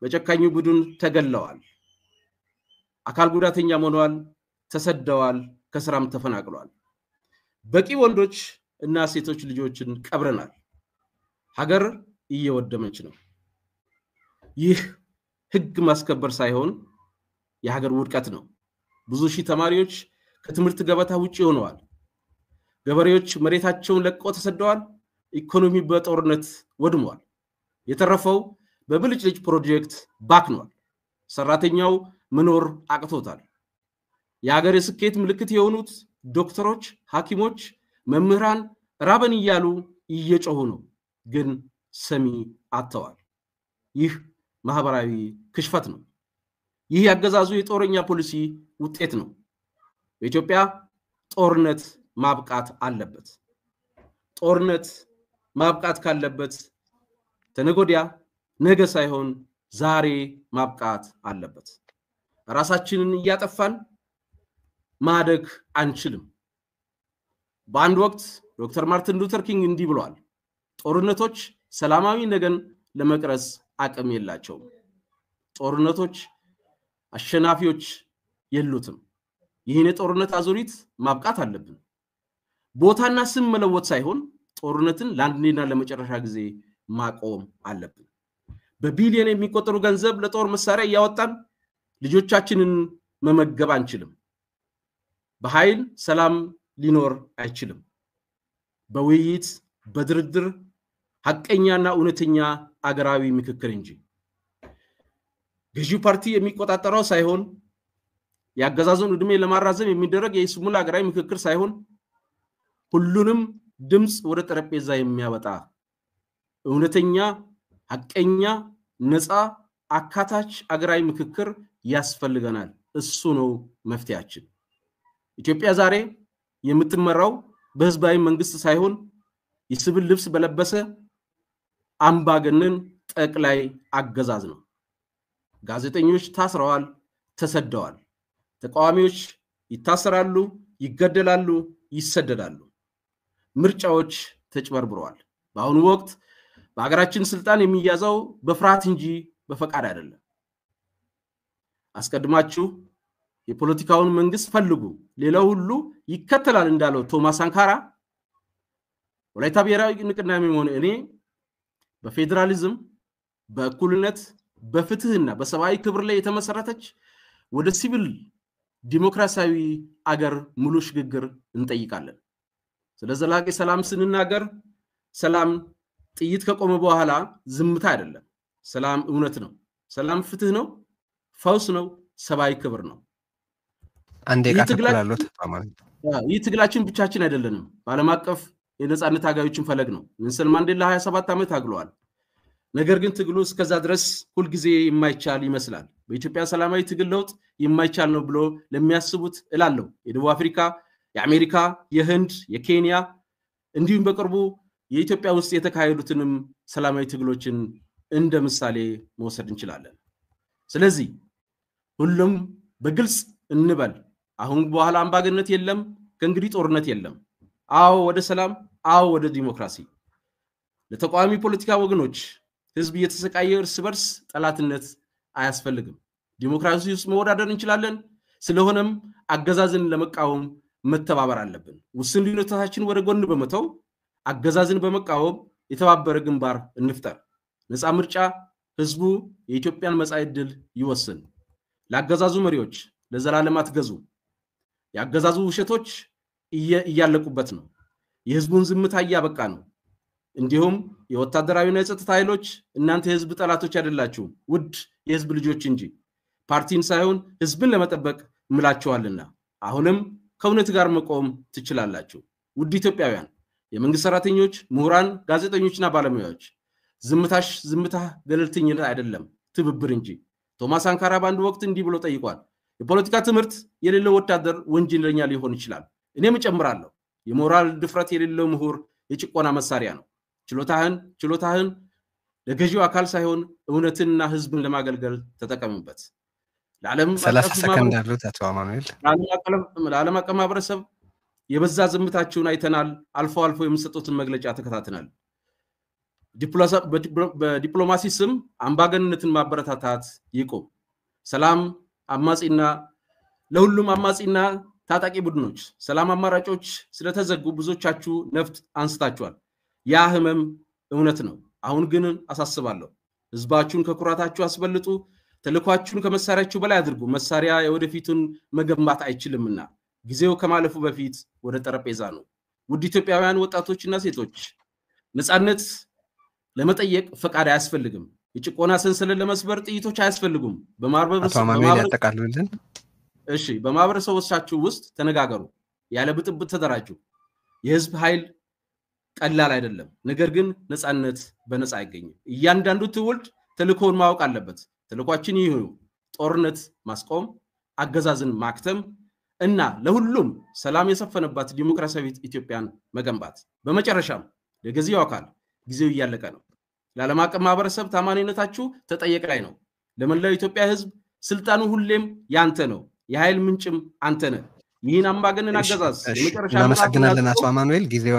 በጨካኙ ቡድን ተገለዋል አካል ጉዳተኛ ሆነዋል ተሰደዋል ከስራም ተፈናቅለዋል በቂ ወንዶች እና ሴቶች ልጆችን ቀብረናል ሀገር እየወደመች ነው ይህ ህግ ማስከበር ሳይሆን የሀገር ውድቀት ነው ብዙ ሺህ ተማሪዎች ከትምህርት ገበታ ውጪ ሆነዋል ገበሬዎች መሬታቸውን ለቀው ተሰደዋል ኢኮኖሚ በጦርነት ወድሟል የተረፈው በብልጭልጭ ፕሮጀክት ባክኗል ሰራተኛው መኖር አቅቶታል የሀገር የስኬት ምልክት የሆኑት ዶክተሮች ሐኪሞች መምህራን ራበን እያሉ እየጮሁ ነው ግን ሰሚ አጥተዋል ይህ ማህበራዊ ክሽፈት ነው ይህ ያገዛዙ የጦረኛ ፖሊሲ ውጤት ነው በኢትዮጵያ ጦርነት ማብቃት አለበት ጦርነት ማብቃት ካለበት ተነጎዲያ ነገ ሳይሆን ዛሬ ማብቃት አለበት ራሳችንን ያጠፋን ማደግ አንችልም በአንድ ወቅት ዶክተር ማርቲን ሉተር ኪንግ እንዲህ ብለዋል ጦርነቶች ሰላማዊ ነገን ለመቅረጽ አቅም የላቸውም ጦርነቶች አሸናፊዎች የሉትም ይህን የጦርነት አዙሪት ማብቃት አለብን ቦታና ስም መለወጥ ሳይሆን ጦርነትን ለአንዴና ለመጨረሻ ጊዜ ማቆም አለብን በቢሊዮን የሚቆጠሩ ገንዘብ ለጦር መሳሪያ ያወጣን ልጆቻችንን መመገብ አንችልም በኃይል ሰላም ሊኖር አይችልም በውይይት በድርድር ሐቀኛና እውነተኛ አገራዊ ምክክር እንጂ ገዢው ፓርቲ የሚቆጣጠረው ሳይሆን ያገዛዙን እድሜ ለማራዘም የሚደረግ የይስሙላ አገራዊ ምክክር ሳይሆን ሁሉንም ድምጽ ወደ ጠረጴዛ የሚያወጣ እውነተኛ ሐቀኛ ነፃ አካታች አገራዊ ምክክር ያስፈልገናል እሱ ነው መፍትያችን ኢትዮጵያ ዛሬ የምትመራው በህዝባዊ መንግስት ሳይሆን የሲቪል ልብስ በለበሰ አምባገነን ጠቅላይ አገዛዝ ነው ጋዜጠኞች ታስረዋል ተሰደዋል ተቃዋሚዎች ይታሰራሉ ይገደላሉ ይሰደዳሉ ምርጫዎች ተጭበርብረዋል በአሁኑ ወቅት በአገራችን ስልጣን የሚያዘው በፍርሃት እንጂ በፈቃድ አይደለም አስቀድማችሁ የፖለቲካውን መንግስት ፈልጉ ሌላው ሁሉ ይከተላል እንዳለው ቶማስ ሳንካራ ወላይታ ብሔራዊ ንቅናቄ ሆነ እኔ በፌደራሊዝም በእኩልነት በፍትህና በሰብአዊ ክብር ላይ የተመሰረተች ወደ ሲቪል ዲሞክራሲያዊ አገር ሙሉ ሽግግር እንጠይቃለን ስለ ዘላቂ ሰላም ስንናገር ሰላም ጥይት ከቆመ በኋላ ዝምታ አይደለም ሰላም እውነት ነው ሰላም ፍትህ ነው ፈውስ ነው ሰብአዊ ክብር ነው አንዴ ካተላሉት ተማሪ ይትግላችን ብቻችን አይደለንም ባለም አቀፍ የነጻነት ታጋዮችን ፈለግ ነው ኔልሰን ማንዴላ 27 ዓመት አግለዋል ነገር ግን ትግሉ እስከዛ ድረስ ሁሉ ጊዜ የማይቻል ይመስላል በኢትዮጵያ ሰላማዊ ትግል ለውጥ የማይቻል ነው ብሎ ለሚያስቡት እላለሁ የደቡብ አፍሪካ የአሜሪካ የህንድ የኬንያ እንዲሁም በቅርቡ የኢትዮጵያ ውስጥ የተካሄዱትንም ሰላማዊ ትግሎችን እንደ ምሳሌ መውሰድ እንችላለን ስለዚህ ሁሉም በግልጽ እንበል አሁን በኋላ አምባገነንነት የለም ከእንግዲህ ጦርነት የለም አዎ ወደ ሰላም አዎ ወደ ዲሞክራሲ ለተቋሚ ፖለቲካ ወገኖች ህዝብ እየተሰቃየ እርስ በርስ ጠላትነት አያስፈልግም ዲሞክራሲ ውስጥ መወዳደር እንችላለን ስለሆነም አገዛዝን ለመቃወም መተባበር አለብን ውስን ልዩነቶቻችን ወደ ጎን በመተው አገዛዝን በመቃወም የተባበረ ግንባር እንፍጠር ነፃ ምርጫ ህዝቡ የኢትዮጵያን መጻኢ ዕድል ይወስን ለአገዛዙ መሪዎች ለዘላለም አትገዙ ያገዛዙ ውሸቶች እያለቁበት ነው የህዝቡን ዝምታ ያበቃ ነው እንዲሁም የወታደራዊና የጸጥታ ኃይሎች እናንተ የህዝብ ጠላቶች አይደላችሁ ውድ የህዝብ ልጆች እንጂ ፓርቲን ሳይሆን ህዝብን ለመጠበቅ ምላችኋልና አሁንም ከእውነት ጋር መቆም ትችላላችሁ ውድ ኢትዮጵያውያን የመንግስት ሰራተኞች ምሁራን ጋዜጠኞችና ባለሙያዎች ዝምታ ገለልተኝነት አይደለም ትብብር እንጂ ቶማስ ሳንካራ በአንድ ወቅት እንዲህ ብሎ ጠይቋል የፖለቲካ ትምህርት የሌለው ወታደር ወንጀለኛ ሊሆን ይችላል እኔም እጨምራለሁ የሞራል ድፍረት የሌለው ምሁር የጭቆና መሳሪያ ነው ችሎታህን ለገዢው አካል ሳይሆን እውነትንና ህዝብን ለማገልገል ተጠቀምበት ለዓለም 30 ሰከንድ አሉት አቶ አማኑኤል ለዓለም አቀፍ ማህበረሰብ የበዛ ዝምታችሁን አይተናል አልፎ የምሰጡትን መግለጫ ተከታትናል በዲፕሎማሲ ስም አምባገነንነትን ማበረታታት ይቆም ሰላም አማጺና ለሁሉም አማጺና ታጣቂ ቡድኖች ሰላም አማራጮች ስለተዘጉ ብዙዎቻችሁ ነፍጥ አንስታችኋል ያ ህመም እውነት ነው አሁን ግን አሳስባለሁ ህዝባችሁን ከኩራታችሁ አስበልጡ ተልኳችሁን ከመሳሪያችሁ በላይ አድርጉ መሳሪያ የወደፊቱን መገንባት አይችልምና ጊዜው ከማለፉ በፊት ወደ ጠረጴዛ ነው ውድ ኢትዮጵያውያን ወጣቶችና ሴቶች ነፃነት ለመጠየቅ ፈቃድ አያስፈልግም የጭቆና ሰንሰለት ለመስበር ጥይቶች አያስፈልጉም በማህበረሰቦቻችሁ ውስጥ ተነጋገሩ ያለ ብጥብጥ ተደራጁ የህዝብ ኃይል ቀላል አይደለም ነገር ግን ነፃነት በነፃ አይገኝም እያንዳንዱ ትውልድ ተልኮውን ማወቅ አለበት ተልኳችን ይሁ ጦርነት ማስቆም አገዛዝን ማክተም እና ለሁሉም ሰላም የሰፈነባት ዲሞክራሲያዊት ኢትዮጵያን መገንባት በመጨረሻም ለጊዜው አካል ጊዜው እያለቀ ነው ለዓለም አቀፍ ማህበረሰብ ታማኝነታችሁ ተጠየቅ ላይ ነው ለመላው ኢትዮጵያ ህዝብ ስልጣኑ ሁሌም ያንተ ነው የኃይል ምንጭም አንተ ነህ ይህን አምባገነን አገዛዝ ለመጨረሻ እናመሰግናለን አቶ አማኑኤል ጊዜው